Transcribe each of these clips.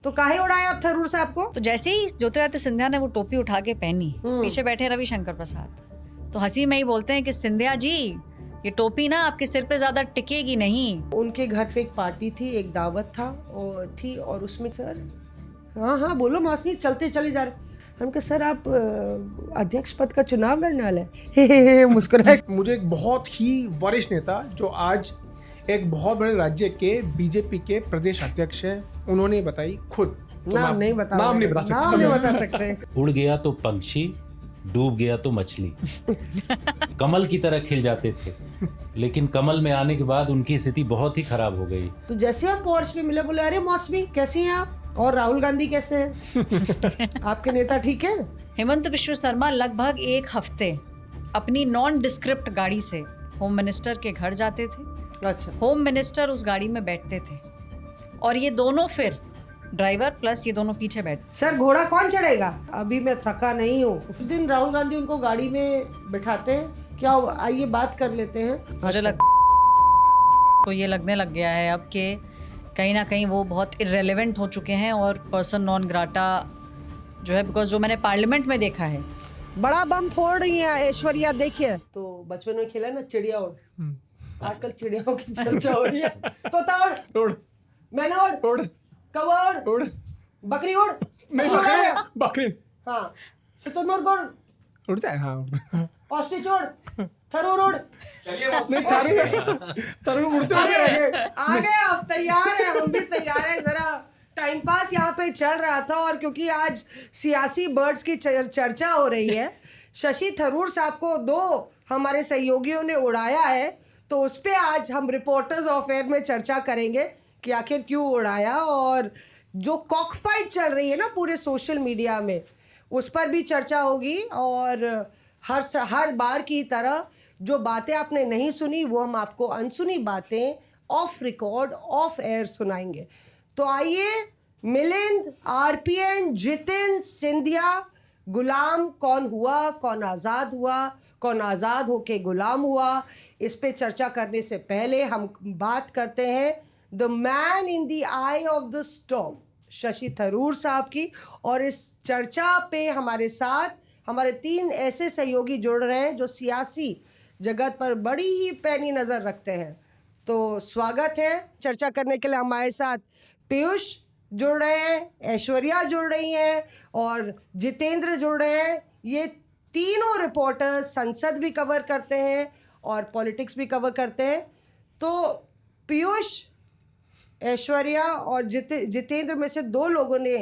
तो काहे उड़ाया आप थरूर साहब को? तो जैसे ही ज्योतिरादित्य सिंधिया ने वो टोपी उठा के पहनी, पीछे बैठे रविशंकर प्रसाद तो हंसी में ही बोलते हैं कि सिंधिया जी ये टोपी ना आपके सिर पे ज्यादा टिकेगी नहीं। उनके घर पे एक पार्टी थी, एक दावत था और उसमें सर हाँ बोलो मौसमी, चलते चले जा रहे। हम कहा सर आप अध्यक्ष पद का चुनाव लड़ने वाले हैं। मुस्कुराए। मुझे एक बहुत ही वरिष्ठ नेता जो आज एक बहुत बड़े राज्य के बीजेपी के प्रदेश अध्यक्ष हैं, उन्होंने बताई खुद। नाम नहीं बता सकते। उड़ गया तो पंछी, डूब गया तो मछली। कमल की तरह खिल जाते थे, लेकिन कमल में आने के बाद उनकी स्थिति बहुत ही खराब हो गई। तो जैसे आप पोर्च पे मिले बोले अरे मौसमी कैसी हैं आप, और राहुल गांधी कैसे हैं? आपके नेता ठीक है? हेमंत बिश्व शर्मा लगभग एक हफ्ते अपनी नॉन डिस्क्रिप्ट गाड़ी से होम मिनिस्टर के घर जाते थे। अच्छा। होम मिनिस्टर उस गाड़ी में बैठते थे और ये दोनों फिर ड्राइवर प्लस ये दोनों पीछे बैठ। सर घोड़ा कौन चढ़ेगा? अभी मैं थका नहीं हूँ। एक दिन राहुल गांधी उनको गाड़ी में बिठाते हैं क्या? आइए बात कर लेते हैं। मुझे तो ये लगने लग गया है अब कि कहीं ना कहीं वो बहुत इररेलेवेंट हो चुके हैं और पर्सन नॉन ग्राटा जो है, बिकॉज जो मैंने पार्लियामेंट में देखा है। बड़ा बम फोड़ रही है ऐश्वर्या, देखिए। तो बचपन में खेला ना चिड़िया उड़, आजकल चिड़ियाओं की चर्चा हो रही है। तोता उड़, मैना उड़, कौवा उड़, बकरी उड़, बकरी हाँ, शुतुरमुर्ग उड़, उड़ता है। हाँ, ऑस्ट्रिच उड़, थरूर उड़। नहीं तरुण उड़ते आ गए आप, तैयार है, हम भी तैयार है। जरा टाइम पास यहाँ पे चल रहा था और क्योंकि आज सियासी बर्ड्स की चर्चा हो रही है, शशि थरूर साहब को दो हमारे सहयोगियों ने उड़ाया है, तो उस पे आज हम रिपोर्टर्स ऑफ एयर में चर्चा करेंगे कि आखिर क्यों उड़ाया, और जो कॉक फाइट चल रही है ना पूरे सोशल मीडिया में, उस पर भी चर्चा होगी। और हर बार की तरह जो बातें आपने नहीं सुनी वो हम आपको अनसुनी बातें ऑफ रिकॉर्ड ऑफ एयर सुनाएंगे। तो आइए, मिलिंद, आरपीएन, जितेंद्र सिंधिया, गुलाम कौन हुआ, कौन आज़ाद हुआ, कौन आज़ाद होके गुलाम हुआ, इस पे चर्चा करने से पहले हम बात करते हैं the man in the I of the storm, Shashi Tharoor साहब की। और इस चर्चा पे हमारे साथ हमारे तीन ऐसे सहयोगी जुड़ रहे हैं जो सियासी जगत पर बड़ी ही पैनी नज़र रखते हैं। तो स्वागत है। चर्चा करने के लिए हमारे साथ पीयूष जुड़ रहे हैं, ऐश्वर्या जुड़ रही हैं और जितेंद्र जुड़ रहे हैं। ये तीनों रिपोर्टर्स संसद भी कवर करते हैं और पॉलिटिक्स भी कवर करते हैं। तो पीयूष, ऐश्वर्या और जितेंद्र में से दो लोगों ने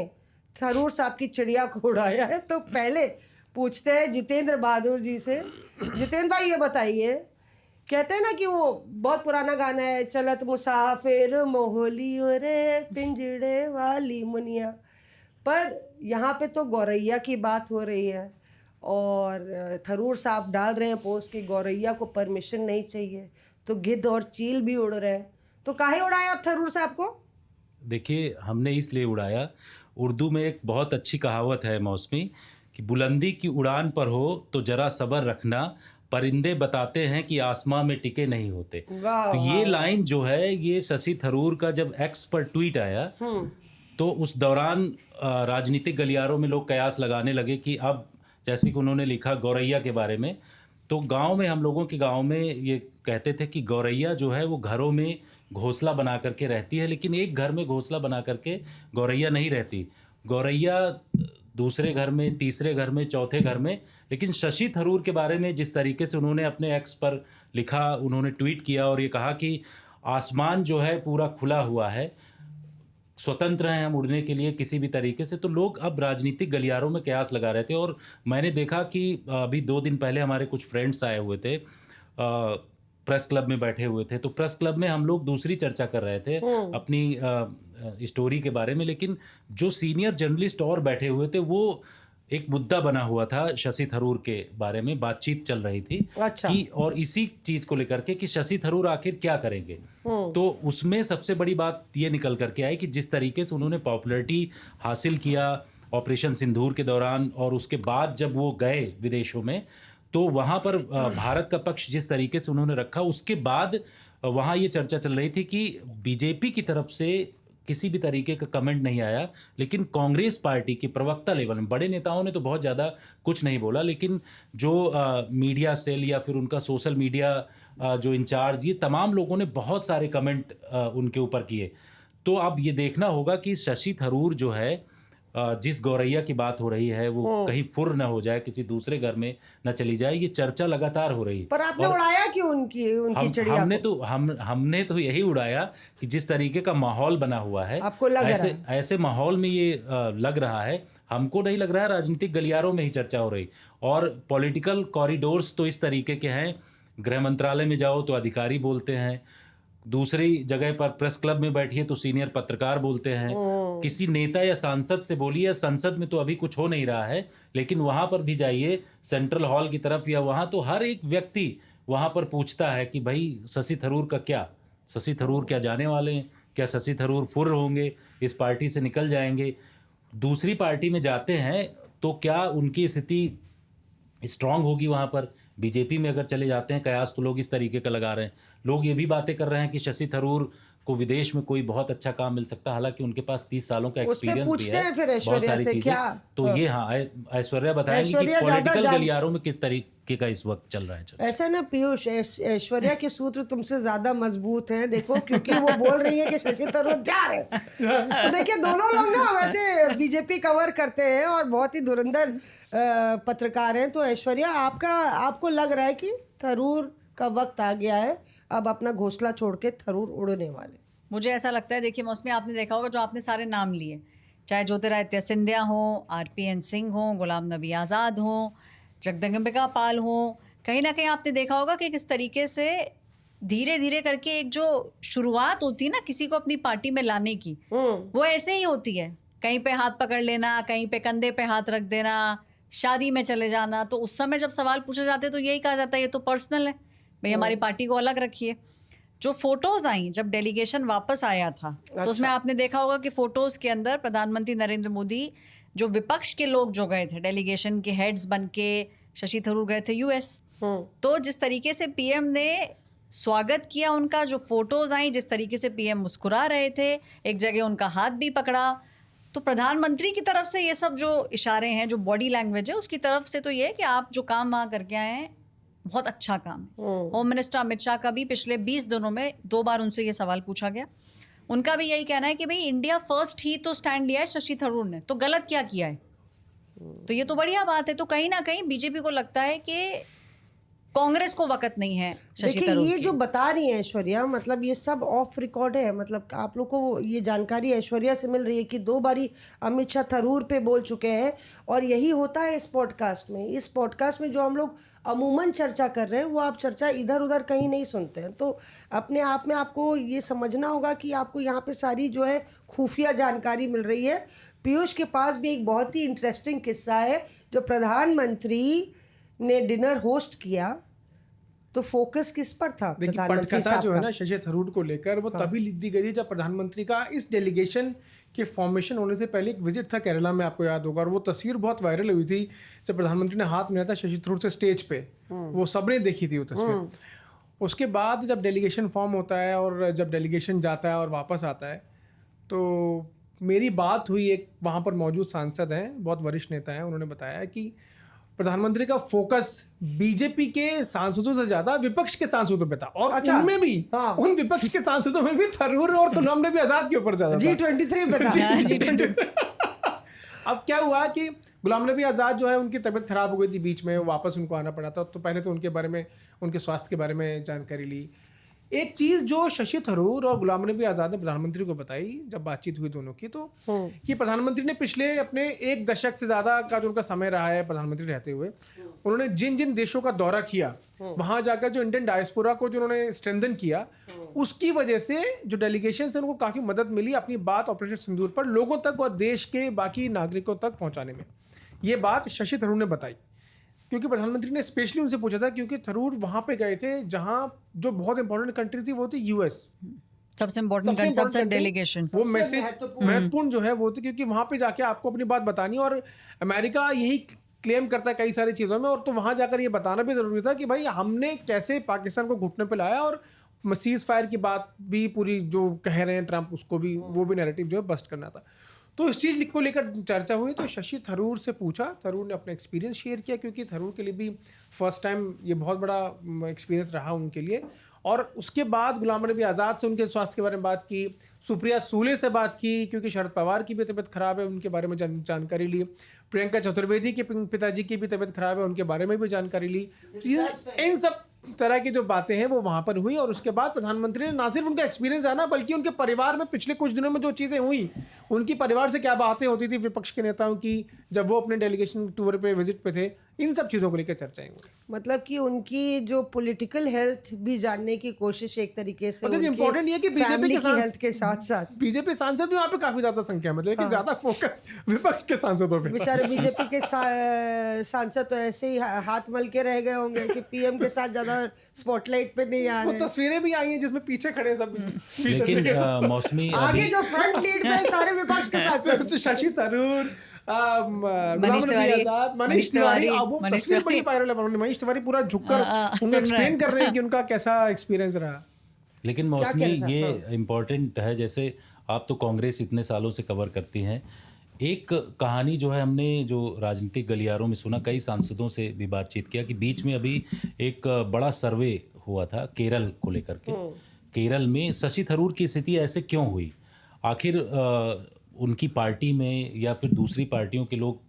थरूर साहब की चिड़िया को उड़ाया है। तो पहले पूछते हैं जितेंद्र बहादुर जी से। जितेंद्र भाई ये बताइए, कहते हैं ना कि वो बहुत पुराना गाना है, चलत मुसाफिर मोहली रे पिंजड़े वाली मुनिया, पर यहाँ पे तो गौरैया की बात हो रही है और थरूर साहब डाल रहे हैं पोस्ट कि गौरैया को परमिशन नहीं चाहिए, तो गिद्ध और चील भी उड़ रहे हैं। तो काहे उड़ाया आप थरूर साहब को? देखिए, हमने इसलिए उड़ाया, उर्दू में एक बहुत अच्छी कहावत है मौसमी कि बुलंदी की उड़ान पर हो तो जरा सब्र रखना, परिंदे बताते हैं कि आसमां में टिके नहीं होते। तो ये लाइन जो है, ये शशि थरूर का जब एक्स पर ट्वीट आया तो उस दौरान राजनीतिक गलियारों में लोग कयास लगाने लगे कि अब जैसे कि उन्होंने लिखा गौरैया के बारे में, तो गांव में, हम लोगों के गांव में ये कहते थे कि गौरैया जो है वो घरों में घोंसला बना करके रहती है, लेकिन एक घर में घोंसला बना करके गौरैया नहीं रहती। गौरैया दूसरे घर में, तीसरे घर में, चौथे घर में। लेकिन शशि थरूर के बारे में जिस तरीके से उन्होंने अपने एक्स पर लिखा, उन्होंने ट्वीट किया और ये कहा कि आसमान जो है पूरा खुला हुआ है, स्वतंत्र हैं हम उड़ने के लिए किसी भी तरीके से, तो लोग अब राजनीतिक गलियारों में कयास लगा रहे थे। और मैंने देखा कि अभी 2 दिन पहले हमारे कुछ फ्रेंड्स आए हुए थे, प्रेस क्लब में बैठे हुए थे, तो प्रेस क्लब में हम लोग दूसरी चर्चा कर रहे थे अपनी स्टोरी के बारे में, लेकिन जो सीनियर जर्नलिस्ट और बैठे हुए थे वो एक मुद्दा बना हुआ था शशि थरूर के बारे में, बातचीत चल रही थी। अच्छा। कि और इसी चीज को लेकर के कि शशि थरूर आखिर क्या करेंगे। तो उसमें सबसे बड़ी बात ये निकल करके आई कि जिस तरीके से उन्होंने पॉपुलैरिटी हासिल किया ऑपरेशन सिंदूर के दौरान, और उसके बाद जब वो गए विदेशों में, तो वहाँ पर भारत का पक्ष जिस तरीके से उन्होंने रखा, उसके बाद वहाँ ये चर्चा चल रही थी कि बीजेपी की तरफ से किसी भी तरीके का कमेंट नहीं आया। लेकिन कांग्रेस पार्टी के प्रवक्ता लेवल में बड़े नेताओं ने तो बहुत ज़्यादा कुछ नहीं बोला, लेकिन जो मीडिया सेल या फिर उनका सोशल मीडिया जो इंचार्ज, ये तमाम लोगों ने बहुत सारे कमेंट उनके ऊपर किए। तो अब ये देखना होगा कि शशि थरूर जो है, जिस गौरैया की बात हो रही है वो कहीं फुर न हो जाए, किसी दूसरे घर में न चली जाए। ये चर्चा लगातार हो रही है। पर आपने उड़ाया क्यों उनकी चिड़िया को? हमने तो यही उड़ाया कि जिस तरीके का माहौल बना हुआ है, आपको लग रहा है ऐसे माहौल में ये लग रहा है, हमको नहीं लग रहा है राजनीतिक गलियारों में ही चर्चा हो रही। और पॉलिटिकल कॉरिडोर्स तो इस तरीके के हैं, गृह मंत्रालय में जाओ तो अधिकारी बोलते हैं, दूसरी जगह पर प्रेस क्लब में बैठिए तो सीनियर पत्रकार बोलते हैं, किसी नेता या सांसद से बोलिए, संसद में तो अभी कुछ हो नहीं रहा है, लेकिन वहाँ पर भी जाइए सेंट्रल हॉल की तरफ या वहाँ, तो हर एक व्यक्ति वहाँ पर पूछता है कि भाई शशि थरूर का क्या, शशि थरूर क्या जाने वाले हैं, क्या शशि थरूर फुर होंगे, इस पार्टी से निकल जाएंगे, दूसरी पार्टी में जाते हैं तो क्या उनकी स्थिति स्ट्रांग होगी वहाँ पर। बीजेपी में अगर चले जाते हैं, कयास तो लोग इस तरीके का लगा रहे हैं। लोग ये भी बातें कर रहे हैं कि शशि थरूर को विदेश में कोई बहुत अच्छा काम मिल सकता है, हालांकि उनके पास 30 सालों का एक्सपीरियंस भी है, फिर बहुत सारी चीजें। क्या? तो ये हाँ, ऐश्वर्या बताएंगी कि पॉलिटिकल गलियारों में किस तरीके का इस वक्त चल रहा है। ऐसा ना पीयूष, ऐश्वर्या के सूत्र तुमसे ज्यादा मजबूत हैं, देखो, क्योंकि वो बोल रही है कि शशि थरूर जा रहे हैं। तो देखिए दोनों लोग ना वैसे बीजेपी कवर करते हैं और बहुत ही धुरंधर पत्रकार हैं। तो ऐश्वर्या, आपको लग रहा है कि थरूर का वक्त आ गया है, अब अपना घोंसला छोड़ के थरूर उड़ने वाले? मुझे ऐसा लगता है, देखिए मौसमी, आपने देखा होगा जो आपने सारे नाम लिए, चाहे ज्योतिरादित्य सिंधिया हो, RPN सिंह हो, गुलाम नबी आज़ाद हो, जगदम्बिका पाल हो, कहीं ना कहीं आपने देखा होगा कि किस तरीके से धीरे धीरे करके एक जो शुरुआत होती है ना किसी को अपनी पार्टी में लाने की, वो ऐसे ही होती है। कहीं पे हाथ पकड़ लेना, कहीं पे कंधे पे हाथ रख देना, शादी में चले जाना। तो उस समय जब सवाल पूछे जाते तो यही कहा जाता है ये तो पर्सनल है भाई, हमारी पार्टी को अलग रखिए। जो फोटोज आई जब डेलीगेशन वापस आया था, तो उसमें आपने देखा होगा कि फोटोज के अंदर प्रधानमंत्री नरेंद्र मोदी, जो विपक्ष के लोग जो गए थे डेलीगेशन के हेड्स बन के, शशि थरूर गए थे US। तो जिस तरीके से PM ने स्वागत किया उनका, जो फोटोज आई, जिस तरीके से PM मुस्कुरा रहे थे, एक जगह उनका हाथ भी पकड़ा, तो प्रधानमंत्री की तरफ से ये सब जो इशारे हैं, जो बॉडी लैंग्वेज है, उसकी तरफ से तो ये है कि आप जो काम वहाँ करके आए हैं बहुत अच्छा काम है। होम मिनिस्टर अमित शाह का भी पिछले 20 दिनों में 2 बार उनसे ये सवाल पूछा गया, उनका भी यही कहना है कि भाई इंडिया फर्स्ट ही तो स्टैंड लिया है शशि थरूर ने, तो गलत क्या किया है? तो ये तो बढ़िया बात है। तो कहीं ना कहीं बीजेपी को लगता है कि कांग्रेस को वक्त नहीं है शशि थरूर। ये जो बता रही है ऐश्वर्या, मतलब ये सब ऑफ रिकॉर्ड है, मतलब आप लोग को ये जानकारी ऐश्वर्या से मिल रही है कि 2 बारी अमित शाह थरूर पे बोल चुके हैं। और यही होता है इस पॉडकास्ट में। इस पॉडकास्ट में जो हम लोग अमूमन चर्चा कर रहे हैं, वो आप चर्चा इधर उधर कहीं नहीं सुनते हैं। तो अपने आप में आपको ये समझना होगा कि आपको यहाँ पे सारी जो है खुफिया जानकारी मिल रही है। पीयूष के पास भी एक बहुत ही इंटरेस्टिंग किस्सा है। जो प्रधानमंत्री ने डिनर होस्ट किया, तो फोकस किस पर था? देखिए, पटकथा जो है ना शशि थरूर को लेकर, वो तभी लिख दी गई थी जब प्रधानमंत्री का इस डेलीगेशन के फॉर्मेशन होने से पहले एक विजिट था केरला में, आपको याद होगा। और वो तस्वीर बहुत वायरल हुई थी जब प्रधानमंत्री ने हाथ मिलाया था शशि थरूर से स्टेज पे, वो सबने देखी थी वो तस्वीर। उसके बाद जब डेलीगेशन फॉर्म होता है और जब डेलीगेशन जाता है और वापस आता है, तो मेरी बात हुई एक वहाँ पर मौजूद सांसद हैं, बहुत वरिष्ठ नेता हैं, उन्होंने बताया कि प्रधानमंत्री का फोकस बीजेपी के सांसदों से ज्यादा विपक्ष के सांसदों पे था। और उनमें भी उन विपक्ष के सांसदों में भी थरूर और गुलाम नबी आजाद के ऊपर ज्यादा G23 पे था। अब क्या हुआ कि गुलाम नबी आजाद जो है, उनकी तबीयत खराब हो गई थी बीच में, वापस उनको आना पड़ा था। तो पहले तो उनके बारे में, उनके स्वास्थ्य के बारे में जानकारी ली। एक चीज जो शशि थरूर और गुलाम नबी आजाद ने प्रधानमंत्री को बताई जब बातचीत हुई दोनों की, तो कि प्रधानमंत्री ने पिछले अपने 1 दशक से ज्यादा का जो उनका समय रहा है प्रधानमंत्री रहते हुए, उन्होंने जिन जिन देशों का दौरा किया, वहां जाकर जो इंडियन डायस्पोरा को जो उन्होंने स्ट्रेंथन किया, उसकी वजह से जो डेलीगेशन से उनको काफी मदद मिली अपनी बात ऑपरेशन सिंदूर पर लोगों तक और देश के बाकी नागरिकों तक पहुंचाने में। ये बात शशि थरूर ने बताई, क्योंकि प्रधानमंत्री ने स्पेशली उनसे पूछा था, क्योंकि थरूर वहां पे गए थे जहां जो बहुत इंपॉर्टेंट कंट्री थी वो थी US, सबसे इम्पोर्टेंट सबसे डेलीगेशन। वो मैसेज महत्वपूर्ण जो है वो थी, क्योंकि वहां पे जाके आपको अपनी बात बतानी, और अमेरिका यही क्लेम करता है कई सारी चीज़ों में, और तो वहाँ जाकर ये बताना भी ज़रूरी था कि भाई हमने कैसे पाकिस्तान को घुटने पे लाया और सीज फायर की बात भी पूरी जो कह रहे हैं ट्रम्प, उसको भी वो भी नैरेटिव जो है बस्ट करना था। तो इस चीज़ को लेकर चर्चा हुई, तो शशि थरूर से पूछा, थरूर ने अपना एक्सपीरियंस शेयर किया, क्योंकि थरूर के लिए भी फर्स्ट टाइम ये बहुत बड़ा एक्सपीरियंस रहा उनके लिए। और उसके बाद गुलाम नबी आज़ाद से उनके स्वास्थ्य के बारे में बात की, सुप्रिया सूले से बात की क्योंकि शरद पवार की भी तबीयत खराब है, उनके बारे में जानकारी ली। प्रियंका चतुर्वेदी के पिताजी की भी तबीयत खराब है, उनके बारे में भी जानकारी ली। इन सब तरह की जो बातें हैं वो वहाँ पर हुई। और उसके बाद प्रधानमंत्री ने ना सिर्फ उनका एक्सपीरियंस जाना, बल्कि उनके परिवार में पिछले कुछ दिनों में जो चीज़ें हुई, उनकी परिवार से क्या बातें होती थी विपक्ष के नेताओं की जब वो अपने डेलीगेशन टूर पे विजिट पे थे, इन सब चीज़ों को लेकर चर्चाएं हुई। मतलब कि उनकी जो पॉलिटिकल हेल्थ भी जानने की कोशिश एक तरीके से, मतलब इम्पोर्टेंट ये कि बीजेपी के साथ हेल्थ के साथ साथ बीजेपी सांसद भी वहाँ पे काफी ज्यादा संख्या में, लेकिन ज्यादा फोकस विपक्ष के सांसदों पे। बेचारे बीजेपी के सांसद तो ऐसे ही हाथ मल के रह गए होंगे कि पीएम के साथ ज्यादा स्पॉटलाइट पे नहीं आ वो रहे। तस्वीरें भी आई हैं जिसमें पीछे खड़े सब लेकिन मौसमी आगे जो फ्रंट लीड में सारे विपक्ष के सांसद शशि थरूर, गुलाम नबी आजाद, मनीष तिवारी, वो तस्वीर बड़ी वायरल है। मनीष तिवारी पूरा झुककर उन्हें एक्सप्लेन कर रहे हैं कि उनका कैसा एक्सपीरियंस रहा। लेकिन मौसमी ये इम्पोर्टेंट है, जैसे आप तो कांग्रेस इतने सालों से कवर करती हैं, एक कहानी जो है हमने जो राजनीतिक गलियारों में सुना, कई सांसदों से भी बातचीत किया कि बीच में अभी एक बड़ा सर्वे हुआ था केरल को लेकर के। केरल में शशि थरूर की स्थिति ऐसे क्यों हुई, आखिर उनकी पार्टी में या फिर दूसरी पार्टियों के लोग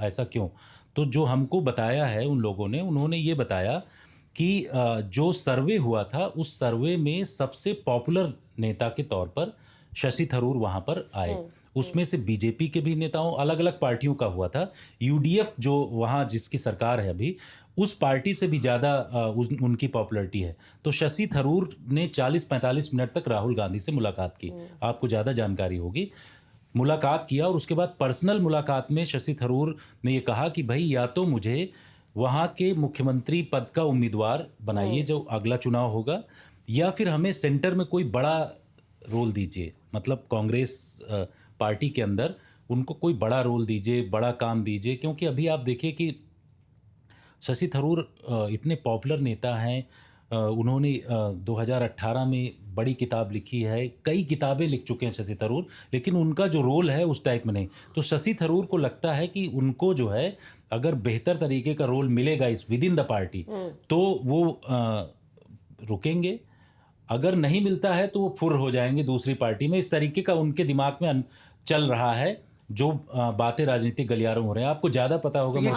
ऐसा क्यों? तो जो हमको बताया है उन लोगों ने, उन्होंने ये बताया कि जो सर्वे हुआ था उस सर्वे में सबसे पॉपुलर नेता के तौर पर शशि थरूर वहाँ पर आए। उसमें से बीजेपी के भी नेताओं, अलग अलग पार्टियों का हुआ था। यूडीएफ जो वहाँ जिसकी सरकार है अभी, उस पार्टी से भी ज़्यादा उनकी पॉपुलैरिटी है। तो शशि थरूर ने 40-45 मिनट तक राहुल गांधी से मुलाकात की, आपको ज़्यादा जानकारी होगी। मुलाकात किया और उसके बाद पर्सनल मुलाकात में शशि थरूर ने ये कहा कि भाई या तो मुझे वहाँ के मुख्यमंत्री पद का उम्मीदवार बनाइए जो अगला चुनाव होगा, या फिर हमें सेंटर में कोई बड़ा रोल दीजिए, मतलब कांग्रेस पार्टी के अंदर उनको कोई बड़ा रोल दीजिए, बड़ा काम दीजिए। क्योंकि अभी आप देखिए कि शशि थरूर इतने पॉपुलर नेता हैं, उन्होंने 2018 में बड़ी किताब लिखी है, कई किताबें लिख चुके हैं शशि थरूर, लेकिन उनका जो रोल है उस टाइप में नहीं। तो शशि थरूर को लगता है कि उनको जो है अगर बेहतर तरीके का रोल मिलेगा इस विद इन द पार्टी तो वो रुकेंगे, अगर नहीं मिलता है तो वो फुर हो जाएंगे दूसरी पार्टी में। इस तरीके का उनके दिमाग में चल रहा है जो बातें राजनीतिक गलियारों हो रहे हैं। आपको ज़्यादा पता होगा, इतने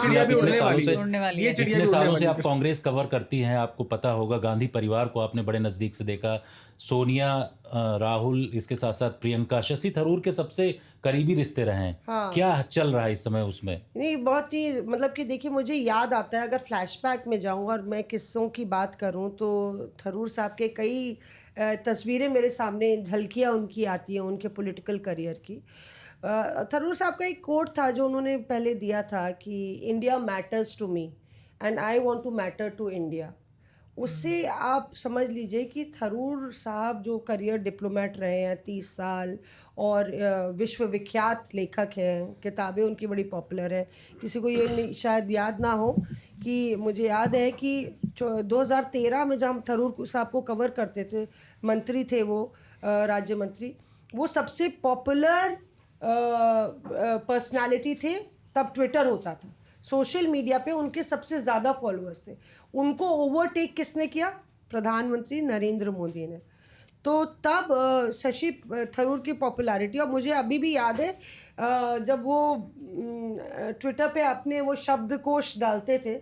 सालों से आप कांग्रेस कवर करती हैं, आपको पता होगा गांधी परिवार को आपने बड़े नज़दीक से देखा, सोनिया, राहुल, इसके साथ साथ प्रियंका, शशि थरूर के सबसे करीबी रिश्ते रहे हैं। हाँ। क्या चल रहा है इस समय उसमें? नहीं, बहुत ही मतलब कि देखिए, मुझे याद आता है, अगर फ्लैशबैक में जाऊँ और मैं किस्सों की बात करूँ तो थरूर साहब के कई तस्वीरें मेरे सामने, झलकियाँ उनकी आती हैं उनके पॉलिटिकल करियर की। थरूर साहब का एक कोट था जो उन्होंने पहले दिया था कि India matters to me and I want to matter to India. उससे आप समझ लीजिए कि थरूर साहब जो करियर डिप्लोमेट रहे हैं 30 साल और विश्वविख्यात लेखक हैं, किताबें उनकी बड़ी पॉपुलर हैं। किसी को ये शायद याद ना हो कि मुझे याद है कि 2013 में जब हम थरूर साहब को कवर करते थे, मंत्री थे वो, राज्य मंत्री, वो सबसे पॉपुलर पर्सनालिटी थे। तब ट्विटर होता था, सोशल मीडिया पे उनके सबसे ज़्यादा फॉलोअर्स थे। उनको ओवरटेक किसने किया? प्रधानमंत्री नरेंद्र मोदी ने। तो तब शशि थरूर की पॉपुलैरिटी, और मुझे अभी भी याद है जब वो ट्विटर पे अपने वो शब्दकोश डालते थे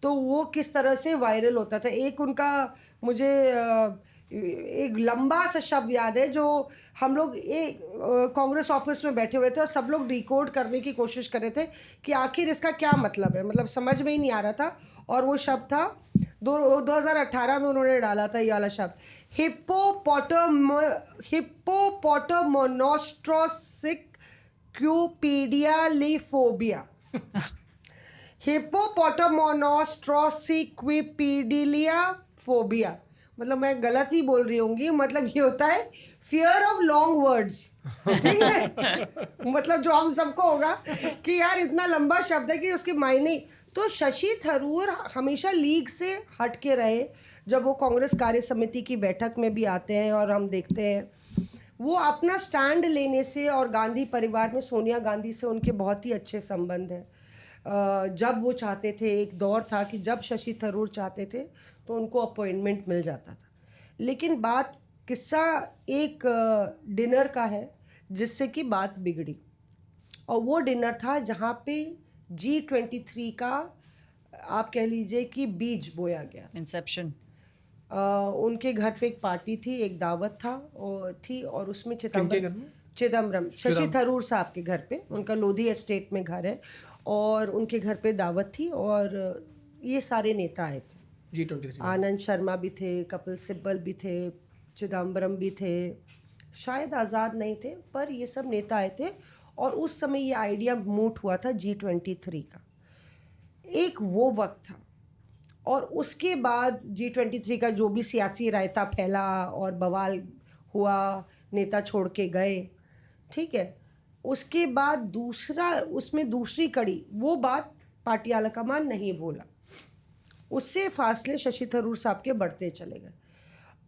तो वो किस तरह से वायरल होता था। एक उनका मुझे एक लंबा सा शब्द याद है जो हम लोग एक कांग्रेस ऑफिस में बैठे हुए थे और सब लोग डिकोड करने की कोशिश कर रहे थे कि आखिर इसका क्या मतलब है, मतलब समझ में ही नहीं आ रहा था। और वो शब्द था 2018 में उन्होंने डाला था ये वाला शब्द, हिप्पोपोटामोनोस्ट्रोसिक क्यूपीडियालीफोबिया। हिप्पोपोटामोनोस्ट्रोसिक्विपीडिलिया फोबिया, मतलब मैं गलत ही बोल रही होंगी, मतलब ये होता है फियर ऑफ लॉन्ग वर्ड्स, ठीक है। मतलब जो हम सबको होगा कि यार इतना लंबा शब्द है कि उसके मायने। तो शशि थरूर हमेशा लीग से हट के रहे। जब वो कांग्रेस कार्य समिति की बैठक में भी आते हैं और हम देखते हैं वो अपना स्टैंड लेने से, और गांधी परिवार में सोनिया गांधी से उनके बहुत ही अच्छे संबंध हैं। जब वो चाहते थे, एक दौर था कि जब शशि थरूर चाहते थे तो उनको अपॉइंटमेंट मिल जाता था। लेकिन किस्सा एक डिनर का है जिससे कि बात बिगड़ी, और वो डिनर था जहाँ पे G23 का आप कह लीजिए कि बीज बोया गया। इंसेप्शन। उनके घर पे एक पार्टी थी, एक दावत थी, और उसमें किनके घर में? चिदम्बरम, शशि थरूर साहब के घर पे, उनका लोधी एस्टेट में घर है, और उनके घर पे दावत थी, और ये सारे नेता आए थे। G23 आनंद शर्मा भी थे, कपिल सिब्बल भी थे, चिदम्बरम भी थे, शायद आज़ाद नहीं थे, पर ये सब नेता आए थे। और उस समय ये आइडिया मूट हुआ था G23 का, एक वो वक्त था। और उसके बाद G23 का जो भी सियासी रायता फैला और बवाल हुआ, नेता छोड़ के गए, ठीक है। उसके बाद उसमें दूसरी कड़ी, वो बात पार्टी आलाकमान नहीं भूला, उससे फासले शशि थरूर साहब के बढ़ते चले गए।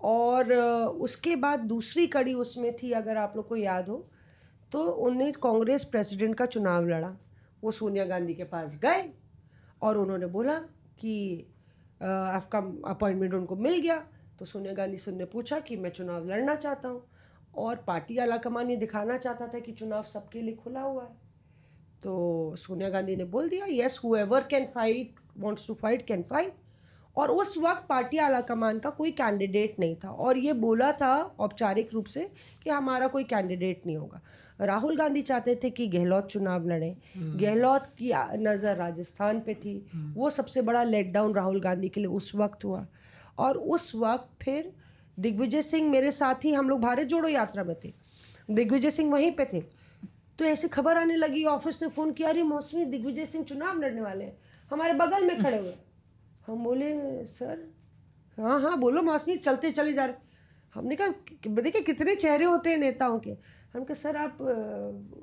और उसके बाद दूसरी कड़ी उसमें थी, अगर आप लोग को याद हो तो उन्हें कांग्रेस प्रेसिडेंट का चुनाव लड़ा। वो सोनिया गांधी के पास गए और उन्होंने बोला कि आपका अपॉइंटमेंट उनको मिल गया। तो सोनिया गांधी से उन्होंने पूछा कि मैं चुनाव लड़ना चाहता हूँ, और पार्टी आलाकमान ये दिखाना चाहता था कि चुनाव सबके लिए खुला हुआ है। तो सोनिया गांधी ने बोल दिया yes, whoever can fight, wants to fight can fight. और उस वक्त पार्टी आलाकमान का कोई कैंडिडेट नहीं था, और ये बोला था औपचारिक रूप से कि हमारा कोई कैंडिडेट नहीं होगा। राहुल गांधी चाहते थे कि गहलोत चुनाव लड़े, गहलोत की नज़र राजस्थान पे थी। वो सबसे बड़ा लेट डाउन राहुल गांधी के लिए उस वक्त हुआ। और उस वक्त फिर दिग्विजय सिंह मेरे साथ ही, हम लोग भारत जोड़ो यात्रा में थे, दिग्विजय सिंह वहीं पे थे। तो ऐसे खबर आने लगी, ऑफिस ने फ़ोन किया, अरे मौसमी दिग्विजय सिंह चुनाव लड़ने वाले हैं, हमारे बगल में खड़े हुए। हम बोले सर, हाँ बोलो मौसमी, चलते चले जा रहे। हमने कहा देखिए कितने चेहरे होते हैं नेताओं के। हम कहा सर आप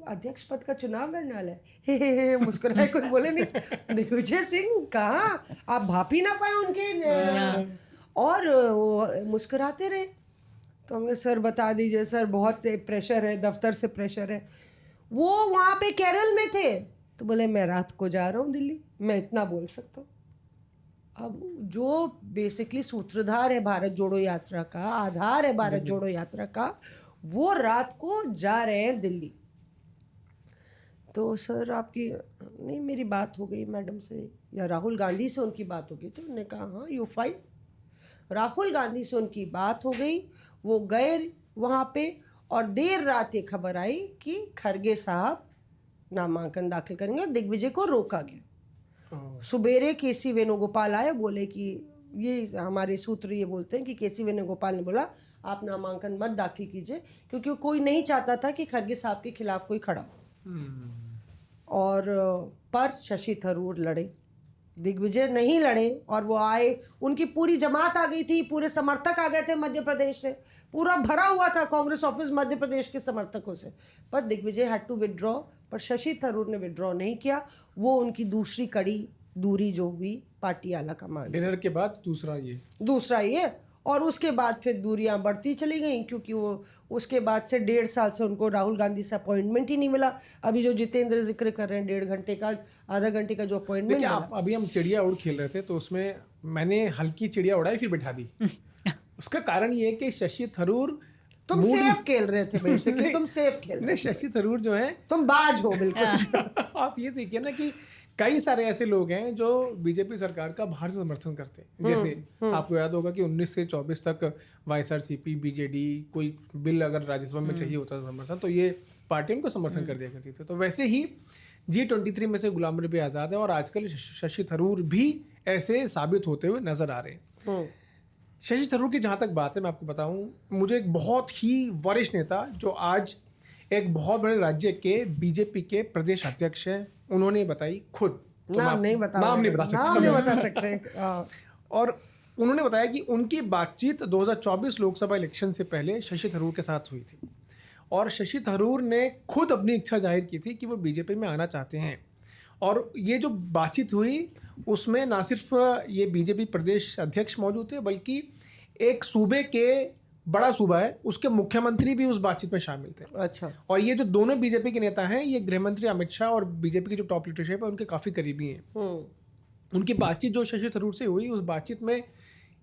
अध्यक्ष पद का चुनाव लड़ने वाले हैं। हे मुस्कुराए, कुछ बोले नहीं। दिग्विजय सिंह कहाँ, आप भाप ही ना पाए उनके, और वो मुस्कुराते रहे। तो हमने सर बता दीजिए सर, बहुत प्रेशर है, दफ्तर से प्रेशर है। वो वहाँ पे केरल में थे, तो बोले मैं रात को जा रहा हूँ दिल्ली, मैं इतना बोल सकता हूँ। अब जो बेसिकली सूत्रधार है भारत जोड़ो यात्रा का, आधार है भारत जोड़ो यात्रा का, वो रात को जा रहे हैं दिल्ली। तो सर आपकी नहीं, मेरी बात हो गई मैडम से या राहुल गांधी से उनकी बात हो गई। तो उन्होंने कहा हाँ यू फाइन। राहुल गांधी से उनकी बात हो गई, वो गए वहाँ पे, और देर रात ये खबर आई कि खरगे साहब नामांकन दाखिल करेंगे, दिग्विजय को रोका गया। सुबेरे केसी वेणुगोपाल आए, बोले कि ये हमारे सूत्र ये बोलते हैं कि केसी वेणुगोपाल ने बोला आप नामांकन मत दाखिल कीजिए, क्योंकि कोई नहीं चाहता था कि खरगे साहब के खिलाफ कोई खड़ा हो। और पर शशि थरूर लड़े, दिग्विजय नहीं लड़े, और वो आए, उनकी पूरी जमात आ गई थी, पूरे समर्थक आ गए थे मध्य प्रदेश से, पूरा भरा हुआ था कांग्रेस ऑफिस मध्य प्रदेश के समर्थकों से। पर दिग्विजय हैड टू विड्रॉ, पर शशि थरूर ने विड्रॉ नहीं किया। वो उनकी दूसरी कड़ी दूरी जो हुई पार्टी आलाकमान से। डिनर के बाद दूसरा ये, और उसके बाद फिर दूरियां बढ़ती चली गई, क्योंकि वो उसके बाद से 1.5 साल से उनको राहुल गांधी से अपॉइंटमेंट ही नहीं मिला। अभी जो जितेंद्र जिक्र कर रहे हैं 1.5 घंटे का, आधा घंटे का जो अपॉइंटमेंट मिला। अभी हम चिड़िया उड़ खेल रहे थे, तो उसमें मैंने हल्की चिड़िया उड़ाई फिर बैठा दी। उसका कारण ये है कि शशि थरूर, तुम सेफ खेल रहे थे बेसिकली, तुम सेफ खेल रहे थे। शशि थरूर जो है, तुम बाज हो बिल्कुल। आप ये देखिए ना कि कई सारे ऐसे लोग हैं जो बीजेपी सरकार का बाहर से समर्थन करते हैं। जैसे आपको याद होगा कि 19 से 24 तक वाईएसआरसीपी, बीजेडी, कोई बिल अगर राज्यसभा में चाहिए होता था समर्थन, तो ये पार्टी उनको समर्थन कर दिया करती थी। तो वैसे ही G23 में से गुलाम नबी आज़ाद है, और आजकल शशि थरूर भी ऐसे साबित होते हुए नजर आ रहे हैं। शशि थरूर की जहाँ तक बात है, मैं आपको बताऊँ, मुझे एक बहुत ही वरिष्ठ नेता जो आज एक बहुत बड़े राज्य के बीजेपी के प्रदेश अध्यक्ष हैं, उन्होंने बताई खुद, नाम नहीं बता सकते। और उन्होंने बताया कि उनकी बातचीत 2024 लोकसभा इलेक्शन से पहले शशि थरूर के साथ हुई थी और शशि थरूर ने खुद अपनी इच्छा जाहिर की थी कि वो बीजेपी में आना चाहते हैं। और ये जो बातचीत हुई उसमें ना सिर्फ ये बीजेपी प्रदेश अध्यक्ष मौजूद थे, बल्कि एक सूबे के, बड़ा सूबा है, उसके मुख्यमंत्री भी उस बातचीत में शामिल थे। अच्छा। और ये जो दोनों बीजेपी के नेता हैं, ये गृह मंत्री अमित शाह और बीजेपी की जो टॉप लीडरशिप है उनके काफ़ी करीबी हैं। उनकी बातचीत जो शशि थरूर से हुई, उस बातचीत में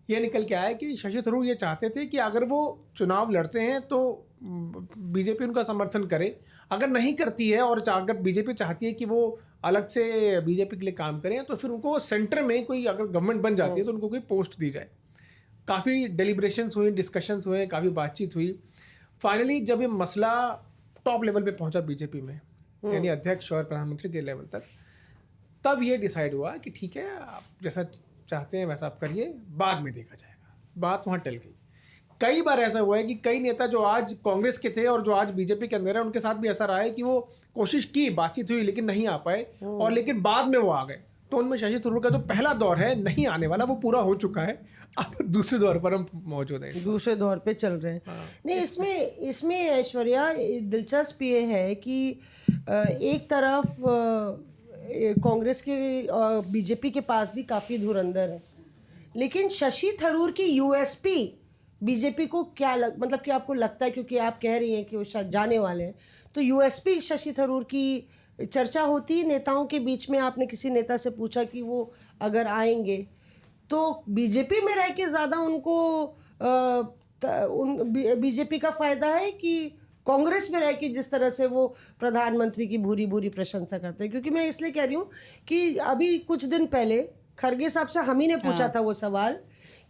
ये निकल के आया कि शशि थरूर ये चाहते थे कि अगर वो चुनाव लड़ते हैं तो बीजेपी उनका समर्थन करे, अगर नहीं करती है और अगर बीजेपी चाहती है कि वो अलग से बीजेपी के लिए काम करें तो फिर उनको सेंटर में कोई अगर गवर्नमेंट बन जाती है तो उनको कोई पोस्ट दी जाए। काफ़ी डेलिब्रेशंस हुए, डिस्कशंस हुए, काफ़ी बातचीत हुई। फाइनली जब ये मसला टॉप लेवल पे पहुंचा बीजेपी में, यानी अध्यक्ष और प्रधानमंत्री के लेवल तक, तब ये डिसाइड हुआ कि ठीक है, आप जैसा चाहते हैं वैसा आप करिए, बाद में देखा जाएगा। बात वहाँ टल गई। कई बार ऐसा हुआ है कि कई नेता जो आज कांग्रेस के थे और जो आज बीजेपी के अंदर है, उनके साथ भी ऐसा रहा है कि वो कोशिश की, बातचीत हुई, लेकिन नहीं आ पाए, और लेकिन बाद में वो आ गए। तो उनमें शशि थरूर का जो पहला दौर है नहीं आने वाला, वो पूरा हो चुका है। अब दूसरे दौर पर हम मौजूद हैं, दूसरे दौर पे चल रहे हैं। नहीं, इसमें ऐश्वर्या दिलचस्प ये है कि एक तरफ कांग्रेस के बीजेपी के पास भी काफ़ी धुरंधर है, लेकिन शशि थरूर की यूएसपी बीजेपी को क्या मतलब कि आपको लगता है, क्योंकि आप कह रही हैं कि वो शायद जाने वाले हैं, तो यूएसपी शशि थरूर की चर्चा होती है नेताओं के बीच में? आपने किसी नेता से पूछा कि वो अगर आएंगे तो बीजेपी में रह के ज़्यादा उनको बीजेपी का फ़ायदा है कि कांग्रेस में रह के जिस तरह से वो प्रधानमंत्री की भूरी भूरी प्रशंसा करते हैं? क्योंकि मैं इसलिए कह रही हूँ कि अभी कुछ दिन पहले खरगे साहब से हम ही ने पूछा था वो सवाल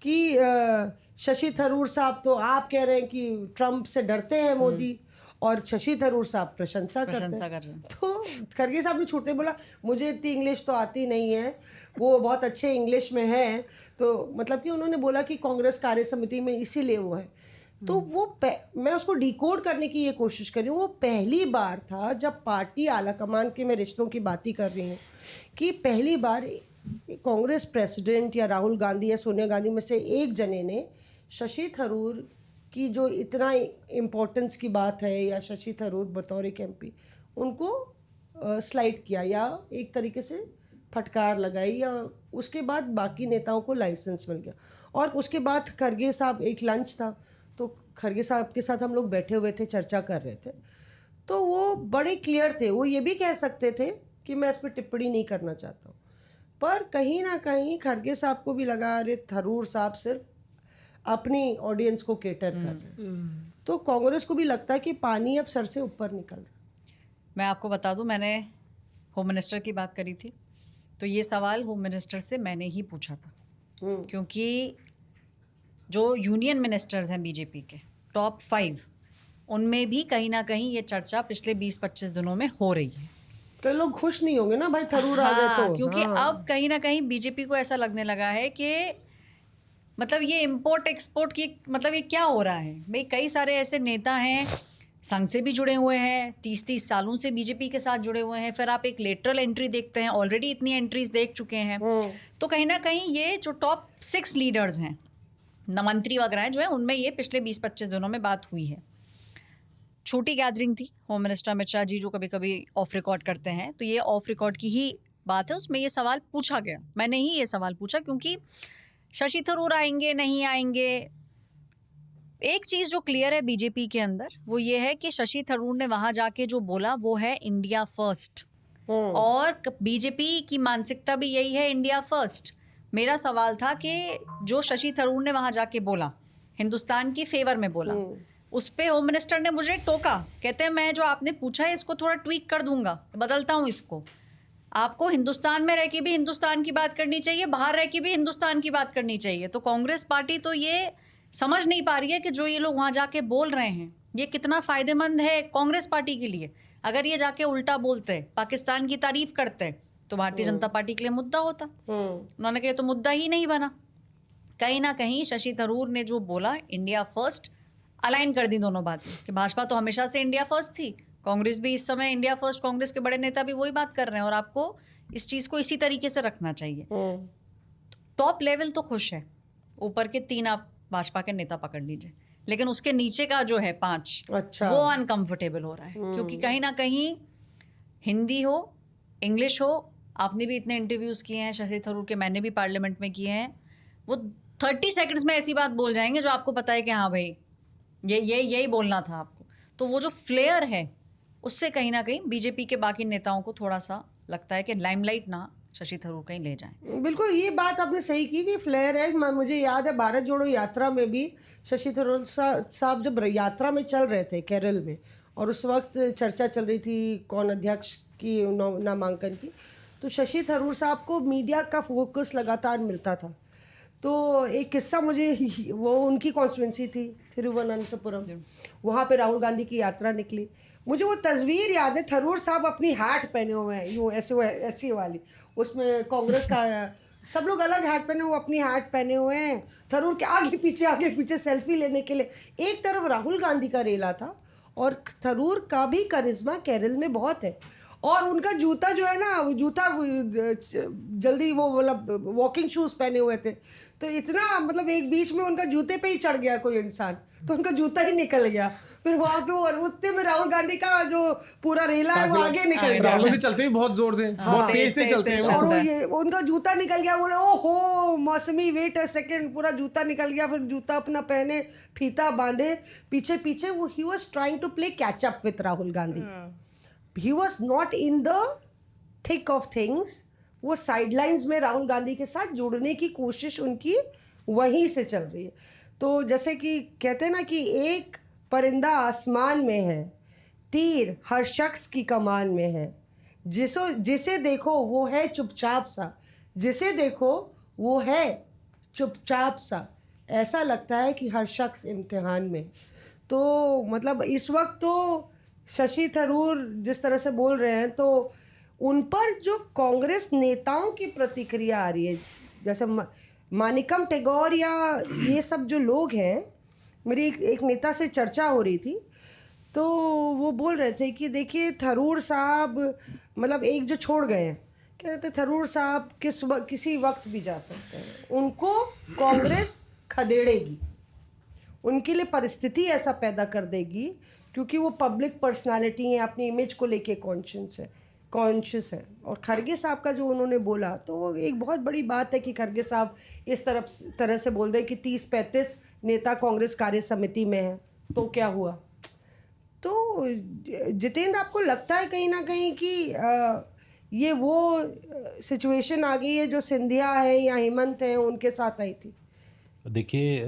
कि शशि थरूर साहब, तो आप कह रहे हैं कि ट्रंप से डरते हैं मोदी, और शशि थरूर साहब प्रशंसा करते हैं। तो खरगे साहब ने छूटते बोला, मुझे इतनी इंग्लिश तो आती नहीं है, वो बहुत अच्छे इंग्लिश में है। तो मतलब कि उन्होंने बोला कि कांग्रेस कार्य समिति में इसीलिए वो है। तो वो मैं उसको डिकोड करने की ये कोशिश कर रही हूँ। वो पहली बार था जब पार्टी आलाकमान के, मैं रिश्तों की बात ही कर रही हूँ, कि पहली बार कांग्रेस प्रेसिडेंट या राहुल गांधी या सोनिया गांधी में से एक जने ने शशि थरूर की जो इतना इम्पोर्टेंस की बात है, या शशि थरूर बतौर एक एमपी, उनको स्लाइड किया या एक तरीके से फटकार लगाई, या उसके बाद बाकी नेताओं को लाइसेंस मिल गया। और उसके बाद खरगे साहब, एक लंच था तो खरगे साहब के साथ हम लोग बैठे हुए थे, चर्चा कर रहे थे, तो वो बड़े क्लियर थे। वो ये भी कह सकते थे कि मैं इस पर टिप्पणी नहीं करना चाहता हूँ, पर कहीं ना कहीं खरगे साहब को भी लगा, अरे थरूर साहब सिर्फ अपनी ऑडियंस को केटर कर रहे हैं। तो कांग्रेस को भी लगता है कि पानी अब सर से ऊपर निकल रहा है। मैं आपको बता दूं, मैंने होम मिनिस्टर की बात करी थी, तो ये सवाल होम मिनिस्टर से मैंने ही पूछा था, क्योंकि जो यूनियन मिनिस्टर्स हैं बीजेपी के टॉप 5, उनमें भी कहीं ना कहीं ये चर्चा पिछले 20-25 दिनों में हो रही है। कई लोग खुश नहीं होंगे ना भाई थरूर आ गए तो, क्योंकि अब कहीं ना कहीं बीजेपी को ऐसा लगने लगा है कि मतलब ये इम्पोर्ट एक्सपोर्ट की, मतलब ये क्या हो रहा है भाई। कई सारे ऐसे नेता हैं, संघ से भी जुड़े हुए हैं, 30-30 सालों से बीजेपी के साथ जुड़े हुए हैं, फिर आप एक लेटरल एंट्री देखते हैं, ऑलरेडी इतनी एंट्रीज देख चुके हैं। तो कहीं ना कहीं ये जो टॉप 6 लीडर्स हैं, मंत्री वगैरह जो है, उनमें ये पिछले 20-25 दिनों में बात हुई है। छोटी गैदरिंग थी, होम मिनिस्टर अमित शाह जी जो कभी कभी ऑफ रिकॉर्ड करते हैं, तो ये ऑफ रिकॉर्ड की ही बात है, उसमें ये सवाल पूछा गया। मैंने ही ये सवाल पूछा क्योंकि शशि थरूर आएंगे नहीं आएंगे, एक चीज़ जो क्लियर है बीजेपी के अंदर, वो ये है कि शशि थरूर ने वहाँ जाके जो बोला वो है इंडिया फर्स्ट, और बीजेपी की मानसिकता भी यही है, इंडिया फर्स्ट। मेरा सवाल था कि जो शशि थरूर ने वहाँ जाके बोला, हिंदुस्तान की फेवर में बोला, उस पर होम मिनिस्टर ने मुझे टोका, कहते हैं मैं जो आपने पूछा है इसको थोड़ा ट्वीक कर दूंगा, बदलता हूँ इसको। आपको हिंदुस्तान में रह के भी हिंदुस्तान की बात करनी चाहिए, बाहर रह के भी हिंदुस्तान की बात करनी चाहिए। तो कांग्रेस पार्टी तो ये समझ नहीं पा रही है कि जो ये लोग वहाँ जाके बोल रहे हैं ये कितना फ़ायदेमंद है कांग्रेस पार्टी के लिए। अगर ये जाके उल्टा बोलते, पाकिस्तान की तारीफ करते, तो भारतीय जनता पार्टी के लिए मुद्दा होता। उन्होंने कहा तो मुद्दा ही नहीं बना। कहीं ना कहीं शशि थरूर ने जो बोला इंडिया फर्स्ट, अलाइन कर दी दोनों बातें, कि भाजपा तो हमेशा से इंडिया फर्स्ट थी, कांग्रेस भी इस समय इंडिया फर्स्ट, कांग्रेस के बड़े नेता भी वही बात कर रहे हैं, और आपको इस चीज़ को इसी तरीके से रखना चाहिए। टॉप लेवल तो खुश है, ऊपर के 3 आप भाजपा के नेता पकड़ लीजिए, लेकिन उसके नीचे का जो है 5, अच्छा। वो अनकंफर्टेबल हो रहा है, क्योंकि कहीं ना कहीं हिंदी हो, इंग्लिश हो, आपने भी इतने इंटरव्यूज किए हैं शशि थरूर के, मैंने भी पार्लियामेंट में किए हैं, वो 30 सेकंड्स में ऐसी बात बोल जाएंगे जो आपको पता है कि हाँ भाई यही बोलना था आपको। तो वो जो फ्लेयर है उससे कहीं ना कहीं बीजेपी के बाकी नेताओं को थोड़ा सा लगता है कि लाइमलाइट ना शशि थरूर कहीं ले जाएं। बिल्कुल, ये बात आपने सही की कि फ्लेयर है। मुझे याद है भारत जोड़ो यात्रा में भी शशि थरूर साहब जब यात्रा में चल रहे थे केरल में, और उस वक्त चर्चा चल रही थी कौन अध्यक्ष की नामांकन की, तो शशि थरूर साहब को मीडिया का फोकस लगातार मिलता था। तो एक किस्सा मुझे, वो उनकी कॉन्स्टिट्यूंसी थी तिरुवनंतपुरम, वहाँ पे राहुल गांधी की यात्रा निकली। मुझे वो तस्वीर याद है, थरूर साहब अपनी हैट पहने हुए हैं यूँ ऐसी वाली, उसमें कांग्रेस का सब लोग अलग हैट पहने, वो अपनी हैट पहने हुए हैं, थरूर के आगे पीछे सेल्फी लेने के लिए। एक तरफ राहुल गांधी का रेला था और थरूर का भी करिश्मा केरल में बहुत है, और उनका जूता जो है ना, वो जूता जल्दी वो मतलब वॉकिंग शूज़ पहने हुए थे, तो इतना मतलब एक बीच में उनका जूते पे ही चढ़ गया कोई इंसान, तो उनका जूता ही निकल गया। फिर वहाँ पे वो उतने में राहुल गांधी का जो पूरा रेला है वो आगे निकल गया। राहुल गांधी चलते भी बहुत जोर से, बहुत तेज से चलते हैं, और वो ये उनका जूता निकल गया, बोले ओहो मौसमी वेट अ सेकंड, पूरा जूता निकल गया। फिर जूता अपना पहने, फीता बांधे, पीछे पीछे वो he was trying to play catch up with Rahul Gandhi. He was not in the thick of things, वो साइडलाइंस में राहुल गांधी के साथ जुड़ने की कोशिश उनकी वहीं से चल रही है। तो जैसे कि कहते हैं ना कि एक परिंदा आसमान में है, तीर हर शख्स की कमान में है, जिसे देखो वो है चुपचाप सा, जिसे देखो वो है चुपचाप सा, ऐसा लगता है कि हर शख्स इम्तिहान में। तो मतलब इस वक्त तो शशि थरूर जिस तरह से बोल रहे हैं, तो उन पर जो कांग्रेस नेताओं की प्रतिक्रिया आ रही है, जैसे मानिकम टेगोर या ये सब जो लोग हैं, मेरी एक नेता से चर्चा हो रही थी, तो वो बोल रहे थे कि देखिए थरूर साहब मतलब एक जो छोड़ गए हैं, कह रहे थे थरूर साहब किसी वक्त भी जा सकते हैं, उनको कांग्रेस खदेड़ेगी, उनके लिए परिस्थिति ऐसा पैदा कर देगी, क्योंकि वो पब्लिक पर्सनालिटी हैं, अपनी इमेज को लेके कॉन्शियस है। और खरगे साहब का जो उन्होंने बोला, तो वो एक बहुत बड़ी बात है कि खरगे साहब इस तरह से बोल दें कि 30-35 नेता कांग्रेस कार्य समिति में हैं, तो क्या हुआ। तो जितेंद्र, आपको लगता है कहीं ना कहीं कि ये वो सिचुएशन आ गई है जो सिंधिया है या हेमंत है उनके साथ आई थी? देखिए,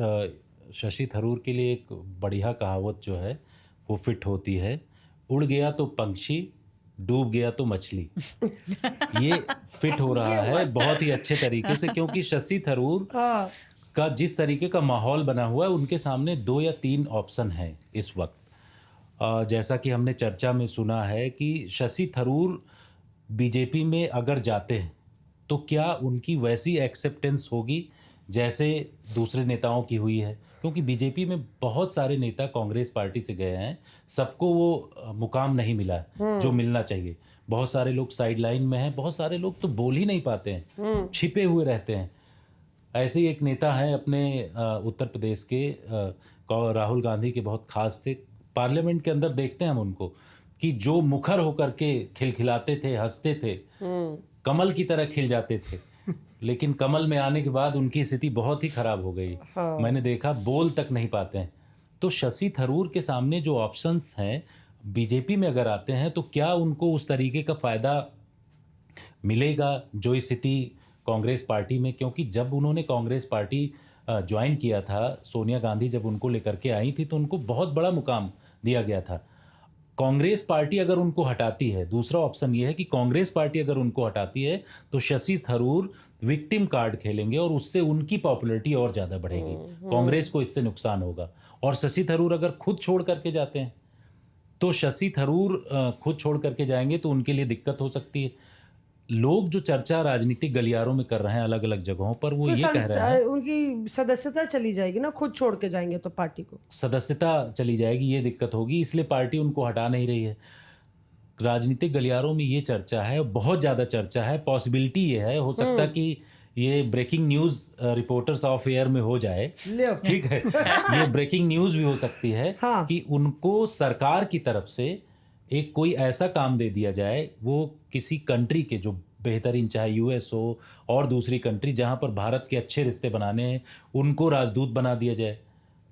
शशि थरूर के लिए एक बढ़िया कहावत जो है वो फिट होती है, उड़ गया तो पंछी, डूब गया तो मछली। ये फिट हो रहा है बहुत ही अच्छे तरीके से, क्योंकि शशि थरूर का जिस तरीके का माहौल बना हुआ है, उनके सामने 2 या 3 ऑप्शन हैं इस वक्त। जैसा कि हमने चर्चा में सुना है कि शशि थरूर बीजेपी में अगर जाते हैं तो क्या उनकी वैसी एक्सेप्टेंस होगी जैसे दूसरे नेताओं की हुई है, क्योंकि बीजेपी में बहुत सारे नेता कांग्रेस पार्टी से गए हैं, सबको वो मुकाम नहीं मिला है जो मिलना चाहिए। बहुत सारे लोग साइड लाइन में हैं, बहुत सारे लोग तो बोल ही नहीं पाते हैं, छिपे हुए रहते हैं। ऐसे ही एक नेता हैं अपने उत्तर प्रदेश के, राहुल गांधी के बहुत खास थे, पार्लियामेंट के अंदर देखते हैं हम उनको कि जो मुखर होकर के खिलखिलाते थे, हंसते थे, कमल की तरह खिल जाते थे, लेकिन कमल में आने के बाद उनकी स्थिति बहुत ही खराब हो गई। मैंने देखा बोल तक नहीं पाते हैं। तो शशि थरूर के सामने जो ऑप्शंस हैं, बीजेपी में अगर आते हैं तो क्या उनको उस तरीके का फ़ायदा मिलेगा जो स्थिति कांग्रेस पार्टी में, क्योंकि जब उन्होंने कांग्रेस पार्टी ज्वाइन किया था, सोनिया गांधी जब उनको लेकर के आई थी तो उनको बहुत बड़ा मुकाम दिया गया था। कांग्रेस पार्टी अगर उनको हटाती है, दूसरा ऑप्शन ये है कि कांग्रेस पार्टी अगर उनको हटाती है तो शशि थरूर विक्टिम कार्ड खेलेंगे और उससे उनकी पॉपुलैरिटी और ज़्यादा बढ़ेगी, कांग्रेस को इससे नुकसान होगा। और शशि थरूर अगर खुद छोड़ करके जाते हैं तो शशि थरूर खुद छोड़ करके जाएंगे तो उनके लिए दिक्कत हो सकती है। लोग जो चर्चा राजनीतिक गलियारों में कर रहे हैं अलग अलग जगहों पर, वो ये कह रहे हैं उनकी सदस्यता चली जाएगी ना, खुद छोड़ के जाएंगे तो पार्टी को सदस्यता चली जाएगी, ये दिक्कत होगी, इसलिए पार्टी उनको हटा नहीं रही है। राजनीतिक गलियारों में ये चर्चा है, बहुत ज़्यादा चर्चा है, पॉसिबिलिटी ये है, हो सकता है कि ये breaking news reporters off air में हो जाए, ले ठीक है, ये ब्रेकिंग न्यूज़ भी हो सकती है हाँ। कि उनको सरकार की तरफ से एक कोई ऐसा काम दे दिया जाए, वो किसी कंट्री के जो बेहतरीन, चाहे यूएस हो और दूसरी कंट्री जहाँ पर भारत के अच्छे रिश्ते बनाने हैं, उनको राजदूत बना दिया जाए।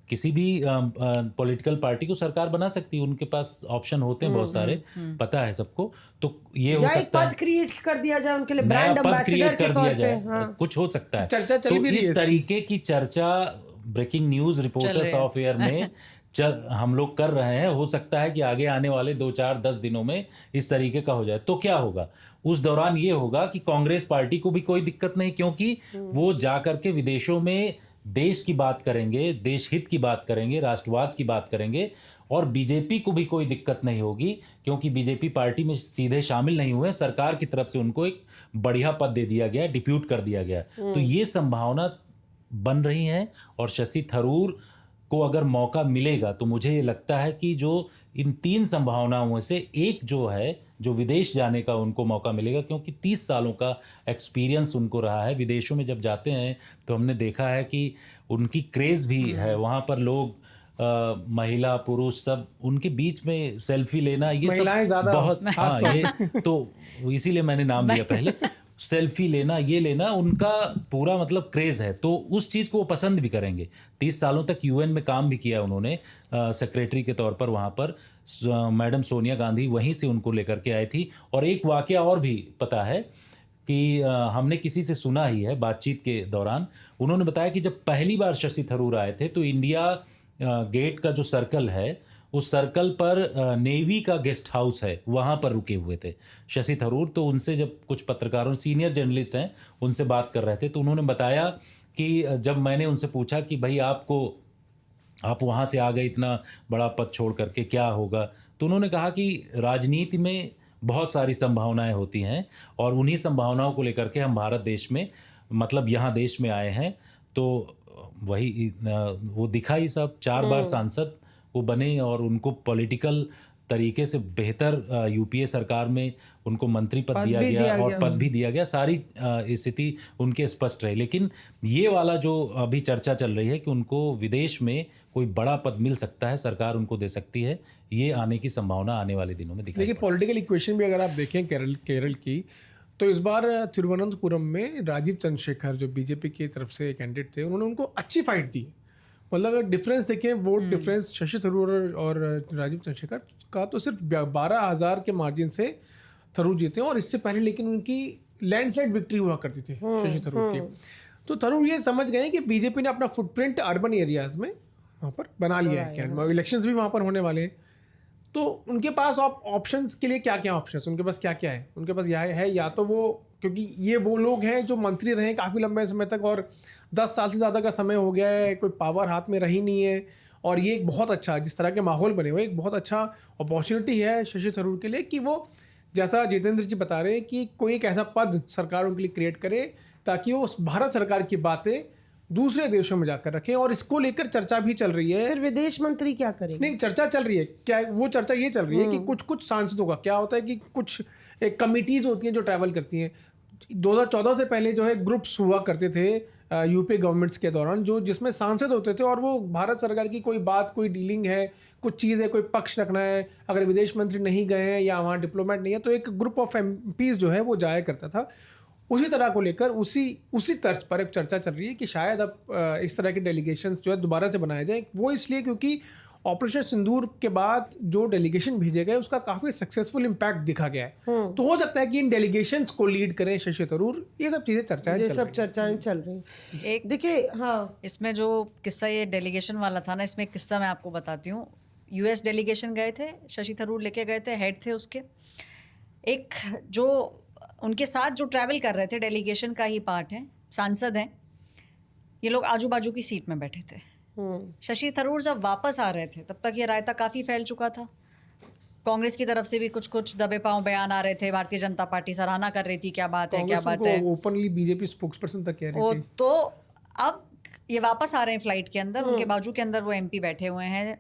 किसी भी पॉलिटिकल पार्टी को सरकार बना सकती है, उनके पास ऑप्शन होते हैं बहुत सारे, पता है सबको। तो ये हो या एक सकता है पद क्रिएट कर दिया जाए उनके लिए, नया ब्रांड पद एम्बेसडर क्रिएट के कर तौर दिया पे। जाए, हाँ। कुछ हो सकता है। चर्चा चल तो भी रही है इस इसकी। तरीके की चर्चा ब्रेकिंग न्यूज़ रिपोर्टर्स है। ऑफ एयर में हम लोग कर रहे हैं। हो सकता है कि आगे आने वाले 2-4-10 दिनों में इस तरीके का हो जाए। तो क्या होगा उस दौरान? ये होगा कि कांग्रेस पार्टी को भी कोई दिक्कत नहीं, क्योंकि वो जा करके विदेशों में देश की बात करेंगे, देश हित की बात करेंगे, राष्ट्रवाद की बात करेंगे। और बीजेपी को भी कोई दिक्कत नहीं होगी, क्योंकि बीजेपी पार्टी में सीधे शामिल नहीं हुए, सरकार की तरफ से उनको एक बढ़िया पद दे दिया गया, डिप्यूट कर दिया गया। तो ये संभावना बन रही है। और शशि थरूर को अगर मौका मिलेगा तो मुझे ये लगता है कि जो इन 3 संभावनाओं में से एक जो है, जो विदेश जाने का उनको मौका मिलेगा, क्योंकि 30 सालों का एक्सपीरियंस उनको रहा है। विदेशों में जब जाते हैं तो हमने देखा है कि उनकी क्रेज़ भी है। वहाँ पर लोग महिला पुरुष सब उनके बीच में सेल्फी लेना, ये महिलाएं सब ज़्यादा बहुत, हाँ, ये तो इसीलिए मैंने नाम लिया पहले। सेल्फी लेना, ये लेना उनका पूरा मतलब क्रेज़ है। तो उस चीज़ को वो पसंद भी करेंगे। 30 सालों तक यूएन में काम भी किया उन्होंने, सेक्रेटरी के तौर पर। वहाँ पर मैडम सोनिया गांधी वहीं से उनको लेकर के आई थी। और एक वाकया और भी पता है कि हमने किसी से सुना ही है बातचीत के दौरान, उन्होंने बताया कि जब पहली बार शशि थरूर आए थे तो इंडिया गेट का जो सर्कल है, उस सर्कल पर नेवी का गेस्ट हाउस है, वहाँ पर रुके हुए थे शशि थरूर। तो उनसे जब कुछ पत्रकारों, सीनियर जर्नलिस्ट हैं, उनसे बात कर रहे थे, तो उन्होंने बताया कि जब मैंने उनसे पूछा कि भाई आप वहाँ से आ गए इतना बड़ा पद छोड़ करके, क्या होगा? तो उन्होंने कहा कि राजनीति में बहुत सारी संभावनाएं होती हैं और उन्हीं संभावनाओं को लेकर के हम भारत देश में, मतलब यहाँ देश में आए हैं। तो वही वो दिखा ही सब, 4 बार सांसद वो बने और उनको पॉलिटिकल तरीके से बेहतर यूपीए सरकार में उनको मंत्री पद दिया गया और पद भी दिया गया। सारी स्थिति उनके स्पष्ट रही। लेकिन ये वाला जो अभी चर्चा चल रही है कि उनको विदेश में कोई बड़ा पद मिल सकता है, सरकार उनको दे सकती है, ये आने की संभावना आने वाले दिनों में दिखाई। देखिए, पॉलिटिकल इक्वेशन भी अगर आप देखें केरल की, तो इस बार तिरुवनंतपुरम में राजीव चंद्रशेखर जो बीजेपी की तरफ से कैंडिडेट थे, उन्होंने उनको अच्छी फाइट दी। मतलब अगर डिफरेंस देखें, वोट डिफरेंस शशि थरूर और राजीव चंद्रशेखर का, तो सिर्फ 12,000 के मार्जिन से थरूर जीते। और इससे पहले लेकिन उनकी लैंडस्लाइड विक्ट्री हुआ करती थी शशि थरूर की। तो थरूर ये समझ गए कि बीजेपी ने अपना फुटप्रिंट अर्बन एरियाज में वहाँ पर बना लिया है। केरल में इलेक्शंस भी वहाँ पर होने वाले हैं। तो उनके पास ऑप्शंस के लिए क्या क्या ऑप्शंस, उनके पास क्या क्या है? उनके पास यह है, या तो वो, क्योंकि ये वो लोग हैं जो मंत्री रहे काफ़ी लंबे समय तक और 10 साल से ज़्यादा का समय हो गया है, कोई पावर हाथ में रही नहीं है। और ये एक बहुत अच्छा, जिस तरह के माहौल बने हुए, एक बहुत अच्छा अपॉर्चुनिटी है शशि थरूर के लिए कि वो, जैसा जितेंद्र जी बता रहे हैं, कि कोई एक ऐसा पद सरकार उनके लिए क्रिएट करे ताकि वो भारत सरकार की बातें दूसरे देशों में जाकर रखें। और इसको लेकर चर्चा भी चल रही है। फिर विदेश मंत्री क्या करेंगे? नहीं, चर्चा चल रही है। क्या वो चर्चा ये चल रही है कि कुछ सांसदों का क्या होता है कि कुछ एक कमिटीज़ होती हैं जो ट्रैवल करती हैं। 2014 से पहले जो है ग्रुप्स हुआ करते थे यूपी गवर्नमेंट्स के दौरान, जो जिसमें सांसद होते थे और वो भारत सरकार की कोई बात, कोई डीलिंग है, कुछ चीज़ है, कोई पक्ष रखना है, अगर विदेश मंत्री नहीं गए हैं या वहाँ डिप्लोमेट नहीं है, तो एक ग्रुप ऑफ एमपीज़ जो है वो जाया करता था। उसी तरह को लेकर उसी तर्ज पर एक चर्चा चल रही है कि शायद अब इस तरह के डेलीगेशंस जो है दोबारा से बनाए जाएं। वो इसलिए क्योंकि ऑपरेशन सिंदूर के बाद जो डेलीगेशन भेजे गए उसका काफ़ी सक्सेसफुल इम्पैक्ट दिखा गया है। तो हो सकता है कि इन डेलीगेशंस को लीड करें शशि थरूर। ये सब चीज़ें चर्चाएं चल रही। एक देखिए, हाँ, इसमें जो किस्सा ये डेलीगेशन वाला था ना, इसमें एक किस्सा मैं आपको बताती हूँ। यूएस डेलीगेशन गए थे, शशि थरूर लेके गए थे, हेड थे उसके। एक जो उनके साथ जो ट्रैवल कर रहे थे, डेलीगेशन का ही पार्ट है, सांसद हैं, ये लोग आजू बाजू की सीट में बैठे थे। शशि थरूर जब वापस आ रहे थे तब तक ये रायता काफ़ी फैल चुका था। कांग्रेस की तरफ से भी कुछ दबे पांव बयान आ रहे थे, भारतीय जनता पार्टी सराहना कर रही थी, क्या बात है, क्या बात है, ओपनली बीजेपी स्पोक्सपर्सन तक कह रही थी। तो अब ये वापस आ रहे हैं फ्लाइट के अंदर, उनके बाजू के अंदर वो एमपी बैठे हुए हैं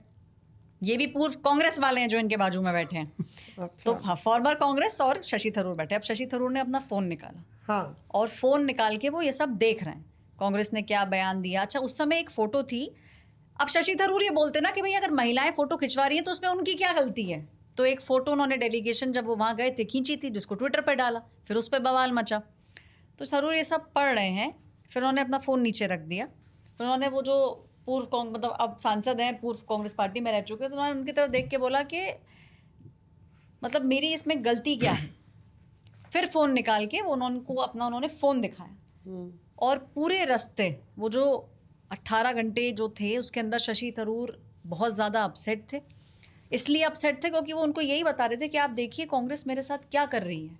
ये भी पूर्व कांग्रेस वाले हैं जो इनके बाजू में बैठे हैं। तो फॉर्मर कांग्रेस और शशि थरूर बैठे। अब शशि थरूर ने अपना फ़ोन निकाला, हाँ, और फ़ोन निकाल के वो ये सब देख रहे हैं, कांग्रेस ने क्या बयान दिया। अच्छा, उस समय एक फ़ोटो थी। अब शशि थरूर ये बोलते ना कि भाई अगर महिलाएं फ़ोटो खिंचवा रही हैं तो उसमें उनकी क्या गलती है। तो एक फ़ोटो उन्होंने डेलीगेशन जब वो वहाँ गए थे खींची थी, जिसको ट्विटर पर डाला, फिर उस पर बवाल मचा। तो थरूर ये सब पढ़ रहे हैं, फिर उन्होंने अपना फ़ोन नीचे रख दिया। फिर उन्होंने वो जो मतलब अब सांसद हैं, पूर्व कांग्रेस पार्टी में रह चुके हैं, तो उन्होंने उनकी तरफ देख के बोला कि मतलब मेरी इसमें गलती क्या है। फिर फ़ोन निकाल के वो उन्होंने फ़ोन दिखाया, और पूरे रास्ते वो जो 18 घंटे जो थे उसके अंदर शशि थरूर बहुत ज़्यादा अपसेट थे। इसलिए अपसेट थे क्योंकि वो उनको यही बता रहे थे कि आप देखिए कांग्रेस मेरे साथ क्या कर रही है।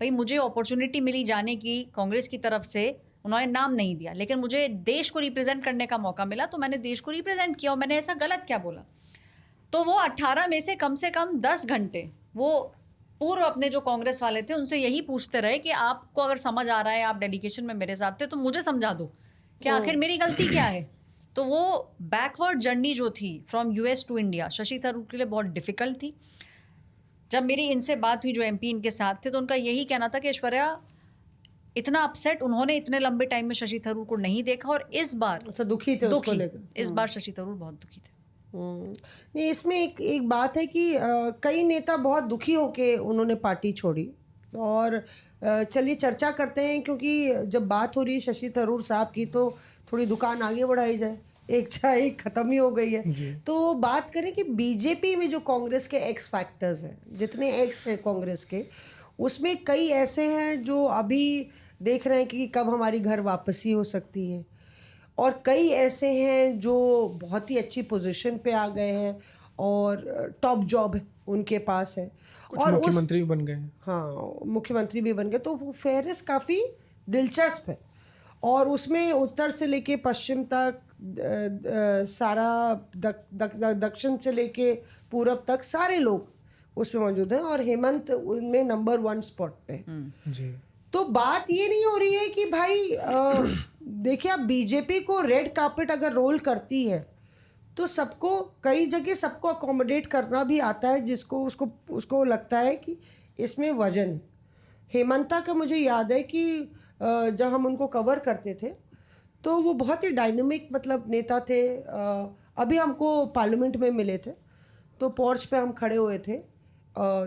भाई मुझे अपॉर्चुनिटी मिली जाने की कांग्रेस की तरफ से, उन्होंने नाम नहीं दिया, लेकिन मुझे देश को रिप्रेजेंट करने का मौका मिला, तो मैंने देश को रिप्रेजेंट किया, और मैंने ऐसा गलत क्या बोला। तो वो 18 में से कम 10 घंटे वो पूर्व अपने जो कांग्रेस वाले थे उनसे यही पूछते रहे कि आपको अगर समझ आ रहा है, आप डेलीगेशन में मेरे साथ थे, तो मुझे समझा दो कि आखिर मेरी गलती क्या है। तो वो बैकवर्ड जर्नी जो थी from US to India Shashi Tharoor के लिए बहुत डिफ़िकल्ट थी। जब मेरी इनसे बात हुई जो एमपी इनके साथ थे, तो उनका यही कहना था कि ऐश्वर्या इतना अपसेट उन्होंने इतने लंबे टाइम में शशि थरूर को नहीं देखा, और इस बार अच्छा दुखी थे उसको लेकर। इस बार शशि थरूर बहुत दुखी थे। नहीं, इसमें एक बात है कि कई नेता बहुत दुखी होके उन्होंने पार्टी छोड़ी, और चलिए चर्चा करते हैं, क्योंकि जब बात हो रही है शशि थरूर साहब की तो थोड़ी दुकान आगे बढ़ाई जाए। एक चाय ख़त्म ही हो गई है, तो बात करें कि बीजेपी में जो कांग्रेस के एक्स फैक्टर्स हैं, जितने एक्स हैं कांग्रेस के, उसमें कई ऐसे हैं जो अभी देख रहे हैं कि कब हमारी घर वापसी हो सकती है, और कई ऐसे हैं जो बहुत ही अच्छी पोजीशन पे आ गए हैं और टॉप जॉब उनके पास है, और मुख्यमंत्री भी बन गए हैं। हाँ, मुख्यमंत्री भी बन गए। तो वो फेयरनेस काफ़ी दिलचस्प है, और उसमें उत्तर से लेके पश्चिम तक सारा दक्षिण से लेके पूरब तक सारे लोग उसमें मौजूद हैं, और हेमंत उनमें नंबर 1 स्पॉट पे है। जी। तो बात ये नहीं हो रही है कि भाई देखिए, आप बीजेपी को रेड कार्पेट अगर रोल करती है तो सबको कई जगह सबको अकोमोडेट करना भी आता है, जिसको उसको लगता है कि इसमें वजन है। हेमंता का मुझे याद है कि जब हम उनको कवर करते थे तो वो बहुत ही डायनेमिक मतलब नेता थे। अभी हमको पार्लियामेंट में मिले थे, तो पोर्च पे हम खड़े हुए थे,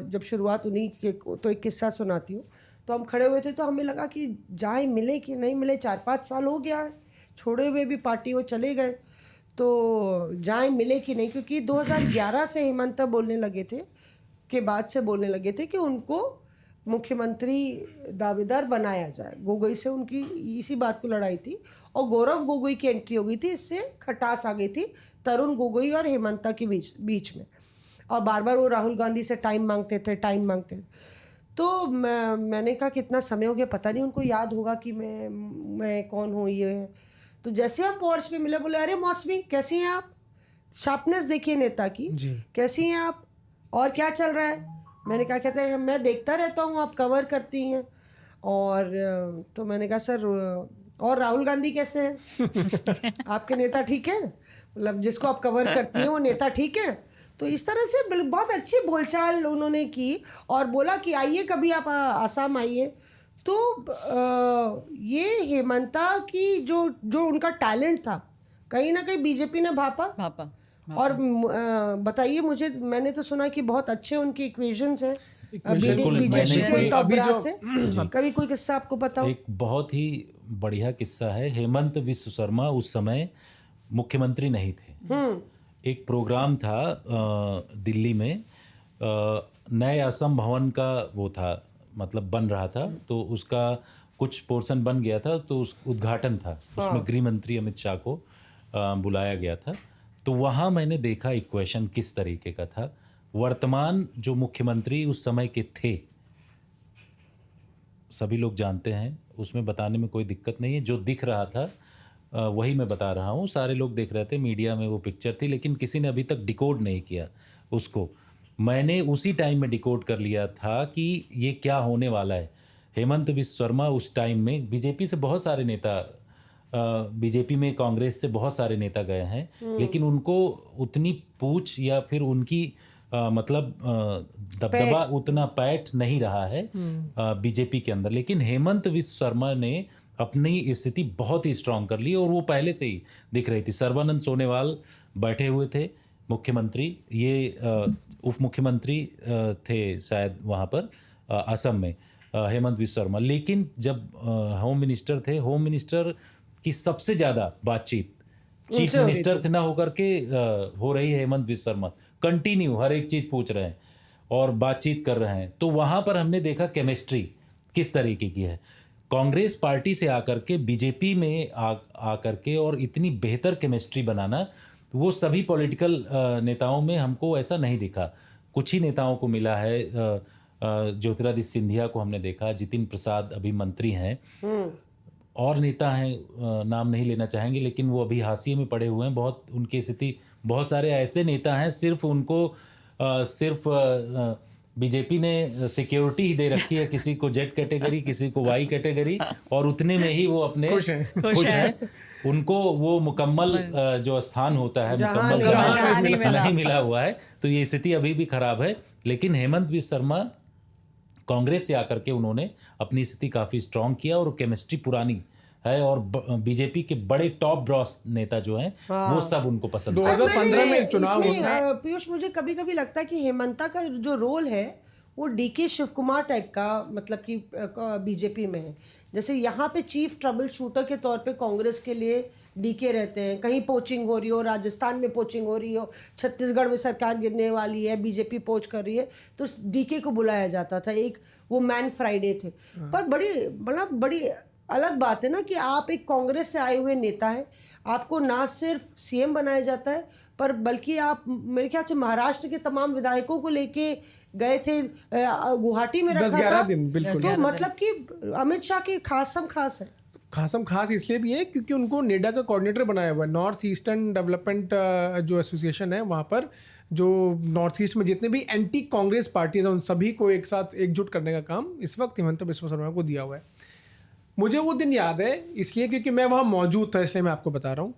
जब शुरुआत उन्हीं के, तो एक किस्सा सुनाती हूँ। तो हम खड़े हुए थे, तो हमें लगा कि जाए मिले कि नहीं मिले, 4-5 साल हो गया है छोड़े हुए भी पार्टी, वो चले गए, तो जाए मिले कि नहीं, क्योंकि 2011 से हेमंत बोलने लगे थे, के बाद से बोलने लगे थे कि उनको मुख्यमंत्री दावेदार बनाया जाए। गोगोई से उनकी इसी बात को लड़ाई थी, और गौरव गोगोई की एंट्री हो गई थी, इससे खटास आ गई थी तरुण गोगोई और हेमंता के बीच में, और बार बार वो राहुल गांधी से टाइम मांगते थे। तो मैंने कहा कितना समय हो गया, पता नहीं उनको याद होगा कि मैं कौन हूँ ये है। तो जैसे हम पोर्च में मिले, बोले अरे मौसमी कैसी हैं आप, शार्पनेस देखिए नेता की, कैसी हैं आप, और क्या चल रहा है। मैंने कहा, कहते हैं मैं देखता रहता हूँ आप कवर करती हैं, और तो मैंने कहा सर, और राहुल गांधी कैसे हैं आपके नेता ठीक है, मतलब जिसको आप कवर करती हैं वो नेता ठीक है। तो इस तरह से बहुत अच्छी बोलचाल उन्होंने की, और बोला कि आइए कभी आप आसाम आइए। तो ये हेमंता की जो उनका टैलेंट था, कहीं ना कहीं बीजेपी ने भापा। और बताइए मुझे, मैंने तो सुना कि बहुत अच्छे उनके इक्वेशंस हैं बीजेपी के टॉप ब्रास से। कभी कोई किस्सा आपको बताओ। एक बहुत ही बढ़िया किस्सा है। हेमंत विश्व शर्मा उस समय मुख्यमंत्री नहीं थे। एक प्रोग्राम था दिल्ली में, नए असम भवन का वो था, मतलब बन रहा था, तो उसका कुछ पोर्शन बन गया था, तो उस उद्घाटन था, उसमें गृह मंत्री अमित शाह को बुलाया गया था। तो वहाँ मैंने देखा इक्वेशन किस तरीके का था। वर्तमान जो मुख्यमंत्री उस समय के थे, सभी लोग जानते हैं, उसमें बताने में कोई दिक्कत नहीं है। जो दिख रहा था वही मैं बता रहा हूँ, सारे लोग देख रहे थे, मीडिया में वो पिक्चर थी, लेकिन किसी ने अभी तक डिकोड नहीं किया उसको। मैंने उसी टाइम में डिकोड कर लिया था कि ये क्या होने वाला है। हेमंत विश्व शर्मा उस टाइम में, बीजेपी से बहुत सारे नेता बीजेपी में कांग्रेस से बहुत सारे नेता गए हैं, लेकिन उनको उतनी पूछ या फिर उनकी मतलब दबदबा उतना पैठ नहीं रहा है बीजेपी के अंदर। लेकिन हेमंत बिस्व शर्मा ने अपनी स्थिति बहुत ही स्ट्रांग कर ली और वो पहले से ही दिख रही थी। सर्बानंद सोनोवाल बैठे हुए थे मुख्यमंत्री, ये उप मुख्यमंत्री थे शायद वहाँ पर असम में, हेमंत बिस्व शर्मा। लेकिन जब होम मिनिस्टर थे, होम मिनिस्टर की सबसे ज़्यादा बातचीत चीफ मिनिस्टर से ना होकर के हो रही है हेमंत बिस्व शर्मा। कंटिन्यू हर एक चीज़ पूछ रहे हैं और बातचीत कर रहे हैं। तो वहाँ पर हमने देखा केमिस्ट्री किस तरीके की है। कांग्रेस पार्टी से आकर के बीजेपी में आकर के और इतनी बेहतर केमिस्ट्री बनाना, वो सभी पॉलिटिकल नेताओं में हमको ऐसा नहीं दिखा। कुछ ही नेताओं को मिला है। ज्योतिरादित्य सिंधिया को हमने देखा, जितिन प्रसाद अभी मंत्री हैं, और नेता हैं नाम नहीं लेना चाहेंगे, लेकिन वो अभी हाशिए में पड़े हुए हैं। बहुत उनकी स्थिति, बहुत सारे ऐसे नेता हैं सिर्फ उनको सिर्फ बीजेपी ने सिक्योरिटी ही दे रखी है, किसी को जेड कैटेगरी, किसी को वाई कैटेगरी, और उतने में ही वो अपने खुश हैं। उनको वो मुकम्मल जो स्थान होता है, मुकम्मल जहाँ नहीं मिला हुआ है। तो ये स्थिति अभी भी खराब है। लेकिन हेमंत बिस्व शर्मा कांग्रेस से आकर के उन्होंने अपनी स्थिति काफ़ी स्ट्रांग किया और केमिस्ट्री पुरानी है, और बीजेपी के बड़े टॉप ब्रॉस नेता जो हैं वो सब उनको पसंद है। 2015 में चुनाव हुआ। पीयूष, मुझे कभी कभी लगता है कि हेमंता का जो रोल है वो डीके शिव कुमार टाइप का, मतलब कि बीजेपी में है। जैसे यहाँ पे चीफ ट्रबल शूटर के तौर पे कांग्रेस के लिए डीके रहते हैं, कहीं पोचिंग हो रही हो, राजस्थान में पोचिंग हो रही हो, छत्तीसगढ़ में सरकार गिरने वाली है, बीजेपी पोच कर रही है, तो डीके को बुलाया जाता था। एक वो मैन फ्राइडे थे। पर बड़ी अलग बात है ना कि आप एक कांग्रेस से आए हुए नेता हैं, आपको ना सिर्फ सीएम बनाया जाता है, पर बल्कि आप मेरे ख्याल से महाराष्ट्र के तमाम विधायकों को लेके गए थे, गुवाहाटी में रखा था। तो मतलब कि अमित शाह की खास है। खास इसलिए भी है क्योंकि उनको नेडा का कोऑर्डिनेटर बनाया हुआ है। नॉर्थ ईस्टर्न डेवलपमेंट जो एसोसिएशन है, वहाँ पर जो नॉर्थ ईस्ट में जितने भी एंटी कांग्रेस पार्टीज हैं उन सभी को एक साथ एकजुट करने का काम इस वक्त हेमंत बिस्व शर्मा को दिया हुआ है। मुझे वो दिन याद है इसलिए क्योंकि मैं वहाँ मौजूद था, इसलिए मैं आपको बता रहा हूँ।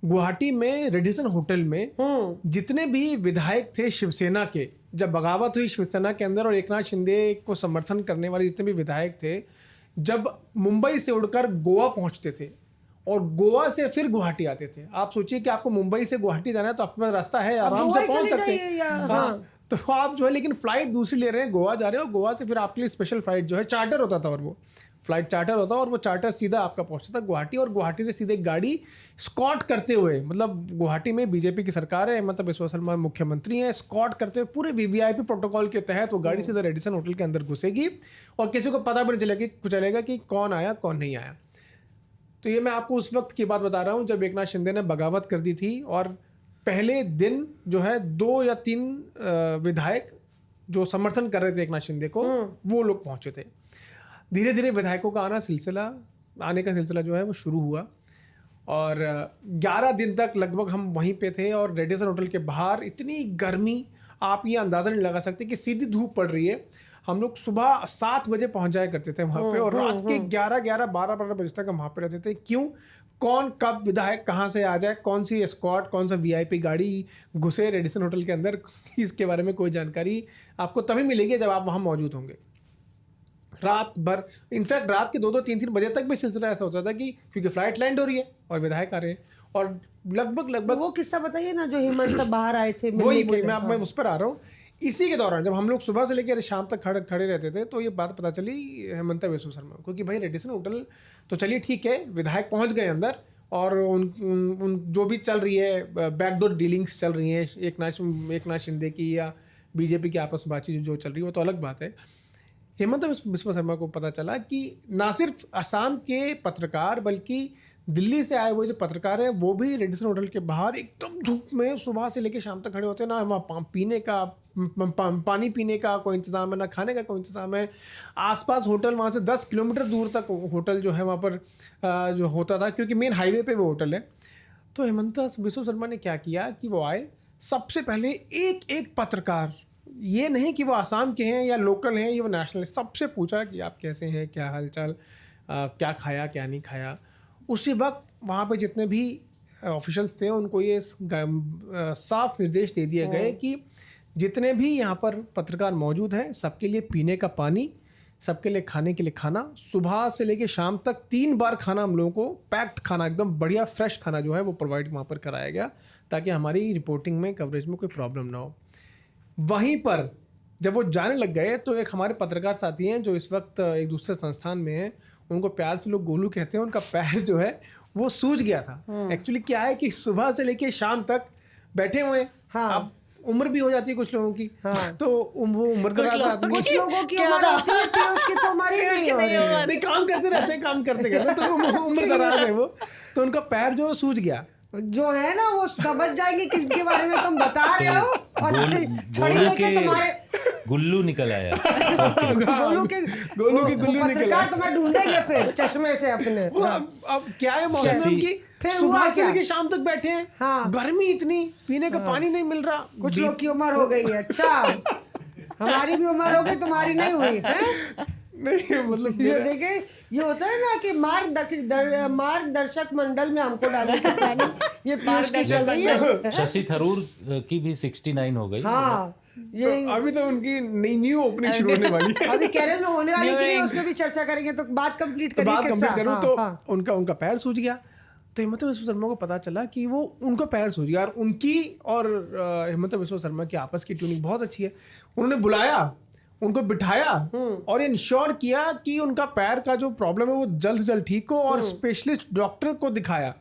गुवाहाटी में रेडिसन होटल में जितने भी विधायक थे शिवसेना के, जब बगावत हुई शिवसेना के अंदर और एकनाथ शिंदे को समर्थन करने वाले जितने भी विधायक थे, जब मुंबई से उड़कर गोवा पहुंचते थे और गोवा से फिर गुवाहाटी आते थे। आप सोचिए कि आपको मुंबई से गुवाहाटी जाना है तो आपके पास रास्ता है, आराम से पहुंच सकते हैं। हाँ, तो आप जो है लेकिन फ्लाइट दूसरी ले रहे हैं, गोवा जा रहे हैं, और गोवा से फिर आपके लिए स्पेशल फ्लाइट जो है चार्टर होता था, और वो फ्लाइट चार्टर होता और वो चार्टर सीधा आपका पहुंचता था गुवाहाटी, और गुवाहाटी से सीधे गाड़ी स्कॉट करते हुए, मतलब गुवाहाटी में बीजेपी की सरकार है, मतलब बिस्व शर्मा मुख्यमंत्री हैं, स्कॉट करते हुए पूरे वीवीआईपी प्रोटोकॉल के तहत वो गाड़ी सीधा रेडिसन होटल के अंदर घुसेगी और किसी को पता भी नहीं चलेगा कि कौन आया कौन नहीं आया। तो ये मैं आपको उस वक्त की बात बता रहा हूँ जब एकनाथ शिंदे ने बगावत कर दी थी, और पहले दिन जो है 2 या 3 विधायक जो समर्थन कर रहे थे एकनाथ शिंदे को, वो लोग पहुंचे थे। धीरे धीरे विधायकों का आने का सिलसिला जो है वो शुरू हुआ, और 11 दिन तक लगभग हम वहीं पे थे, और रेडिसन होटल के बाहर इतनी गर्मी, आप ये अंदाज़ा नहीं लगा सकते कि सीधी धूप पड़ रही है। हम लोग सुबह 7 बजे पहुंच जाया करते थे वहाँ पे, और रात के 12 बजे तक हम वहाँ पे रहते थे। क्यों? कौन कब विधायक कहाँ से आ जाए, कौन सी स्क्वाड, कौन सा वीआईपी गाड़ी घुसे रेडिसन होटल के अंदर, इसके बारे में कोई जानकारी आपको तभी मिलेगी जब आप वहाँ मौजूद होंगे। रात भर, इनफैक्ट रात के 2-2, 3-3 बजे तक भी सिलसिला ऐसा होता था कि क्योंकि फ्लाइट लैंड हो रही है और विधायक आ रहे हैं, और लगभग वो किस्सा बताइए ना जो हेमंत बाहर आए थे। वही मैं उस पर आ रहा हूँ। इसी के दौरान जब हम लोग सुबह से लेकर शाम तक खड़े रहते थे, तो ये बात पता चली हेमंत बिस्व शर्मा को कि भाई रेडिसन होटल तो चलिए ठीक है, विधायक पहुँच गए अंदर, और उन जो भी चल रही है बैकडोर डीलिंग्स चल रही हैं एकनाथ शिंदे की या बीजेपी की आपस में बातचीत जो चल रही है, वो तो अलग बात है। हेमंत बिस्व शर्मा को पता चला कि ना सिर्फ असम के पत्रकार बल्कि दिल्ली से आए हुए जो पत्रकार हैं वो भी रेडिसन होटल के बाहर एकदम धूप में सुबह से लेकर शाम तक खड़े होते हैं। ना वहाँ पीने का पानी पीने का कोई इंतज़ाम है, ना खाने का कोई इंतज़ाम है। आसपास होटल, वहाँ से 10 किलोमीटर दूर तक होटल जो है वहाँ पर जो होता था, क्योंकि मेन हाईवे पे वो होटल है। तो हेमंत बिस्व शर्मा ने क्या किया कि वो आए, सबसे पहले एक पत्रकार, ये नहीं कि वो आसाम के हैं या लोकल हैं, ये वो नेशनल है, सबसे पूछा कि आप कैसे हैं, क्या हालचाल, क्या खाया क्या नहीं खाया। उसी वक्त वहाँ पे जितने भी ऑफिशियल्स थे उनको ये साफ निर्देश दे दिए गए कि जितने भी यहाँ पर पत्रकार मौजूद हैं सबके लिए पीने का पानी, सबके लिए खाने के लिए खाना, सुबह से लेके शाम तक 3 बार खाना हम लोगों को पैक्ड खाना, एकदम बढ़िया फ्रेश खाना जो है वो प्रोवाइड वहाँ पर कराया गया ताकि हमारी रिपोर्टिंग में, कवरेज में कोई प्रॉब्लम ना हो। वहीं पर जब वो जाने लग गए तो एक हमारे पत्रकार साथी हैं जो इस वक्त एक दूसरे संस्थान में हैं, उनको प्यार से लोग गोलू कहते हैं, उनका पैर जो है वो सूज गया था। एक्चुअली क्या है कि सुबह से लेके शाम तक बैठे हुए हैं। हाँ। अब उम्र भी हो जाती है कुछ लोगों की। हाँ। तो वो उम्र दराज आदमी, कुछ लोगों की उम्र होती है पीयूष की, तो हमारी नहीं हो रही है। नहीं काम करते रहते हैं, काम करते करते तो उम्र दराज है वो, तो उनका पैर जो सूज गया। जो है ना वो समझ जाएंगे किनके बारे में तुम बता रहे हो, और छड़ी गोलू लेके के तुम्हारे गुल्लू निकल आया। गोलू के गुल्लू निकला। पत्रकार तुम्हें ढूंढेंगे फिर चश्मे से अपने। वो अब क्या है मौसम शशि- की, फिर सुबह हुआ से क्या? लेके शाम तक बैठे हैं। हाँ। गर्मी इतनी, पीने का पानी नहीं मिल रहा। कुछ लोग की उम्र हो गई है। अच्छा, हमारी भी उम्र हो गई, तुम्हारी नहीं हुई है। नहीं मतलब ये देखे, ये होता है ना कि मार्गदर्शक मंडल में हमको डालने का प्लानिंग ये पीयूष की चल रही है। शशि थरूर की भी 69 हो गई। हाँ, ये तो अभी तो उनकी नई न्यू ओपनिंग शुरू होने वाली है। अभी केरल में होने वाली कि नहीं उसमें भी चर्चा करेंगे, तो बात कंप्लीट तो करिए। बात किस्सा। कंप्लीट करूँ हाँ, तो हाँ। उनका पैर सूज गया। तो हिम्मत विश्व शर्मा को पता चला कि वो उनका पैर सूज गया, और उनकी और हिम्मत विश्व शर्मा की आपस की ट्यूनिंग बहुत अच्छी है। उन्होंने बुलाया, उनको बिठाया और इंश्योर किया कि उनका पैर का जो प्रॉब्लम है वो जल्द से जल्द ठीक हो, और स्पेशलिस्ट डॉक्टर को दिखाया।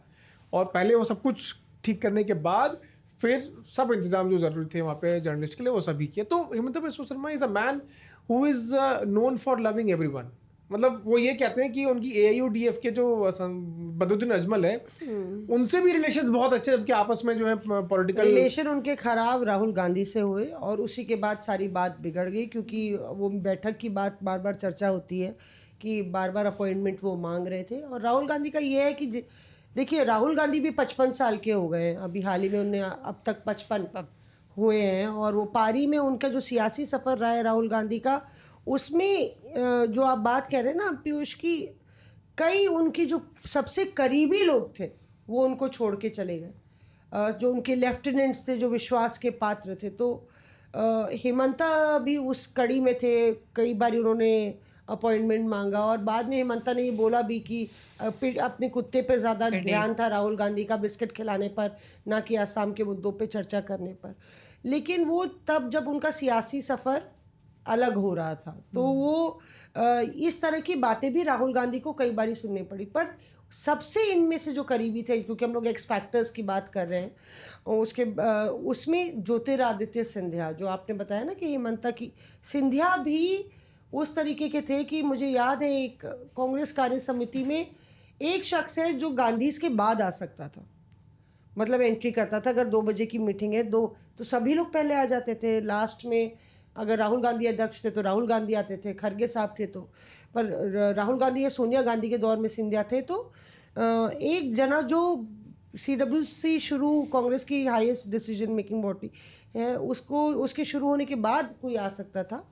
और पहले वो सब कुछ ठीक करने के बाद फिर सब इंतजाम जो जरूरी थे वहाँ पे जर्नलिस्ट के लिए वो सभी किए। तो हिम्मत विश्व Sharma is a man who is known for loving everyone. मतलब वो ये कहते हैं कि उनकी AIUDF के जो बदरुद्दीन अजमल है उनसे भी रिलेशंस बहुत अच्छे, जबकि आपस में जो है पॉलिटिकल रिलेशन उनके खराब राहुल गांधी से हुए, और उसी के बाद सारी बात बिगड़ गई, क्योंकि वो बैठक की बात बार बार चर्चा होती है कि बार बार अपॉइंटमेंट वो मांग रहे थे। और राहुल गांधी का ये है कि देखिए, राहुल गांधी भी 55 साल के हो गए हैं, अभी हाल ही में उन्हें अब तक 55 हुए हैं। और वो पारी में उनका जो सियासी सफ़र रहा है राहुल गांधी का, उसमें जो आप बात कह रहे हैं ना पीयूष की, कई उनकी जो सबसे करीबी लोग थे वो उनको छोड़ के चले गए, जो उनके लेफ्टिनेंट्स थे जो विश्वास के पात्र थे। तो हेमंता भी उस कड़ी में थे। कई बार उन्होंने अपॉइंटमेंट मांगा, और बाद में हेमंता ने ये बोला भी कि अपने कुत्ते पे ज़्यादा ध्यान था राहुल गांधी का, बिस्किट खिलाने पर, ना कि आसाम के मुद्दों पे चर्चा करने पर। लेकिन वो तब जब उनका सियासी सफ़र अलग हो रहा था, तो वो इस तरह की बातें भी राहुल गांधी को कई बार सुननी पड़ी। पर सबसे इनमें से जो करीबी थे, क्योंकि हम लोग एक्स फैक्टर्स की बात कर रहे हैं, उसमें ज्योतिरादित्य सिंधिया, जो आपने बताया ना कि हेमंता की, सिंधिया भी उस तरीके के थे कि मुझे याद है एक कांग्रेस कार्य समिति में एक शख्स है जो गांधीज के बाद आ सकता था, मतलब एंट्री करता था। अगर 2 बजे की मीटिंग है, तो सभी लोग पहले आ जाते थे। लास्ट में अगर राहुल गांधी अध्यक्ष थे तो राहुल गांधी आते थे, खरगे साहब थे तो, पर राहुल गांधी या सोनिया गांधी के दौर में सिंधिया थे। तो एक जना जो CWC शुरू, कांग्रेस की हाईएस्ट डिसीजन मेकिंग बॉडी है, उसके शुरू होने के बाद कोई आ सकता था,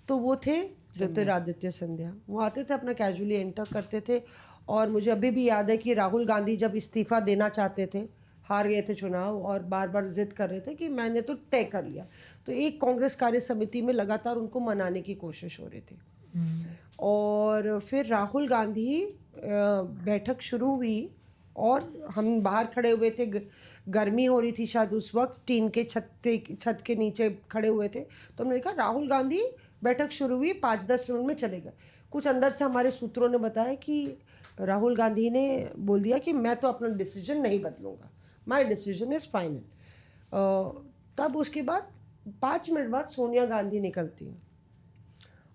तो वो थे ज्योतिरादित्य सिंधिया। वो आते थे, अपना कैजुअली एंटर करते थे। और मुझे अभी भी याद है कि राहुल गांधी जब इस्तीफ़ा देना चाहते थे, हार गए थे चुनाव, और बार बार जिद कर रहे थे कि मैंने तो तय कर लिया, तो एक कांग्रेस कार्य समिति में लगातार उनको मनाने की कोशिश हो रही थी। और फिर राहुल गांधी बैठक शुरू हुई, और हम बाहर खड़े हुए थे, गर्मी हो रही थी शायद उस वक्त, टीन के छत के नीचे खड़े हुए थे। तो हमने देखा राहुल गांधी, बैठक शुरू हुई, 5-10 मिनट में चले गए। कुछ अंदर से हमारे सूत्रों ने बताया कि राहुल गांधी ने बोल दिया कि मैं तो अपना डिसीजन नहीं बदलूंगा, माई डिसीजन इज़ फाइनल। तब उसके बाद 5 मिनट बाद सोनिया गांधी निकलती हैं,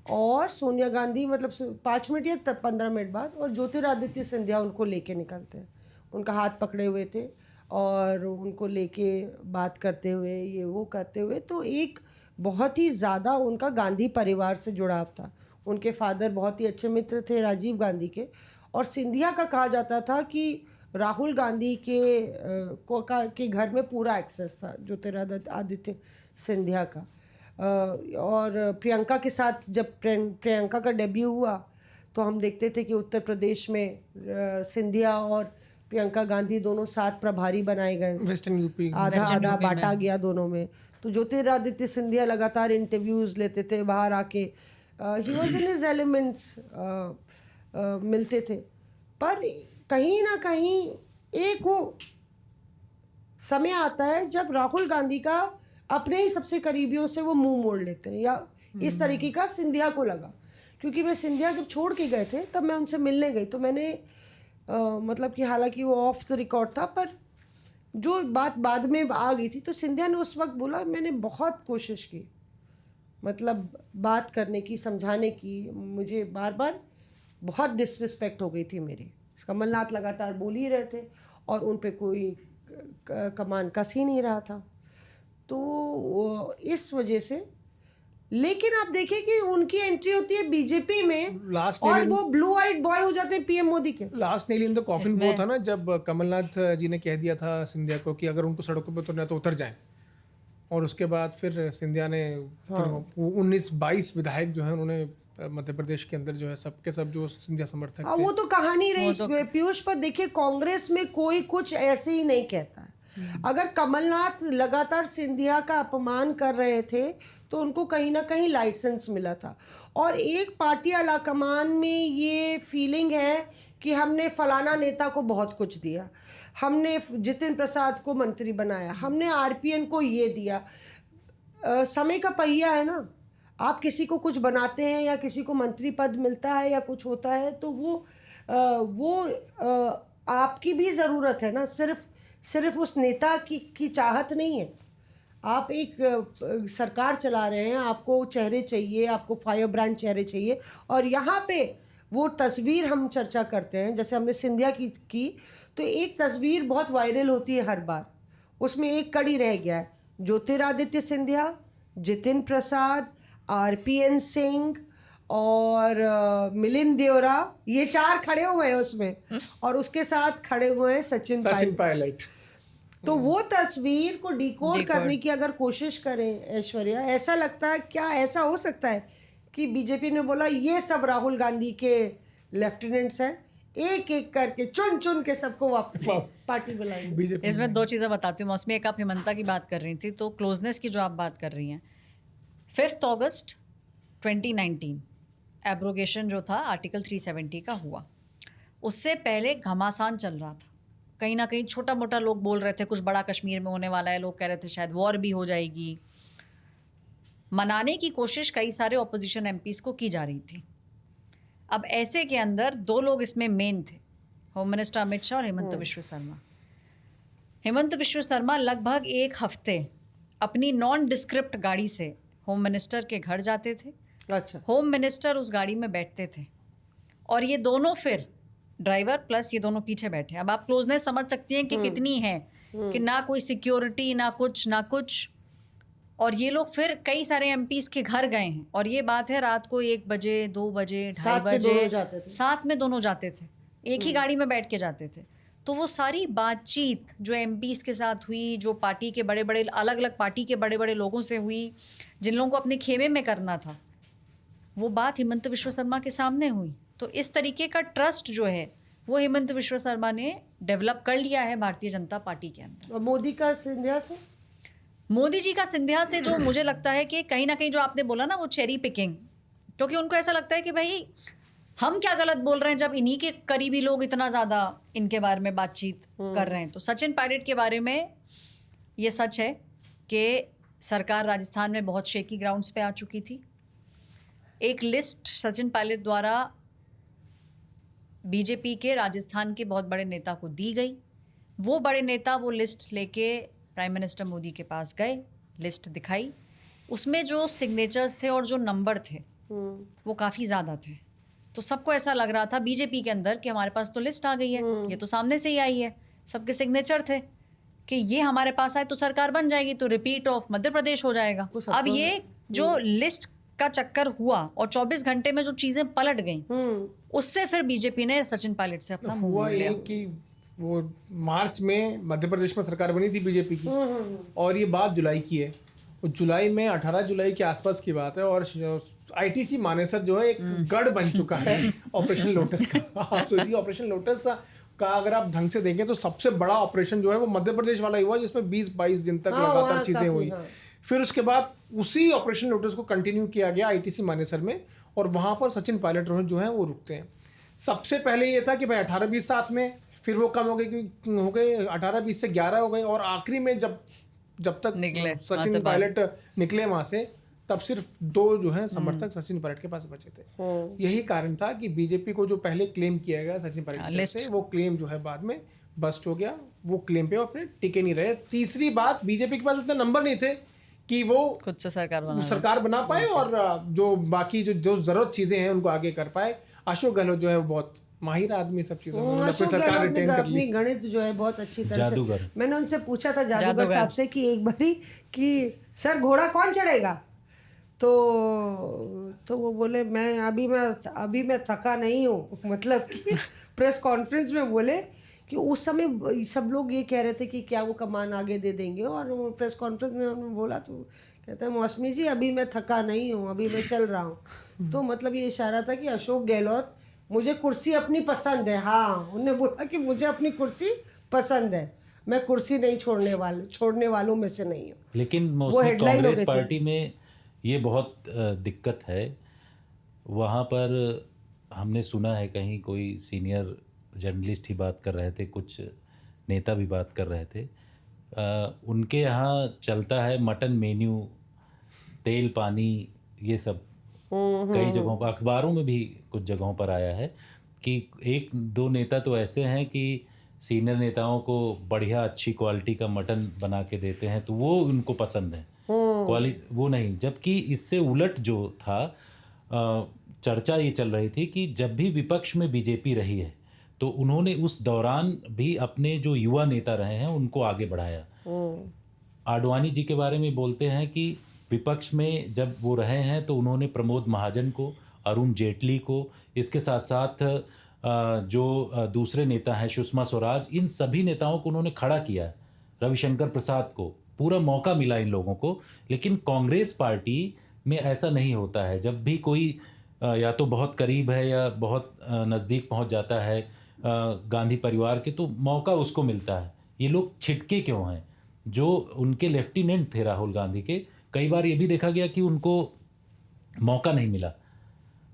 और सोनिया गांधी मतलब 5 मिनट या 15 मिनट बाद, और ज्योतिरादित्य सिंधिया उनको लेके निकलते हैं। उनका हाथ पकड़े हुए थे और उनको लेके बात करते हुए, ये वो करते हुए। तो एक बहुत ही ज़्यादा उनका गांधी परिवार से जुड़ाव था। उनके फादर बहुत ही अच्छे मित्र थे राजीव गांधी के, और सिंधिया का कहा जाता था कि राहुल गांधी के घर में पूरा एक्सेस था ज्योतिरादित्य सिंधिया का। और प्रियंका के साथ जब प्रियंका का डेब्यू हुआ, तो हम देखते थे कि उत्तर प्रदेश में सिंधिया और प्रियंका गांधी दोनों साथ प्रभारी बनाए गए, वेस्टर्न यूपी आधा आधा बांटा गया दोनों में। तो ज्योतिरादित्य सिंधिया लगातार इंटरव्यूज लेते थे बाहर आके, he was in his elements, मिलते थे। पर कहीं ना कहीं एक वो समय आता है जब राहुल गांधी का अपने ही सबसे करीबियों से वो मुंह मोड़ लेते हैं, या इस तरीके का सिंधिया को लगा। क्योंकि मैं सिंधिया जब छोड़ के गए थे तब मैं उनसे मिलने गई, तो मैंने मतलब कि हालांकि वो ऑफ द रिकॉर्ड था, पर जो बात बाद में आ गई थी, तो सिंधिया ने उस वक्त बोला मैंने बहुत कोशिश की, मतलब बात करने की, समझाने की, मुझे बार बार बहुत डिसरिस्पेक्ट हो गई थी मेरी। कमलनाथ लगातार बोल ही रहे थे और उन पे कोई कमान कस ही नहीं रहा था। तो इस वजह से, लेकिन आप देखिए कि उनकी एंट्री होती है बीजेपी में Last और nail in- वो ब्लू आइड बॉय हो जाते हैं पीएम मोदी के। Last nail in the coffin वो था ना, जब कमलनाथ जी ने कह दिया था सिंधिया को कि अगर उनको सड़कों पर उतरना है तो उतर जाएं, और उसके बाद फिर सिंधिया ने 19-22 विधायक जो हैं उन्होंने मध्य प्रदेश के अंदर जो है सबके सब जो सिंधिया समर्थक थे। वो तो कहानी रही पीयूष। पर देखिए कांग्रेस में कोई कुछ ऐसे ही नहीं कहता है। अगर कमलनाथ लगातार सिंधिया का अपमान कर रहे थे तो उनको कहीं ना कहीं लाइसेंस मिला था, और एक पार्टी आलाकमान में ये फीलिंग है कि हमने फलाना नेता को बहुत कुछ दिया, हमने जितिन प्रसाद को मंत्री बनाया, हमने आरपीएन को ये दिया। समय का पहिया है ना, आप किसी को कुछ बनाते हैं या किसी को मंत्री पद मिलता है या कुछ होता है तो वो आपकी भी ज़रूरत है ना, सिर्फ उस नेता की चाहत नहीं है। आप एक सरकार चला रहे हैं, आपको चेहरे चाहिए, आपको फायर ब्रांड चेहरे चाहिए, और यहाँ पे वो तस्वीर हम चर्चा करते हैं, जैसे हमने सिंधिया की तो एक तस्वीर बहुत वायरल होती है हर बार, उसमें एक कड़ी रह गया है, ज्योतिरादित्य सिंधिया, जितिन प्रसाद, आरपीएन सिंह और मिलिंद देवरा, ये 4 खड़े हुए हैं उसमें, और उसके साथ खड़े हुए हैं सचिन पायलट। तो वो तस्वीर को डिकोड करने की अगर कोशिश करें ऐश्वर्या, ऐसा लगता है क्या ऐसा हो सकता है कि बीजेपी ने बोला ये सब राहुल गांधी के लेफ्टिनेंट्स हैं, एक एक करके चुन चुन के सबको वापस पार्टी बुलाएंगे। इसमें 2 चीज़ें बताती हूँ मौसमी। एक आप हेमंता की बात कर रही थी, तो क्लोजनेस की जो आप बात कर रही हैं, 5 अगस्त 2019 एब्रोगेशन जो था आर्टिकल 370 का हुआ। उससे पहले घमासान चल रहा था, कहीं ना कहीं छोटा मोटा लोग बोल रहे थे कुछ बड़ा कश्मीर में होने वाला है, लोग कह रहे थे शायद वॉर भी हो जाएगी। मनाने की कोशिश कई सारे ऑपोजिशन एमपीज को की जा रही थी। अब ऐसे के अंदर 2 लोग इसमें मेन थे, होम मिनिस्टर अमित शाह और हेमंत विश्व शर्मा। हेमंत विश्व शर्मा लगभग 1 हफ्ते अपनी नॉन डिस्क्रिप्ट गाड़ी से होम मिनिस्टर के घर जाते थे। अच्छा, होम मिनिस्टर उस गाड़ी में बैठते थे और ये दोनों फिर ड्राइवर प्लस ये दोनों पीछे बैठे। अब आप क्लोजनेस समझ सकती हैं कि कितनी है, कि ना कोई सिक्योरिटी ना कुछ, और ये लोग फिर कई सारे एमपीज के घर गए हैं, और ये बात है रात को 1 बजे 2 बजे 2:30 बजे साथ में दोनों जाते थे, एक ही गाड़ी में बैठ के जाते थे। तो वो सारी बातचीत जो एमपीज के साथ हुई, जो पार्टी के बड़े बड़े अलग अलग पार्टी के बड़े बड़े लोगों से हुई, जिन लोगों को अपने खेमे में करना था, वो बात हेमंत विश्व शर्मा के सामने हुई। तो इस तरीके का ट्रस्ट जो है वो हेमंत विश्व शर्मा ने डेवलप कर लिया है भारतीय जनता पार्टी के अंदर। और मोदी का सिंधिया से, मोदी जी का सिंधिया से जो मुझे लगता है कि कहीं ना कहीं जो आपने बोला ना वो चेरी पिकिंग, क्योंकि उनको ऐसा लगता है कि भाई हम क्या गलत बोल रहे हैं जब इन्हीं के करीबी लोग इतना ज़्यादा इनके बारे में बातचीत कर रहे हैं। तो सचिन पायलट के बारे में ये सच है कि सरकार राजस्थान में बहुत शेकी ग्राउंड्स पे आ चुकी थी। एक लिस्ट सचिन पायलट द्वारा बीजेपी के राजस्थान के बहुत बड़े नेता को दी गई। वो बड़े नेता वो लिस्ट लेके प्राइम मिनिस्टर मोदी के पास गए, लिस्ट दिखाई, उसमें जो सिग्नेचर्स थे और जो नंबर थे वो काफ़ी ज़्यादा थे। तो सबको ऐसा लग रहा था बीजेपी के अंदर कि हमारे पास तो लिस्ट आ गई है, ये तो सामने से ही आई है, सबके सिग्नेचर थे कि ये हमारे पास आए तो सरकार बन जाएगी, तो रिपीट ऑफ मध्य प्रदेश हो जाएगा। अब ये जो लिस्ट का चक्कर हुआ और 24 घंटे में जो चीज़ें पलट गई, उससे फिर बीजेपी ने सचिन पायलट से अपना मुंह मोड़ लिया। कि वो मार्च में मध्य प्रदेश में सरकार बनी थी बीजेपी की, और ये बात जुलाई की है। जुलाई में 18 जुलाई के आसपास की बात है, और आईटीसी मानेसर जो है एक गढ़ बन चुका है ऑपरेशन लोटस का। आप सोचिए ऑपरेशन लोटस का अगर आप ढंग से देखें तो सबसे बड़ा ऑपरेशन जो है वो मध्य प्रदेश वाला ही हुआ, जिसमें 20-22 दिन तक लगातार चीज़ें हुई। फिर उसके बाद उसी ऑपरेशन लोटस को कंटिन्यू किया गया आईटीसी मानेसर में, और वहाँ पर सचिन पायलट रोहित जो है वो रुकते हैं। सबसे पहले ये था कि भाई 18-20 साथ में, फिर वो कम हो गए 18-20 से 11 हो गए, और आखिरी में जब तक सचिन पायलट निकले वहाँ से, तब सिर्फ 2 जो है समर्थक सचिन पायलट के पास बचे थे। यही कारण था कि बीजेपी को जो पहले क्लेम किया गया सचिन पायलट से, वो क्लेम जो है बाद में बस्ट हो गया। वो क्लेम पे अपने टिके नहीं रहे। तीसरी बात, बीजेपी के पास उतने नंबर नहीं थे कि वो खुद से सरकार बना पाए, और जो बाकी जो जरूरत चीजें हैं उनको आगे कर पाए। अशोक गहलोत जो है वो बहुत माहिर आदमी सब चीजों में, अशोक गहलोत ने अपनी गणित जो है बहुत अच्छी तरह से, मैंने उनसे पूछा था जादूगर साहब से कि एक बारी कि सर घोड़ा कौन चढ़ेगा, तो वो बोले अभी मैं थका नहीं हूँ। मतलब कि प्रेस कॉन्फ्रेंस में बोले कि उस समय सब लोग ये कह रहे थे कि क्या वो कमान आगे दे देंगे, और वो प्रेस कॉन्फ्रेंस में उन्होंने बोला तो कहते हैं मौसमी जी अभी मैं थका नहीं हूँ, अभी मैं चल रहा हूँ। तो मतलब ये इशारा था कि अशोक गहलोत, मुझे कुर्सी अपनी पसंद है। हाँ, उन्होंने बोला कि मुझे अपनी कुर्सी पसंद है, मैं कुर्सी नहीं छोड़ने वालों में से नहीं हूँ। लेकिन कांग्रेस पार्टी में ये बहुत दिक्कत है। वहाँ पर हमने सुना है कहीं कोई सीनियर जर्नलिस्ट ही बात कर रहे थे, कुछ नेता भी बात कर रहे थे, उनके यहाँ चलता है मटन मेन्यू, तेल पानी, ये सब कई जगहों पर, अखबारों में भी कुछ जगहों पर आया है कि 1-2 नेता तो ऐसे हैं कि सीनियर नेताओं को बढ़िया अच्छी क्वालिटी का मटन बना के देते हैं, तो वो उनको पसंद है, क्वालिटी वो नहीं। जबकि इससे उलट जो था, चर्चा ये चल रही थी कि जब भी विपक्ष में बीजेपी रही है तो उन्होंने उस दौरान भी अपने जो युवा नेता रहे हैं उनको आगे बढ़ाया। आडवाणी जी के बारे में बोलते हैं कि विपक्ष में जब वो रहे हैं तो उन्होंने प्रमोद महाजन को, अरुण जेटली को, इसके साथ साथ जो दूसरे नेता हैं सुषमा स्वराज, इन सभी नेताओं को उन्होंने खड़ा किया। रविशंकर प्रसाद को पूरा मौका मिला इन लोगों को। लेकिन कांग्रेस पार्टी में ऐसा नहीं होता है। जब भी कोई या तो बहुत करीब है या बहुत नज़दीक पहुंच जाता है गांधी परिवार के, तो मौका उसको मिलता है। ये लोग छिटके क्यों हैं? जो उनके लेफ्टिनेंट थे राहुल गांधी के, कई बार ये भी देखा गया कि उनको मौका नहीं मिला।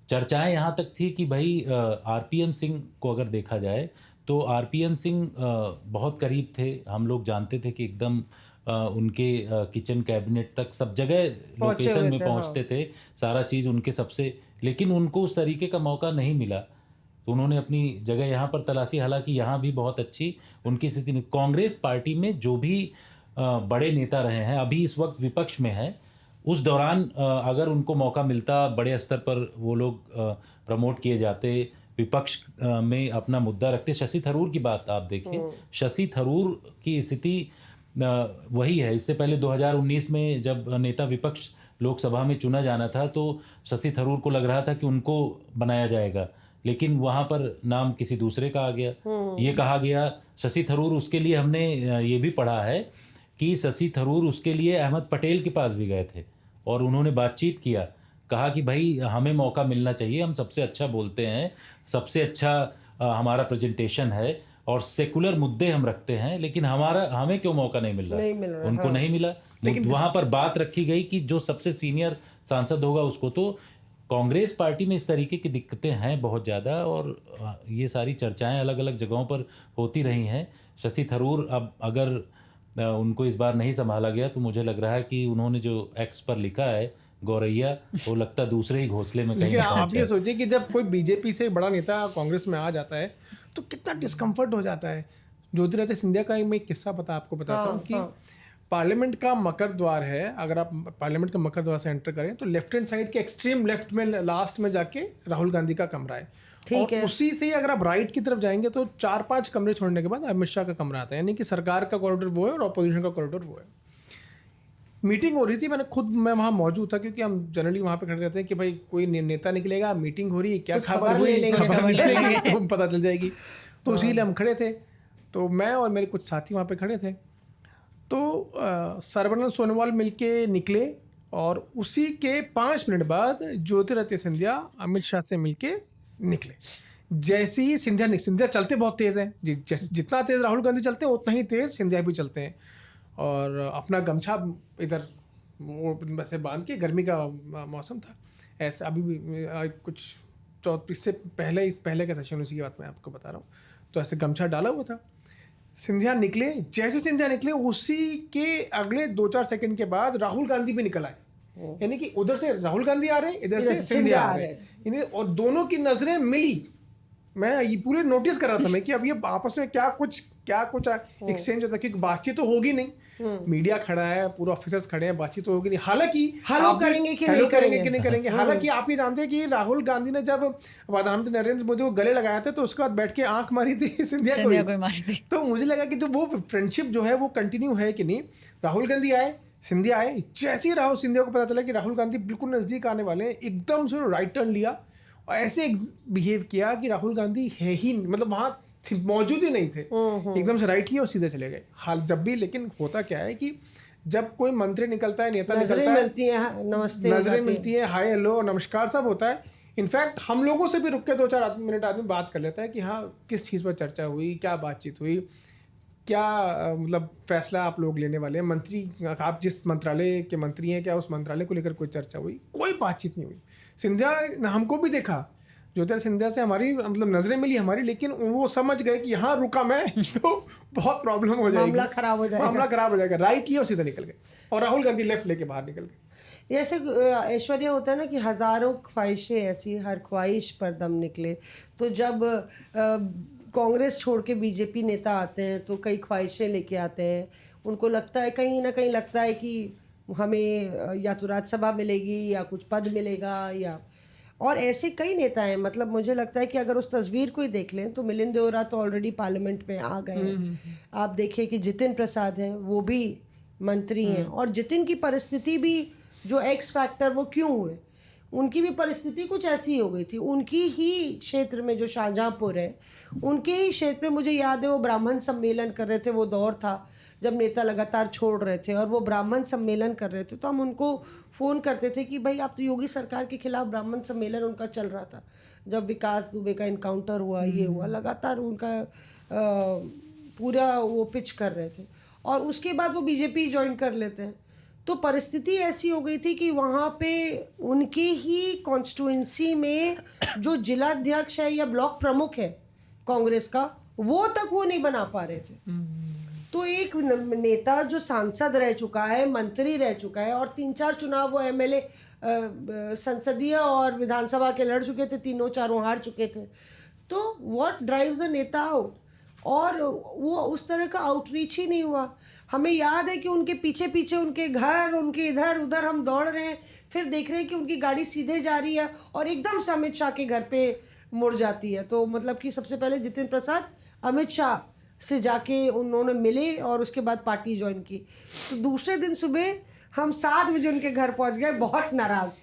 चर्चाएं यहाँ तक थी कि भाई आरपीएन सिंह को अगर देखा जाए तो आरपीएन सिंह बहुत करीब थे, हम लोग जानते थे कि एकदम उनके किचन कैबिनेट तक सब जगह लोकेशन में पहुँचते थे, सारा चीज़ उनके सबसे, लेकिन उनको उस तरीके का मौका नहीं मिला। तो उन्होंने अपनी जगह यहाँ पर तलाशी, हालांकि यहाँ भी बहुत अच्छी उनकी स्थिति नहीं। कांग्रेस पार्टी में जो भी बड़े नेता रहे हैं, अभी इस वक्त विपक्ष में हैं, उस दौरान अगर उनको मौका मिलता, बड़े स्तर पर वो लोग प्रमोट किए जाते, विपक्ष में अपना मुद्दा रखते। शशि थरूर की बात आप देखिए, शशि थरूर की स्थिति वही है। इससे पहले 2019 में जब नेता विपक्ष लोकसभा में चुना जाना था तो शशि थरूर को लग रहा था कि उनको बनाया जाएगा, लेकिन वहाँ पर नाम किसी दूसरे का आ गया। ये कहा गया शशि थरूर, उसके लिए हमने ये भी पढ़ा है कि शशि थरूर उसके लिए अहमद पटेल के पास भी गए थे और उन्होंने बातचीत किया, कहा कि भाई हमें मौका मिलना चाहिए, हम सबसे अच्छा बोलते हैं, सबसे अच्छा हमारा प्रेजेंटेशन है और सेकुलर मुद्दे हम रखते हैं, लेकिन हमें क्यों मौका नहीं मिल रहा? उनको नहीं मिला। लेकिन वहाँ पर बात रखी गई कि जो सबसे सीनियर सांसद होगा उसको। तो कांग्रेस पार्टी में इस तरीके की दिक्कतें हैं बहुत ज़्यादा, और ये सारी चर्चाएं अलग अलग जगहों पर होती रही हैं। शशि थरूर अब अगर उनको इस बार नहीं संभाला गया तो मुझे लग रहा है कि उन्होंने जो एक्स पर लिखा है गौरैया, वो लगता दूसरे ही घोंसले में कहीं। आप ये सोचिए कि जब कोई बीजेपी से बड़ा नेता कांग्रेस में आ जाता है तो कितना डिस्कम्फर्ट हो जाता है। ज्योतिरादित्य सिंधिया का मैं एक किस्सा आपको बताता हूँ कि पार्लियामेंट का मकर द्वार है, अगर आप पार्लियामेंट के मकर द्वार से एंटर करें तो लेफ्ट हैंड साइड के एक्सट्रीम लेफ्ट में लास्ट में जाके राहुल गांधी का कमरा है। ठीक है। उसी से ही अगर आप राइट की तरफ जाएंगे तो 4-5 कमरे छोड़ने के बाद अमित शाह का कमरा आता है, यानी कि सरकार का कॉरिडोर वो है और अपोजिशन का कॉरिडोर वो है। मीटिंग हो रही थी, मैं वहाँ मौजूद था क्योंकि हम जनरली वहाँ पे खड़े रहते हैं कि भाई कोई नेता निकलेगा, मीटिंग हो रही है, क्या खबर हुई, खबर निकलेगी तो पता चल जाएगी। तो उसी लिए हम खड़े थे, तो मैं और मेरे कुछ साथी वहाँ पे खड़े थे। तो सर्बानंद सोनोवाल मिलके निकले और उसी के 5 मिनट बाद ज्योतिरादित्य सिंधिया अमित शाह से मिलके निकले। जैसे ही सिंधिया चलते बहुत तेज़ हैं, जितना तेज़ राहुल गांधी चलते हैं उतना ही तेज़ सिंधिया भी चलते हैं, और अपना गमछा इधर वो वैसे बांध के, गर्मी का मौसम था ऐसा, अभी भी कुछ इससे पहले, इस पहले का सेशन उसी की बात मैं आपको बता रहा हूँ, तो ऐसे गमछा डाला हुआ था। सिंधिया निकले, जैसे सिंधिया निकले उसी के अगले 2-4 सेकंड के बाद राहुल गांधी भी निकल आए, यानी कि उधर से राहुल गांधी आ रहे हैं, इधर से सिंधिया आ रहे हैं, और दोनों की नजरें मिली। मैं ये पूरे नोटिस कर रहा था मैं कि अब ये आपस में क्या कुछ एक्सचेंज होता है, क्योंकि बातचीत तो होगी नहीं, मीडिया खड़ा है, पूरे ऑफिसर्स खड़े हैं, बातचीत तो होगी नहीं। हालांकि हेलो करेंगे कि नहीं करेंगे। हालांकि आप ये जानते हैं कि राहुल गांधी ने जब प्रधानमंत्री नरेंद्र मोदी को गले लगाया था तो उसके बाद बैठ के आंख मारी थी सिंधिया को मारी थी। तो मुझे लगा कि तो वो फ्रेंडशिप जो है वो कंटिन्यू है कि नहीं। राहुल गांधी आए, सिंधिया आए, जैसे ही राहुल सिंधिया को पता चला कि राहुल गांधी बिल्कुल नजदीक आने वाले हैं, एकदम से राइट टर्न लिया और ऐसे बिहेव किया कि राहुल गांधी है ही, मतलब वहाँ मौजूद ही नहीं थे, एकदम से राइट लिया और सीधे चले गए। हाल जब भी, लेकिन होता क्या है कि जब कोई मंत्री निकलता है, नेता निकलता है, मिलती है, नमस्ते नजरें मिलती है, हाय हेलो नमस्कार सब होता है। इनफैक्ट हम लोगों से भी रुक के 2-4 मिनट आदमी बात कर लेता है कि हाँ किस चीज़ पर चर्चा हुई, क्या बातचीत हुई, क्या मतलब फैसला आप लोग लेने वाले हैं, मंत्री आप जिस मंत्रालय के मंत्री हैं क्या उस मंत्रालय को लेकर कोई चर्चा हुई, कोई बातचीत नहीं हुई। सिंधिया हमको भी देखा, ज्योतिरादित्य सिंधिया से हमारी मतलब नजरें मिली हमारी, लेकिन वो समझ गए कि यहाँ रुका मैं तो बहुत प्रॉब्लम हो जाएगी, मामला खराब हो जाएगा, राइट लिया और सीधा निकल गए, और राहुल गांधी लेफ्ट लेके बाहर निकल गए। ऐसे ऐश्वर्या होता है ना कि हजारों ख्वाहिशें ऐसी, हर ख्वाहिश पर दम निकले। तो जब कांग्रेस छोड़ के बीजेपी नेता आते हैं तो कई ख्वाहिशें लेके आते हैं, उनको लगता है, कहीं ना कहीं लगता है कि हमें या तो राज्यसभा मिलेगी या कुछ पद मिलेगा, या और ऐसे कई नेता हैं। मतलब मुझे लगता है कि अगर उस तस्वीर को ही देख लें तो मिलिंद देओरा तो ऑलरेडी पार्लियामेंट में आ गए हैं। आप देखिए कि जितिन प्रसाद हैं, वो भी मंत्री हैं, और जितिन की परिस्थिति भी जो एक्स फैक्टर वो क्यों हुए, उनकी भी परिस्थिति कुछ ऐसी हो गई थी। उनकी ही क्षेत्र में जो शाहजहाँपुर है, उनके ही क्षेत्र में मुझे याद है वो ब्राह्मण सम्मेलन कर रहे थे, वो दौर था जब नेता लगातार छोड़ रहे थे और वो ब्राह्मण सम्मेलन कर रहे थे, तो हम उनको फ़ोन करते थे कि भाई आप तो योगी सरकार के खिलाफ ब्राह्मण सम्मेलन उनका चल रहा था। जब विकास दुबे का इनकाउंटर हुआ, ये हुआ, लगातार उनका पूरा वो पिच कर रहे थे, और उसके बाद वो बीजेपी ज्वाइन कर लेते हैं। तो परिस्थिति ऐसी हो गई थी कि वहाँ पे उनके ही कॉन्स्टिट्यूंसी में जो जिलाध्यक्ष है या ब्लॉक प्रमुख है कांग्रेस का, वो तक वो नहीं बना पा रहे थे। तो एक नेता जो सांसद रह चुका है, मंत्री रह चुका है, और 3-4 चुनाव वो एमएलए संसदीय और विधानसभा के लड़ चुके थे, 3-4 हार चुके थे। तो व्हाट ड्राइव्स अ नेता आउट, और वो उस तरह का आउटरीच ही नहीं हुआ। हमें याद है कि उनके पीछे पीछे उनके घर, उनके इधर उधर हम दौड़ रहे हैं, फिर देख रहे हैं कि उनकी गाड़ी सीधे जा रही है और एकदम से अमित शाह के घर पे मुड़ जाती है। तो मतलब कि सबसे पहले जितिन प्रसाद अमित शाह से जाके उन्होंने मिले और उसके बाद पार्टी ज्वाइन की। तो दूसरे दिन सुबह हम 7 बजे उनके घर पहुंच गए, बहुत नाराज़।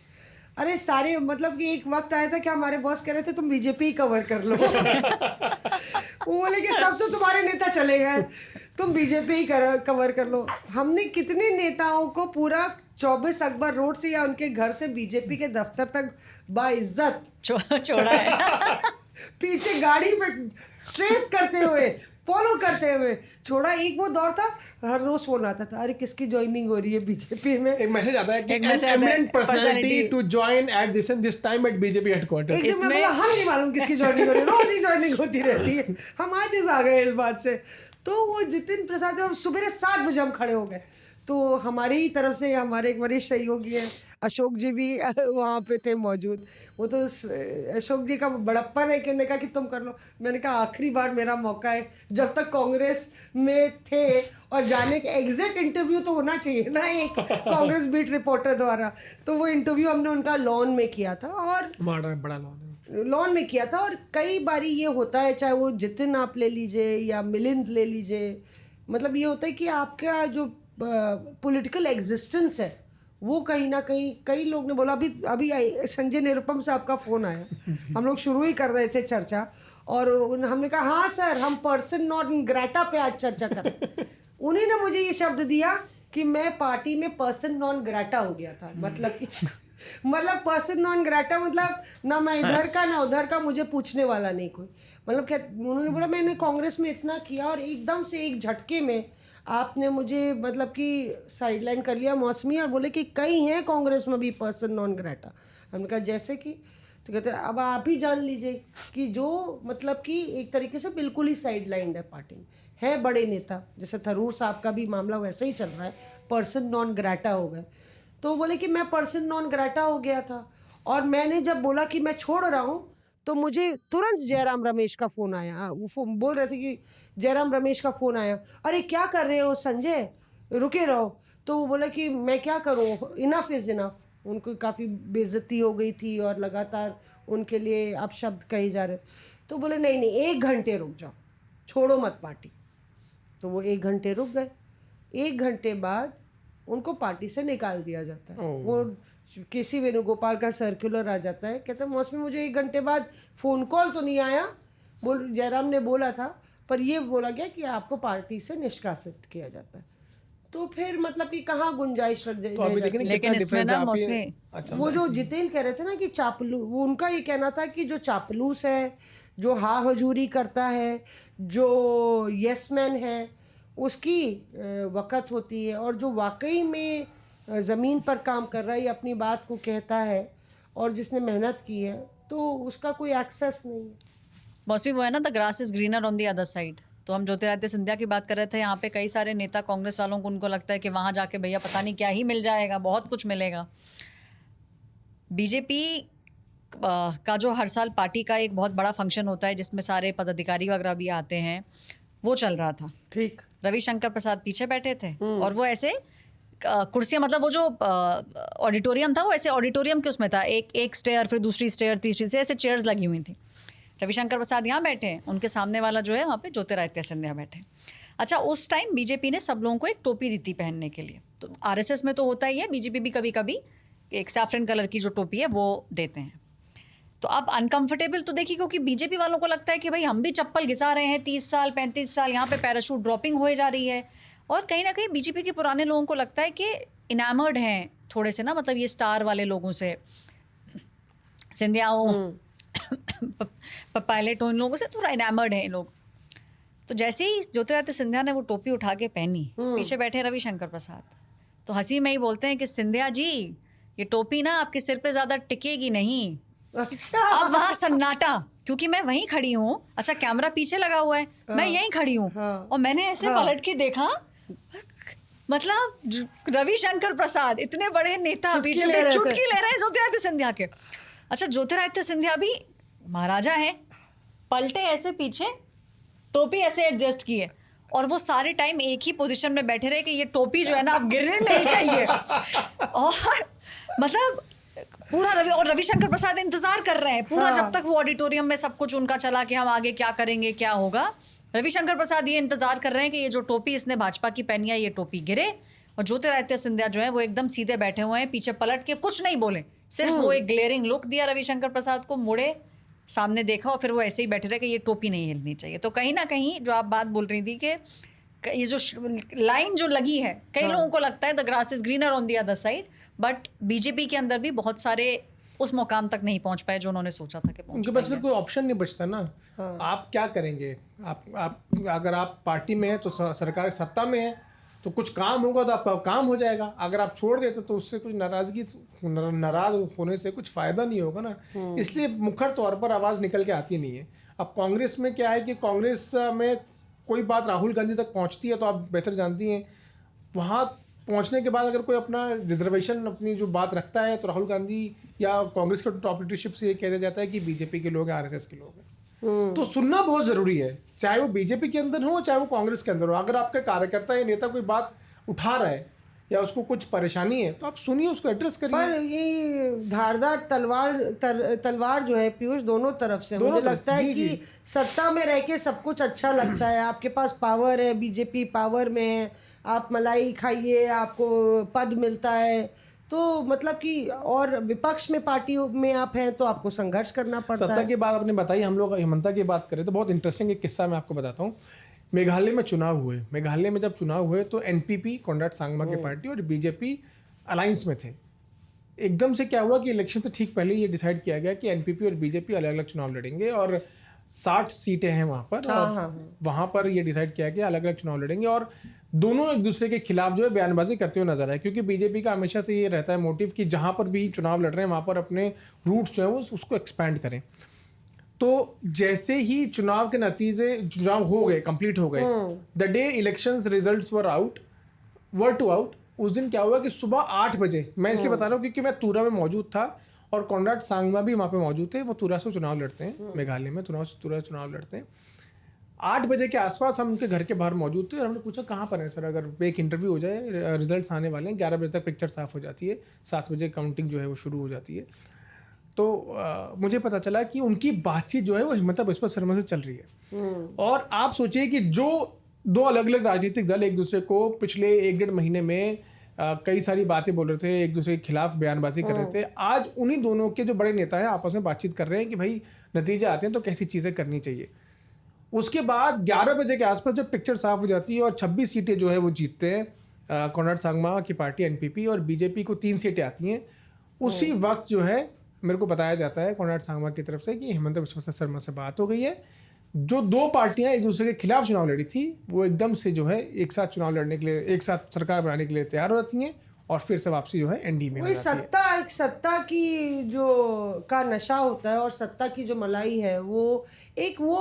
अरे सारे, मतलब कि एक वक्त आया था कि हमारे बॉस कह रहे थे तुम बीजेपी ही कवर कर लो वो बोले कि सब तो तुम्हारे नेता चले गए, तुम बीजेपी ही कवर कर लो। हमने कितने नेताओं को पूरा 24 अकबर रोड से या उनके घर से बीजेपी के दफ्तर तक बाइज्जत छोड़ा है पीछे गाड़ी पे ट्रेस करते हुए, फॉलो करते हुए छोड़ा। एक वो दौर था, हर रोज फोन आता था, अरे किसकी ज्वाइनिंग हो रही है बीजेपी में। एक मैसेज आता है कि eminent personality to join at this time at BJP headquarter. एकदम मैं बोला, हम नहीं मालूम किसकी ज्वाइनिंग हो रही है, रोज ही ज्वाइनिंग होती रहती है। हम आज आ गए इस बात से। तो वो जितिन प्रसाद, हम सुबह 7 बजे हम खड़े हो गए। तो हमारी ही तरफ से हमारे एक वरिष्ठ सहयोगी हैं अशोक जी भी वहाँ पे थे मौजूद। वो तो अशोक जी का बड़प्पन है कि उन्होंने कहा कि तुम कर लो। मैंने कहा आखिरी बार मेरा मौका है, जब तक कांग्रेस में थे, और जाने के एग्जिट इंटरव्यू तो होना चाहिए ना एक कांग्रेस बीट रिपोर्टर द्वारा। तो वो इंटरव्यू हमने उनका लॉन में किया था, और बड़ा लॉन में किया था। और कई बारी ये होता है, चाहे वो जितिन आप ले लीजिए या मिलिंद ले लीजिए, मतलब ये होता है कि आपका जो पॉलिटिकल एग्जिस्टेंस है वो कहीं ना कहीं, कई लोग ने बोला, अभी संजय निरुपम से आपका फ़ोन आया हम लोग शुरू ही कर रहे थे चर्चा, और हमने कहा हाँ सर, हम पर्सन नॉट ग्रेटा पे आज चर्चा करें। उन्हीं ने मुझे ये शब्द दिया कि मैं पार्टी में पर्सन नॉन ग्रेटा हो गया था, मतलब कि मतलब पर्सन नॉन ग्रेटा, मतलब ना मैं इधर का ना उधर का, मुझे पूछने वाला नहीं कोई। मतलब क्या उन्होंने बोला मैंने कांग्रेस में इतना किया और एकदम से एक झटके में आपने मुझे मतलब कि साइडलाइन कर लिया मौसमी, और बोले कि कई हैं कांग्रेस में भी पर्सन नॉन ग्रेटा। हमने कहा जैसे कि, तो कहते हैं अब आप ही जान लीजिए कि जो मतलब कि एक तरीके से बिल्कुल ही साइडलाइंड है पार्टी में, है बड़े नेता, जैसे थरूर साहब का भी मामला वैसे ही चल रहा है, पर्सन नॉन ग्रेटा हो गए। तो बोले कि मैं पर्सन नॉन ग्रेटा हो गया था, और मैंने जब बोला कि मैं छोड़ रहा हूँ तो मुझे तुरंत जयराम रमेश का फ़ोन आया। वो बोल रहे थे कि जयराम रमेश का फ़ोन आया, अरे क्या कर रहे हो संजय, रुके रहो। तो वो बोला कि मैं क्या करूँ, इनफ इज़ इनफ। उनको काफ़ी बेइज्जती हो गई थी और लगातार उनके लिए अपशब्द कहे जा रहे। तो बोले नहीं नहीं 1 घंटे रुक जाओ, छोड़ो मत पार्टी। तो वो 1 घंटे रुक गए। 1 घंटे बाद उनको पार्टी से निकाल दिया जाता है। वो केसी वेणुगोपाल का सर्कुलर आ जाता है, कहते हैं मौसमी मुझे 1 घंटे बाद फ़ोन कॉल तो नहीं आया, जयराम ने बोला था, पर ये बोला गया कि आपको पार्टी से निष्कासित किया जाता है। तो फिर मतलब कि कहाँ गुंजाइश रह जाती है। लेकिन इसमें ना मौसमी, वो जो जितेंद्र कह रहे थे ना कि चापलू, वो उनका ये कहना था कि जो चापलूस है, जो हाँ हजूरी करता है, जो यस मैन है, उसकी वक़्त होती है, और जो वाकई में ज़मीन पर काम कर रहा है, या अपनी बात को कहता है और जिसने मेहनत की है, तो उसका कोई एक्सेस नहीं है। मौसमी वो है ना, the grass is greener on the other side. तो हम ज्योतिरादित्य सिंधिया की बात कर रहे थे, यहाँ पे कई सारे नेता कांग्रेस वालों को उनको लगता है कि वहाँ जाके भैया पता नहीं क्या ही मिल जाएगा, बहुत कुछ मिलेगा। बीजेपी का जो हर साल पार्टी का एक बहुत बड़ा फंक्शन होता है जिसमें सारे पदाधिकारी वगैरह भी आते हैं, वो चल रहा था। ठीक, रविशंकर प्रसाद पीछे बैठे थे और वो ऐसे कुर्सियाँ, मतलब वो जो ऑडिटोरियम था वो ऐसे ऑडिटोरियम के उसमें था, एक स्टेयर, फिर दूसरी स्टेयर, तीसरी से ऐसे चेयर्स लगी हुई थी। रविशंकर प्रसाद यहाँ बैठे हैं, उनके सामने वाला जो है वहाँ पे ज्योतिरादित्य सिंधिया बैठे। अच्छा, उस टाइम बीजेपी ने सब लोगों को एक टोपी दी थी पहनने के लिए। तो आरएसएस में तो होता ही है, बीजेपी भी कभी कभी एक सैफरन कलर की जो टोपी है वो देते हैं। तो अब अनकंफर्टेबल तो देखिए, क्योंकि बीजेपी वालों को लगता है कि भाई हम भी चप्पल घिसा रहे हैं 30 साल 35 साल, यहाँ पे पैराशूट ड्रॉपिंग हो जा रही है। और कहीं ना कहीं बीजेपी के पुराने लोगों को लगता है कि इनामर्ड हैं थोड़े से ना, मतलब ये स्टार वाले लोगों से, सिंधिया हो पायलट हो, इन लोगों से थोड़ा इनामर्ड हैं लोग। तो जैसे ही ज्योतिरादित्य सिंधिया ने वो टोपी उठा के पहनी, पीछे बैठे रविशंकर प्रसाद, तो हंसी में ही बोलते हैं कि सिंधिया जी ये टोपी ना आपके सिर पे ज्यादा टिकेगी नहीं। अच्छा, अब वहाँ सन्नाटा, क्योंकि मैं वहीं खड़ी हूँ। अच्छा, कैमरा पीछे लगा हुआ है, मैं यहीं खड़ी हूँ, और मैंने ऐसे पलट के देखा, मतलब रविशंकर प्रसाद इतने बड़े नेता बीजेपी चुटकी ले रहे हैं ज्योतिरादित्य सिंधिया के। अच्छा, ज्योतिरादित्य सिंधिया भी महाराजा हैं, पलटे ऐसे पीछे, टोपी ऐसे एडजस्ट की है, और वो सारे टाइम एक ही पोजीशन में बैठे रहे कि ये टोपी जो है ना अब गिरने नहीं चाहिए। और मतलब पूरा रविशंकर प्रसाद इंतजार कर रहे हैं पूरा, जब तक वो ऑडिटोरियम में सब कुछ उनका चला कि हम आगे क्या करेंगे, क्या होगा। रविशंकर प्रसाद ये इंतजार कर रहे हैं कि ये जो टोपी इसने भाजपा की पहनी है ये टोपी गिरे, और ज्योतिरादित्य सिंधिया जो है वो एकदम सीधे बैठे हुए हैं, पीछे पलट के कुछ नहीं बोले, सिर्फ वो एक ग्लेयरिंग लुक दिया रविशंकर प्रसाद को, मुड़े, सामने देखा, और फिर वो ऐसे ही बैठे रहे कि ये टोपी नहीं हिलनी चाहिए। तो कहीं ना कहीं जो आप बात बोल रही थी कि ये जो लाइन जो लगी है, कई लोगों को लगता है the grass is greener on the other side, but BJP के अंदर भी बहुत सारे उस मुकाम तक नहीं पहुंच पाए जो उन्होंने सोचा था कि पहुंच उनके पास फिर कोई ऑप्शन नहीं बचता ना। आप क्या करेंगे? आप अगर आप पार्टी में हैं तो सरकार सत्ता में है तो कुछ काम होगा तो आपका काम हो जाएगा। अगर आप छोड़ देते तो उससे कुछ नाराज होने से कुछ फ़ायदा नहीं होगा ना। इसलिए मुखर तौर पर आवाज़ निकल के आती नहीं है। अब कांग्रेस में क्या है कि कांग्रेस में कोई बात राहुल गांधी तक पहुंचती है तो आप बेहतर जानती हैं, वहाँ पहुंचने के बाद अगर कोई अपना रिजर्वेशन अपनी जो बात रखता है तो राहुल गांधी या कांग्रेस के टॉप लीडरशिप से ये कह दिया जाता है कि बीजेपी के लोग हैं, आरएसएस के लोग हैं। तो सुनना बहुत ज़रूरी है, चाहे वो बीजेपी के अंदर हो चाहे वो कांग्रेस के अंदर हो। अगर आपका कार्यकर्ता या नेता कोई बात उठा रहा है या उसको कुछ परेशानी है तो आप सुनिए, उसको एड्रेस करिए। पर ये धारदार तलवार जो है पीयूष, दोनों तरफ से मुझे लगता है कि सत्ता में रह के सब कुछ अच्छा लगता है, आपके पास पावर है, बीजेपी पावर में है, आप मलाई खाइए आपको पद मिलता है, तो मतलब कि और विपक्ष में पार्टी में आप हैं तो आपको संघर्ष करना पड़ता है। सत्ता की बात आपने बताई, हम लोग हेमंता की बात करें तो बहुत इंटरेस्टिंग एक किस्सा मैं आपको बताता हूँ। मेघालय में चुनाव हुए, मेघालय में जब चुनाव हुए तो एनपीपी कॉनराड सांगमा की पार्टी और बीजेपी अलायंस में थे। एकदम से क्या हुआ कि इलेक्शन से ठीक पहले ये डिसाइड किया गया कि एनपीपी और बीजेपी अलग अलग चुनाव लड़ेंगे और 60 सीटें हैं वहाँ पर, और वहाँ पर ये डिसाइड किया गया अलग अलग चुनाव लड़ेंगे और दोनों एक दूसरे के खिलाफ जो है बयानबाजी करते हुए नजर आए, क्योंकि बीजेपी का हमेशा से ये रहता है मोटिव कि जहाँ पर भी चुनाव लड़ रहे हैं वहाँ पर अपने रूट्स जो है वो उसको एक्सपैंड करें। तो जैसे ही चुनाव के नतीजे चुनाव हो गए, कंप्लीट हो गए, the day elections results were to out, उस दिन क्या हुआ कि सुबह 8 बजे, मैं इसलिए बता रहा हूँ क्योंकि मैं तुरा में मौजूद था और कॉनराड सांगमा भी वहाँ पे मौजूद थे। वो तुरा से चुनाव लड़ते हैं, मेघालय में तुरा से चुनाव लड़ते हैं। 8 बजे के आसपास हम उनके घर के बाहर मौजूद थे और हमने पूछा कहाँ पर है सर, अगर एक इंटरव्यू हो जाए, रिजल्ट्स आने वाले हैं, 11 बजे तक पिक्चर साफ हो जाती है, 7 बजे काउंटिंग जो है वो शुरू हो जाती है। तो मुझे पता चला कि उनकी बातचीत जो है वो हिमंता बिस्वा शर्मा से चल रही है। और आप सोचिए कि जो दो अलग अलग राजनीतिक दल एक दूसरे को पिछले 1-1.5 महीने में कई सारी बातें बोल रहे थे, एक दूसरे के खिलाफ बयानबाजी कर रहे थे, आज उन्हीं दोनों के जो बड़े नेता हैं आपस में बातचीत कर रहे हैं कि भाई नतीजे आते हैं तो कैसी चीज़ें करनी चाहिए। उसके बाद 11 बजे के आसपास जब पिक्चर साफ हो जाती है और 26 सीटें जो है वो जीतते हैं कॉनराड सांगमा की पार्टी एनपीपी और बीजेपी को 3 सीटें आती हैं, उसी वक्त जो है मेरे को बताया जाता है कॉनराड सांगमा की तरफ से कि हिमंता बिस्वा शर्मा से बात हो गई है। जो दो पार्टियां एक दूसरे के खिलाफ चुनाव लड़ी थी वो एकदम से जो है एक साथ चुनाव लड़ने के लिए, एक साथ सरकार बनाने के लिए तैयार हो जाती हैं और फिर से वापसी जो है एनडीए में हो जाती है। एक सत्ता की जो का नशा होता है और सत्ता की जो मलाई है वो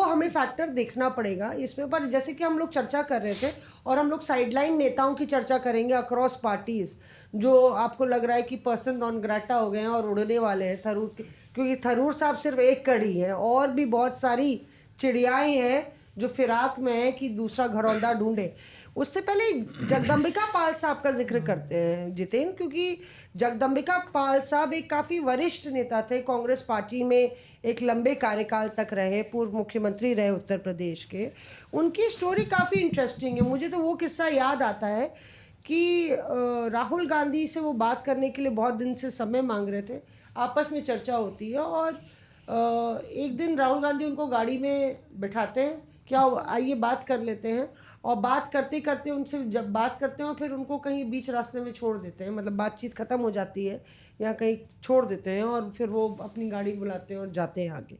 हमें फैक्टर देखना पड़ेगा इसमें। पर जैसे कि हम लोग चर्चा कर रहे थे और हम लोग साइडलाइन नेताओं की चर्चा करेंगे अक्रॉस पार्टीज, जो आपको लग रहा है कि पर्सन नॉन ग्राटा हो गए हैं और उड़ने वाले हैं थरूर के, क्योंकि थरूर साहब सिर्फ एक कड़ी है और भी बहुत सारी चिड़ियाएं हैं जो फिराक में है कि दूसरा घरौंदा ढूंढे। उससे पहले जगदम्बिका पाल साहब का जिक्र करते हैं जितेंद्र, क्योंकि जगदम्बिका पाल साहब एक काफ़ी वरिष्ठ नेता थे, कांग्रेस पार्टी में एक लंबे कार्यकाल तक रहे, पूर्व मुख्यमंत्री रहे उत्तर प्रदेश के। उनकी स्टोरी काफ़ी इंटरेस्टिंग है। मुझे तो वो किस्सा याद आता है कि राहुल गांधी से वो बात करने के लिए बहुत दिन से समय मांग रहे थे, आपस में चर्चा होती है और एक दिन राहुल गांधी उनको गाड़ी में बैठाते हैं, क्या आइए बात कर लेते हैं, और बात करते करते उनसे जब बात करते हैं फिर उनको कहीं बीच रास्ते में छोड़ देते हैं, मतलब बातचीत ख़त्म हो जाती है या कहीं छोड़ देते हैं और फिर वो अपनी गाड़ी बुलाते हैं और जाते हैं आगे।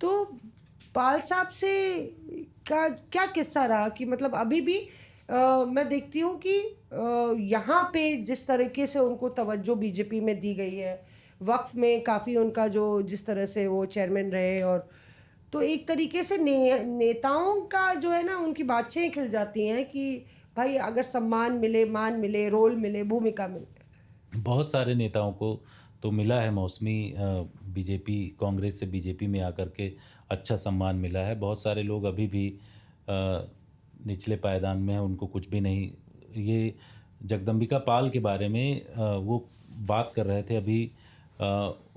तो पाल साहब से क्या किस्सा रहा कि मतलब अभी भी मैं देखती हूँ कि यहाँ पे जिस तरीके से उनको तवज्जो बीजेपी में दी गई है, वक्फ में काफ़ी उनका जो जिस तरह से वो चेयरमैन रहे, और तो एक तरीके से नेताओं का जो है ना उनकी बातें खिल जाती हैं कि भाई अगर सम्मान मिले, मान मिले, रोल मिले, भूमिका मिले। बहुत सारे नेताओं को तो मिला है मौसमी, बीजेपी कांग्रेस से बीजेपी में आकर के अच्छा सम्मान मिला है। बहुत सारे लोग अभी भी निचले पायदान में हैं, उनको कुछ भी नहीं। ये जगदम्बिका पाल के बारे में वो बात कर रहे थे अभी,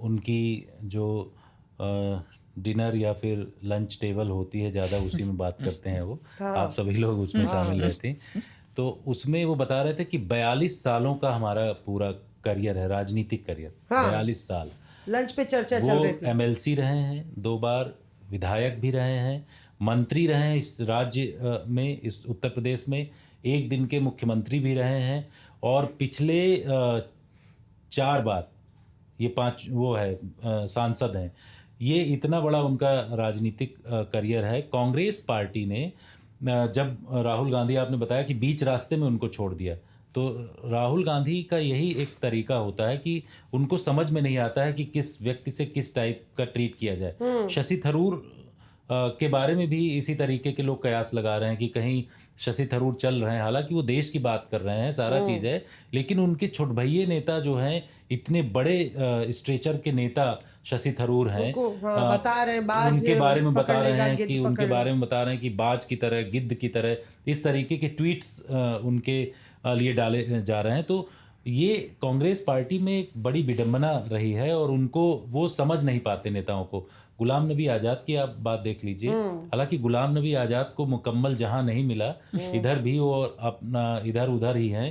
उनकी जो डिनर या फिर लंच टेबल होती है ज़्यादा उसी में बात करते हैं वो, आप सभी लोग उसमें शामिल रहते हैं। तो उसमें वो बता रहे थे कि 42 सालों का हमारा पूरा करियर है, राजनीतिक करियर। 42 साल लंच पे चर्चा चल रही थी। एमएलसी रहे हैं, 2 बार विधायक भी रहे हैं, मंत्री रहे हैं इस राज्य में, इस उत्तर प्रदेश में 1 दिन के मुख्यमंत्री भी रहे हैं, और पिछले 4 बार ये 5 वो है सांसद हैं। ये इतना बड़ा उनका राजनीतिक करियर है। कांग्रेस पार्टी ने जब राहुल गांधी, आपने बताया कि बीच रास्ते में उनको छोड़ दिया, तो राहुल गांधी का यही एक तरीका होता है कि उनको समझ में नहीं आता है कि किस व्यक्ति से किस टाइप का ट्रीट किया जाए। शशि थरूर के बारे में भी इसी तरीके के लोग कयास लगा रहे हैं कि कहीं शशि थरूर चल रहे हैं, हालांकि वो देश की बात कर रहे हैं, सारा चीज़ है, लेकिन उनके छोट भैये नेता जो हैं, इतने बड़े स्ट्रेचर के नेता शशि थरूर हैं, बता रहे हैं उनके बारे में बता रहे हैं कि उनके बारे में बता रहे हैं कि बाज की तरह, गिद्ध की तरह, इस तरीके के ट्वीट्स उनके लिए डाले जा रहे हैं। तो ये कांग्रेस पार्टी में एक बड़ी विडंबना रही है और उनको वो समझ नहीं पाते नेताओं को। गुलाम नबी आज़ाद की आप बात देख लीजिए, हालांकि गुलाम नबी आज़ाद को मुकम्मल जहां नहीं मिला, इधर भी वो अपना इधर उधर ही हैं।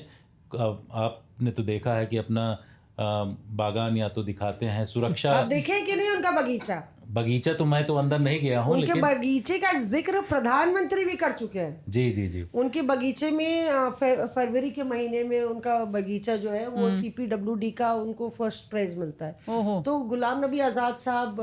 आपने तो देखा है कि अपना बागान या तो दिखाते हैं, सुरक्षा, आप देखें कि नहीं उनका बगीचा, बगीचा तो मैं तो अंदर नहीं गया हूँ, उनके लेकिन बगीचे का जिक्र प्रधानमंत्री भी कर चुके हैं। जी जी जी। उनके बगीचे में फरवरी के महीने में उनका बगीचा जो है वो CPWD का उनको फर्स्ट प्राइज मिलता है। तो गुलाम नबी आज़ाद साहब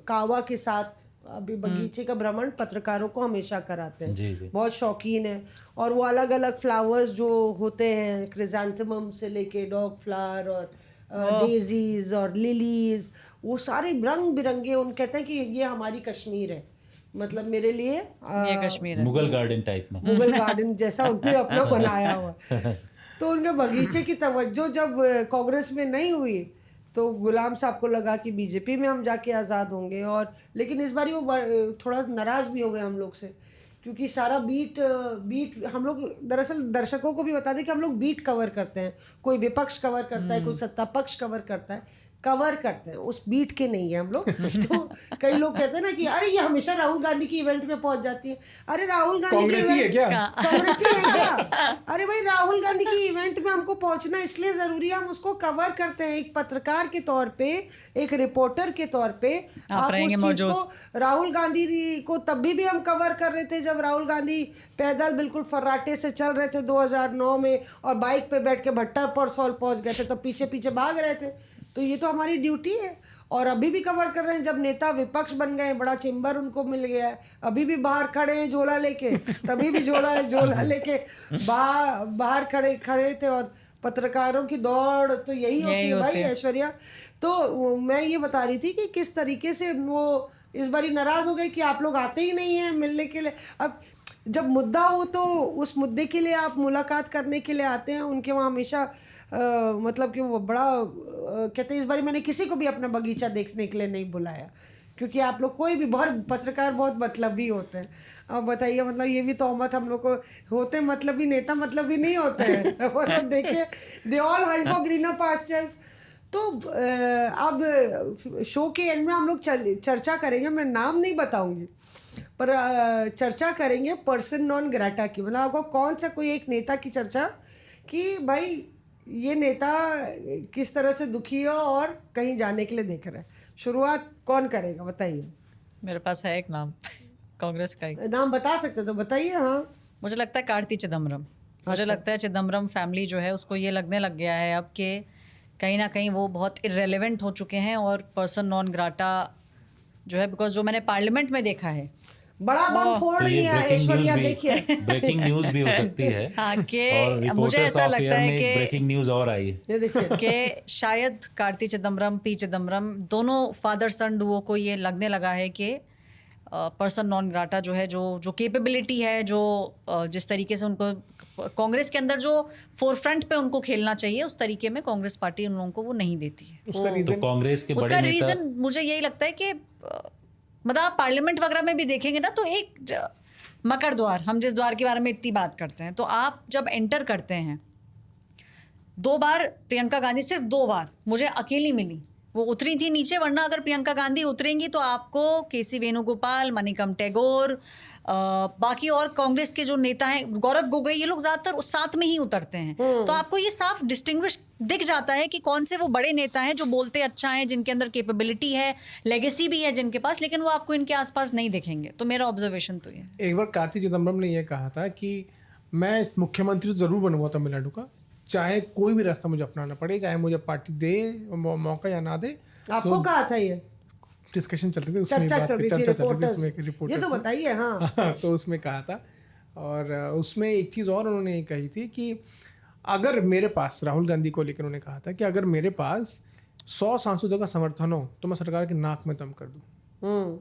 कावा के साथ अभी बगीचे का भ्रमण पत्रकारों को हमेशा कराते हैं। जी जी। बहुत शौकीन है और वो अलग अलग फ्लावर्स जो होते हैं, क्रिजेंथेमम से लेके डॉग फ्लावर और डेजीज और लिलीज, वो सारे रंग बिरंगे, उन कहते हैं कि ये हमारी कश्मीर है। मतलब मेरे लिए ये कश्मीर है, मुगल गार्डन टाइप में, मुगल गार्डन जैसा उन्होंने अपना बनाया हुआ। तो उनके बगीचे की तवज्जो जब कांग्रेस में नहीं हुई तो गुलाम साहब को लगा कि बीजेपी में हम जाके आज़ाद होंगे। और लेकिन इस बार वो थोड़ा नाराज़ भी हो गए हम लोग से, क्योंकि सारा बीट हम लोग, दरअसल दर्शकों को भी बता दें कि हम लोग बीट कवर करते हैं। कोई विपक्ष कवर करता है, कोई सत्ता पक्ष कवर करता है, कवर करते हैं, उस बीट के नहीं है हम लोग। तो कई लोग कहते हैं ना कि अरे ये हमेशा राहुल गांधी की इवेंट में पहुंच जाती है। अरे राहुल गांधी की कांग्रेसी है क्या? कांग्रेसी है क्या? अरे भाई राहुल गांधी की इवेंट में हमको पहुंचना इसलिए जरूरी है, हम उसको कवर करते हैं एक पत्रकार के तौर पे, एक रिपोर्टर के तौर पे। आप उस चीज को, राहुल गांधी को तभी भी हम कवर कर रहे थे जब राहुल गांधी पैदल बिल्कुल फर्राटे से चल रहे थे 2009 में, और बाइक पे बैठ के भट्टा परसौल पहुंच गए थे, तो पीछे पीछे भाग रहे थे। तो ये तो हमारी ड्यूटी है और अभी भी कवर कर रहे हैं। जब नेता विपक्ष बन गए, बड़ा चेम्बर उनको मिल गया है, अभी भी बाहर खड़े हैं झोला लेके, तभी भी झोला लेके बाहर खड़े थे। और पत्रकारों की दौड़ तो यही होती है भाई ऐश्वर्या। तो मैं ये बता रही थी कि किस तरीके से वो इस बारी नाराज हो गए कि आप लोग आते ही नहीं हैं मिलने के लिए। अब जब मुद्दा हो तो उस मुद्दे के लिए आप मुलाकात करने के लिए आते हैं। उनके वहाँ हमेशा मतलब कि वो बड़ा कहते हैं, इस बारी मैंने किसी को भी अपना बगीचा देखने के लिए नहीं बुलाया, क्योंकि आप लोग कोई भी, बहुत पत्रकार बहुत मतलबी होते हैं। अब बताइए, मतलब ये भी तोहमत हम लोग को होते, मतलबी नेता मतलबी नहीं होते हैं। वो तो देखिए, they all Hunt for greener pastures. तो अब शो के एंड में हम लोग चर्चा करेंगे, मैं नाम नहीं बताऊंगी, पर चर्चा करेंगे पर्सन नॉन ग्रेटा की। मतलब आपको कौन सा कोई एक नेता की चर्चा कि भाई ये नेता किस तरह से दुखी है और कहीं जाने के लिए देख रहा है। शुरुआत कौन करेगा बताइए? मेरे पास है एक नाम, कांग्रेस का ही नाम बता सकते तो बताइए। हाँ, मुझे लगता है कार्ति चिदम्बरम। मुझे लगता है चिदम्बरम फैमिली जो है उसको ये लगने लग गया है अब कि कहीं ना कहीं वो बहुत इररेलेवेंट हो चुके हैं और पर्सन नॉन ग्राटा जो है, बिकॉज जो मैंने पार्लियामेंट में देखा है, बड़ा बम फोड़ रही है ऐश्वर्या, देखिए। ब्रेकिंग न्यूज भी हो सकती है। हाँ, कि और मुझे ऐसा लगता है कि ब्रेकिंग न्यूज और आई है, ये देखिए कि शायद कार्ति चिदम्बरम, पी चिदम्बरम, दोनों फादर सन डुओ को ये लगने लगा है कि पर्सन नॉन ग्राटा जो है, जो कैपेबिलिटी है, जो जिस तरीके से उनको कांग्रेस के अंदर जो फोरफ्रंट पे उनको खेलना चाहिए, उस तरीके में कांग्रेस पार्टी उन लोगों को वो नहीं देती है। तो कांग्रेस के उसका बड़े नेता, रीजन मुझे यही लगता है कि मतलब आप पार्लियामेंट वगैरह में भी देखेंगे ना, तो एक मकर द्वार, हम जिस द्वार के बारे में इतनी बात करते हैं, तो आप जब एंटर करते हैं, 2 बार प्रियंका गांधी, सिर्फ 2 बार मुझे अकेली मिली, वो उतरी थी नीचे, वरना अगर प्रियंका गांधी उतरेंगी तो आपको केसी वेणुगोपाल, मणिकम टैगोर, बाकी और कांग्रेस के जो नेता हैं, गौरव गोगोई, ये लोग ज्यादातर उस साथ में ही उतरते हैं। तो आपको ये साफ डिस्टिंग्विश दिख जाता है कि कौन से वो बड़े नेता हैं जो बोलते अच्छा हैं, जिनके अंदर कैपेबिलिटी है, लेगेसी भी है जिनके पास, लेकिन वो आपको इनके आसपास नहीं दिखेंगे। तो मेरा ऑब्जर्वेशन तो ये। एक बार कार्ति चिदम्बरम ने यह कहा था कि मैं मुख्यमंत्री तो जरूर बनूंगा तमिलनाडु का, चाहे कोई भी रास्ता मुझे अपनाना पड़े, चाहे मुझे पार्टी दे मौका या ना दे। आपको कहा था ये? डिस्कशन चल रही थी, चर्चा चल रही थी, रिपोर्टर्स, ये तो बताइए। हाँ, तो उसमें कहा था, और उसमें एक चीज़ और उन्होंने कही थी कि अगर मेरे पास, राहुल गांधी को लेकर उन्होंने कहा था कि अगर मेरे पास 100 सांसदों का समर्थन हो तो मैं सरकार की नाक में दम कर दूं।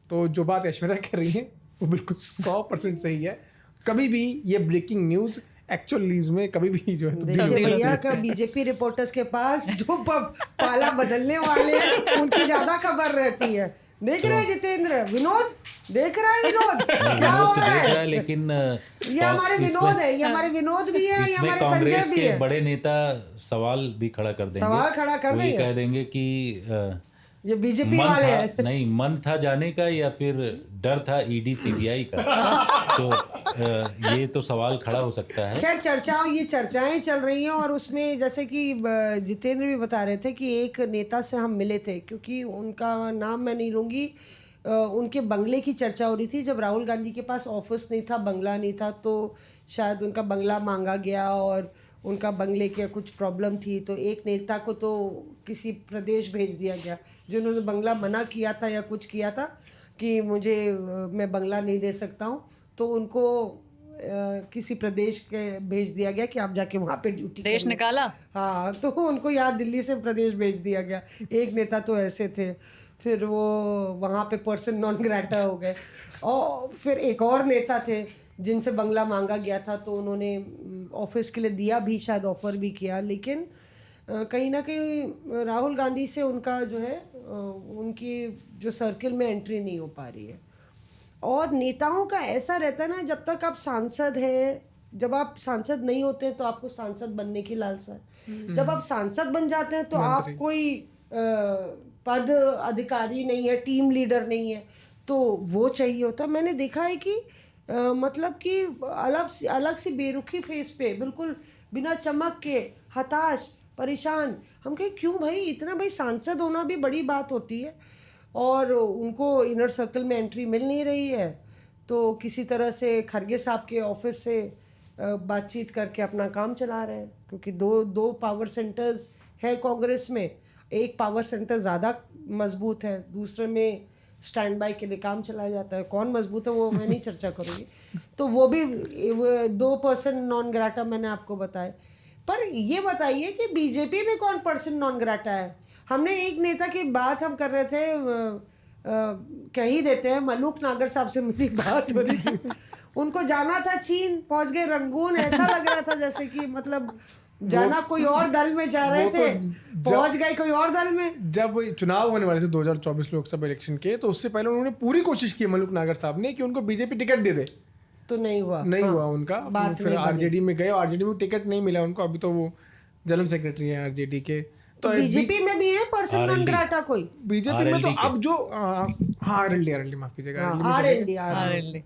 तो जो बात ऐश्वर्या कह रही है वो बिल्कुल 100% सही है। कभी भी ये ब्रेकिंग न्यूज़ एक्चुअल न्यूज में कभी भी जो है तो देखिए भैया का बीजेपी रिपोर्टर्स के पास जो पाला बदलने वाले हैं उनकी ज्यादा खबर रहती है। देख रहे हैं जितेंद्र, विनोद देख रहा है, विनोद क्या हो रहा है? लेकिन ये हमारे विनोद है, ये हमारे विनोद भी है, ये हमारे संजय कांग्रेस भी है। बड़े नेता सवाल भी खड़ा कर देंगे, सवाल खड़ा कर वो ये देंगे, कह देंगे कि ये बीजेपी मन वाले था हैं। नहीं, मन था जाने का या फिर डर था ईडी सीबीआई का? तो ये तो सवाल खड़ा हो सकता है। खैर चर्चाएं चल रही हैं, और उसमें जैसे कि जितेंद्र भी बता रहे थे कि एक नेता से हम मिले थे, क्योंकि उनका नाम मैं नहीं लूँगी, उनके बंगले की चर्चा हो रही थी। जब राहुल गांधी के पास ऑफिस नहीं था, बंगला नहीं था, तो शायद उनका बंगला मांगा गया और उनका बंगले के कुछ प्रॉब्लम थी, तो एक नेता को तो किसी प्रदेश भेज दिया गया जिन्होंने बंगला मना किया था या कुछ किया था कि मुझे मैं बंगला नहीं दे सकता हूँ, तो उनको किसी प्रदेश के भेज दिया गया कि आप जाके वहाँ पे ड्यूटी देश करिए। निकाला। हाँ, तो उनको यहाँ दिल्ली से प्रदेश भेज दिया गया। एक नेता तो ऐसे थे, फिर वो वहाँ पे पर्सन नॉन ग्रेटा हो गए। और फिर एक और नेता थे जिनसे बंगला मांगा गया था, तो उन्होंने ऑफिस के लिए दिया भी, शायद ऑफर भी किया, लेकिन कहीं ना कहीं राहुल गांधी से उनका जो है उनकी जो सर्किल में एंट्री नहीं हो पा रही है। और नेताओं का ऐसा रहता है ना, जब तक आप सांसद हैं, जब आप सांसद नहीं होते हैं तो आपको सांसद बनने की लालसा है। जब आप सांसद बन जाते हैं तो आप कोई पद अधिकारी नहीं है, टीम लीडर नहीं है, तो वो चाहिए होता है। मैंने देखा है कि मतलब कि अलग सी बेरुखी फेस पे, बिल्कुल बिना चमक के, हताश, परेशान। हम कहे क्यों भाई, इतना भाई सांसद होना भी बड़ी बात होती है, और उनको इनर सर्कल में एंट्री मिल नहीं रही है, तो किसी तरह से खरगे साहब के ऑफिस से बातचीत करके अपना काम चला रहे हैं, क्योंकि दो पावर सेंटर्स है कांग्रेस में। एक पावर सेंटर ज़्यादा मजबूत है, दूसरे में स्टैंड बाय के लिए काम चलाया जाता है। कौन मजबूत है वो मैं नहीं चर्चा करूँगी। तो वो भी 2% नॉन ग्राटा मैंने आपको बताया। पर ये बताइए कि बीजेपी में कौन पर्सन नॉन ग्राटा है? हमने एक नेता की बात हम कर रहे थे, कह ही देते हैं, मलूक नागर साहब से मेरी बात हो रही थी। उनको जाना था चीन, पहुंच गए रंगून। ऐसा लग रहा था जैसे कि मतलब जाना कोई और दल में जा रहे थे, पहुंच गए कोई और दल में। जब चुनाव होने वाले थे 2024 लोकसभा इलेक्शन के, तो उससे पहले उन्होंने पूरी कोशिश की मलूक नागर साहब ने कि उनको बीजेपी टिकट दे दे, तो नहीं हुआ। हुआ उनका। फिर आरजेडी में गए, आरजेडी में टिकट नहीं मिला उनको। अभी तो वो जनरल सेक्रेटरी है आरजेडी के। तो बीजेपी में भी है पर्सन नॉन ग्राटा कोई? बीजेपी में तो अब जो आरएलडी माफ कीजिएगा, आरएलडी।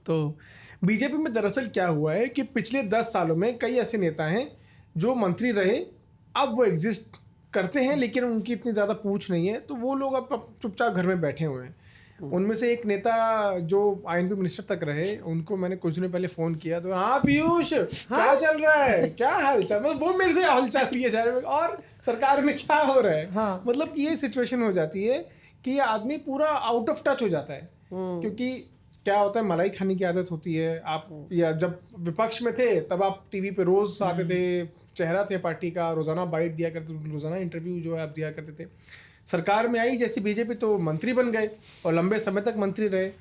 तो बीजेपी में दरअसल क्या हुआ है कि पिछले 10 सालों में कई ऐसे नेता हैं जो मंत्री रहे, अब वो एग्जिस्ट करते हैं लेकिन उनकी इतनी ज़्यादा पूछ नहीं है, तो वो लोग अब चुपचाप घर में बैठे हुए हैं। उनमें से एक नेता जो आईएनपी मिनिस्टर तक रहे, उनको मैंने कुछ दिनों पहले फ़ोन किया, तो हाँ पीयूष क्या चल रहा है, क्या हाल चाल, मतलब वो मेरे से हाल चाल लिए जा रहे हैं और सरकार में क्या हो रहा है। मतलब कि ये सिचुएशन हो जाती है कि ये आदमी पूरा आउट ऑफ टच हो जाता है। क्योंकि क्या होता है, मलाई खाने की आदत होती है। आप या जब विपक्ष में थे तब आप टीवी पे रोज आते थे, चेहरा थे पार्टी का, रोजाना बाइट दिया करते थे, रोजाना इंटरव्यू जो है आप दिया करते थे। सरकार में आई जैसी बीजेपी तो मंत्री बन गए और लंबे समय तक मंत्री रहे।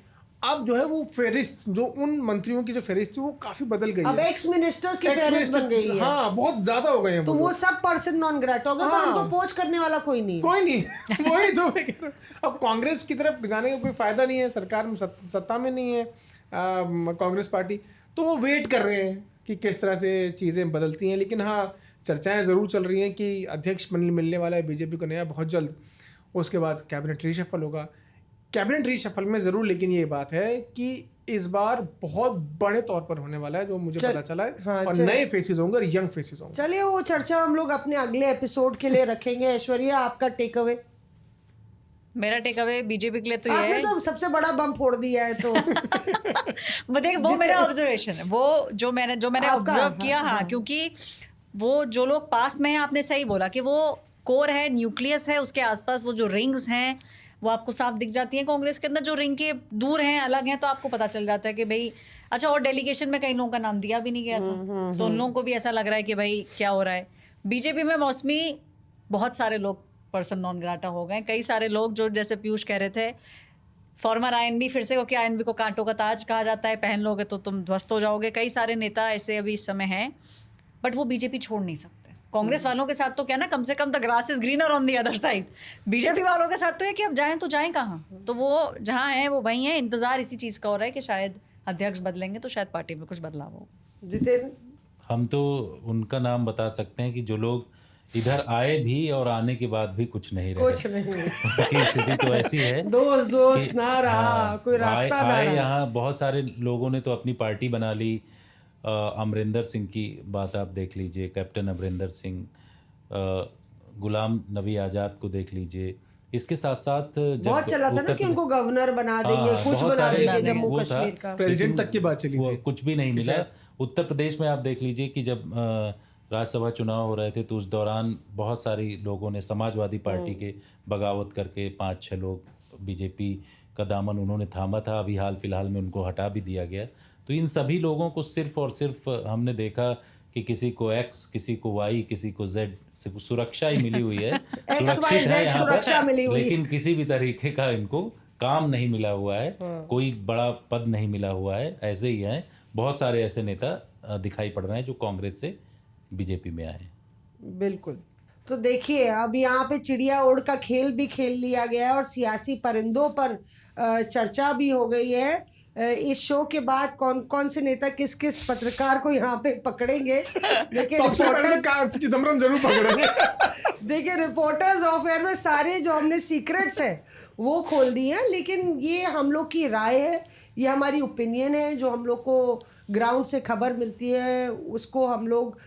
अब जो है वो फेरिस्त, जो उन मंत्रियों की जो फेरिस्त थी वो काफी बदल गई है। अब एक्स मिनिस्टर्स की फेरिस्त बन गई है। हाँ, बहुत ज्यादा हो गए हैं तो वो सब पर्सन नॉन ग्रेटा हो गए, पर उनको पोच करने वाला कोई नहीं। वही तो मैं कह रहा हूं। अब कांग्रेस की तरफ जाने का कोई फायदा नहीं है, सरकार में सत्ता में नहीं है कांग्रेस पार्टी, तो वो वेट कर रहे हैं कि किस तरह से चीज़ें बदलती हैं। लेकिन हाँ, चर्चाएं ज़रूर चल रही हैं कि अध्यक्ष मिलने वाला है बीजेपी को नया बहुत जल्द। उसके बाद कैबिनेट रीशफल होगा। कैबिनेट रीशफल में ज़रूर, लेकिन ये बात है कि इस बार बहुत बड़े तौर पर होने वाला है, जो मुझे पता चला है। हाँ, और नए फेसेस होंगे और यंग फेसेस होंगे। चलिए वो चर्चा हम लोग अपने अगले एपिसोड के लिए रखेंगे। ऐश्वर्या, आपका टेक अवे? मेरा टेक अवे बीजेपी के लिए तो ये आपने है, तो सबसे बड़ा बम फोड़ दिया है। तो वो मेरा ऑब्जर्वेशन है, वो जो मैंने ऑब्जर्व किया। हाँ, क्योंकि वो जो लोग पास में हैं, आपने सही बोला कि वो कोर है, न्यूक्लियस है, उसके आसपास वो जो रिंग्स हैं वो आपको साफ दिख जाती हैं। कांग्रेस के अंदर जो रिंग के दूर हैं, अलग हैं, तो आपको पता चल जाता है कि भाई अच्छा। और डेलीगेशन में कई लोगों का नाम दिया भी नहीं गया था, तो उन लोगों को भी ऐसा लग रहा है कि भाई क्या हो रहा है। बीजेपी में मौसमी बहुत सारे लोग पर्सन नॉन ग्राटा हो गए। कई सारे लोग जो, जैसे पीयूष कह रहे थे, फॉर्मर आईएनबी, फिर से क्योंकि आईएनबी को कांटों का ताज कहा जाता है, पहन लोगे तो तुम ध्वस्त हो जाओगे। कई सारे नेता ऐसे अभी इस समय हैं, बट वो बीजेपी छोड़ नहीं सकते। कांग्रेस वालों के साथ तो क्या ना, कम से come the grass is greener on the other side. BJP वालों के साथ तो है कि अब जाएं तो जाएं कहाँ, तो वो जहाँ हैं वो वहीं हैं। इंतजार इसी चीज़ का हो रहा है कि शायद अध्यक्ष बदलेंगे तो शायद पार्टी में कुछ बदलाव हो। जितेंद्र, हम तो उनका नाम बता सकते हैं कि जो लोग इधर आए भी और आने के बाद भी कुछ नहीं रहे। कुछ नहीं की स्थिति तो ऐसी है दोस्त कि ना रहा, हाँ, कोई रास्ता ना आए रहा। यहाँ बहुत सारे लोगों ने तो अपनी पार्टी बना ली। अमरिंदर सिंह की बात आप देख लीजिए, कैप्टन अमरिंदर सिंह, गुलाम नबी आज़ाद को देख लीजिए। इसके साथ साथ बहुत चला था ना कि उनको गवर्नर बना देंगे, कुछ बहुत बना सारे देंगे जम्मू वो था, कश्मीर का। प्रेसिडेंट लेकिन तक की बात चली वो थी। कुछ भी नहीं मिला। उत्तर प्रदेश में आप देख लीजिए कि जब राज्यसभा चुनाव हो रहे थे तो उस दौरान बहुत सारी लोगों ने समाजवादी पार्टी के बगावत करके 5-6 लोग बीजेपी का दामन उन्होंने थामा था। अभी हाल फिलहाल में उनको हटा भी दिया गया। तो इन सभी लोगों को सिर्फ और सिर्फ हमने देखा कि किसी को X, किसी को Y, किसी को Z सुरक्षा ही मिली हुई है। सुरक्षित है यहाँ सुरक्षा मिली पर, हुई। लेकिन किसी भी तरीके का इनको काम नहीं मिला हुआ है, कोई बड़ा पद नहीं मिला हुआ है। ऐसे ही हैं बहुत सारे ऐसे नेता दिखाई पड़ रहे हैं जो कांग्रेस से बीजेपी में आए। बिल्कुल। तो देखिए अब यहाँ पे चिड़िया उड़ का खेल भी खेल लिया गया है और सियासी परिंदों पर चर्चा भी हो गई है। इस शो के बाद कौन कौन से नेता किस किस पत्रकार को यहाँ पे पकड़ेंगे, देखिए सबसे पहले तो कार्ति चिदम्बरम जरूर पकड़ेंगे। देखिए रिपोर्टर्स ऑफ एयर में सारे जो हमने सीक्रेट्स हैं वो खोल दिए हैं, लेकिन ये हम लोग की राय है, ये हमारी ओपिनियन है, जो हम लोग को ग्राउंड से खबर मिलती है उसको हम लोग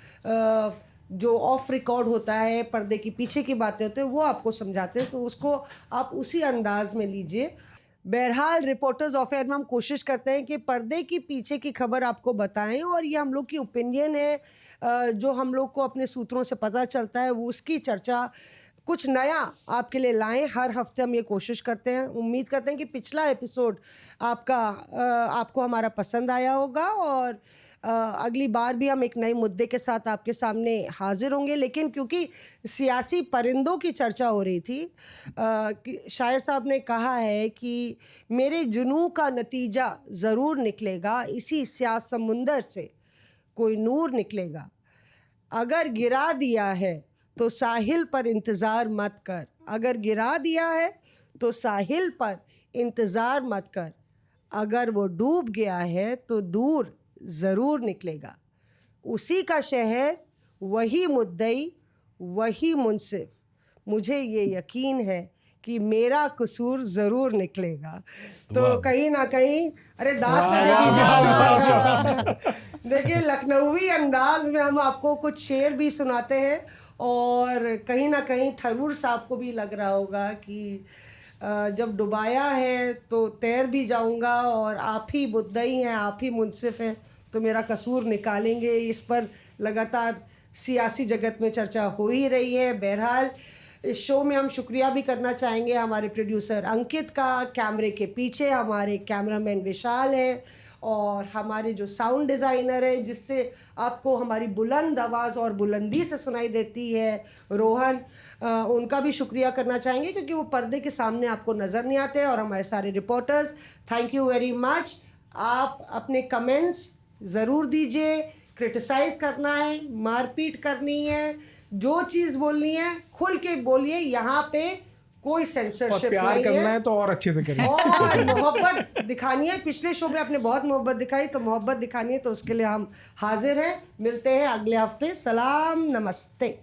जो ऑफ रिकॉर्ड होता है, पर्दे के पीछे की बातें होती हैं वो आपको समझाते हैं, तो उसको आप उसी अंदाज में लीजिए। बहरहाल रिपोर्टर्स ऑफ एयर में हम कोशिश करते हैं कि पर्दे की पीछे की खबर आपको बताएं और ये हम लोग की ओपिनियन है, जो हम लोग को अपने सूत्रों से पता चलता है वो उसकी चर्चा कुछ नया आपके लिए लाएं। हर हफ्ते हम ये कोशिश करते हैं। उम्मीद करते हैं कि पिछला एपिसोड आपको हमारा पसंद आया होगा और अगली बार भी हम एक नए मुद्दे के साथ आपके सामने हाजिर होंगे। लेकिन क्योंकि सियासी परिंदों की चर्चा हो रही थी, शायर साहब ने कहा है कि मेरे जुनून का नतीजा ज़रूर निकलेगा, इसी स्याह समुंदर से कोई नूर निकलेगा। अगर गिरा दिया है तो साहिल पर इंतज़ार मत कर, अगर गिरा दिया है तो साहिल पर इंतज़ार मत कर, अगर वो डूब गया है तो दूर ज़रूर निकलेगा। उसी का शहर, वही मुद्दई, वही मुंसिफ, मुझे ये यकीन है कि मेरा कसूर ज़रूर निकलेगा। तो कहीं ना कहीं अरे दांत देखिए लखनऊी अंदाज में हम आपको कुछ शेर भी सुनाते हैं और कहीं ना कहीं थरूर साहब को भी लग रहा होगा कि जब डुबाया है तो तैर भी जाऊंगा और आप ही मुद्दई हैं, आप ही मुंसिफ हैं, तो मेरा कसूर निकालेंगे। इस पर लगातार सियासी जगत में चर्चा हो ही रही है। बहरहाल इस शो में हम शुक्रिया भी करना चाहेंगे हमारे प्रोड्यूसर अंकित का, कैमरे के पीछे हमारे कैमरामैन विशाल हैं और हमारे जो साउंड डिज़ाइनर हैं जिससे आपको हमारी बुलंद आवाज़ और बुलंदी से सुनाई देती है, रोहन, उनका भी शुक्रिया करना चाहेंगे क्योंकि वो पर्दे के सामने आपको नज़र नहीं आते। और हमारे सारे reporters, thank you very much. आप अपने कमेंट्स ज़रूर दीजिए, क्रिटिसाइज़ करना है, मारपीट करनी है, जो चीज़ बोलनी है खुल के बोलिए, यहाँ पे कोई सेंसरशिप नहीं है। प्यार करना है तो और अच्छे से करिए और मोहब्बत दिखानी है। पिछले शो में आपने बहुत मोहब्बत दिखाई, तो मोहब्बत दिखानी है तो उसके लिए हम हाजिर हैं। मिलते हैं अगले हफ्ते। सलाम, नमस्ते।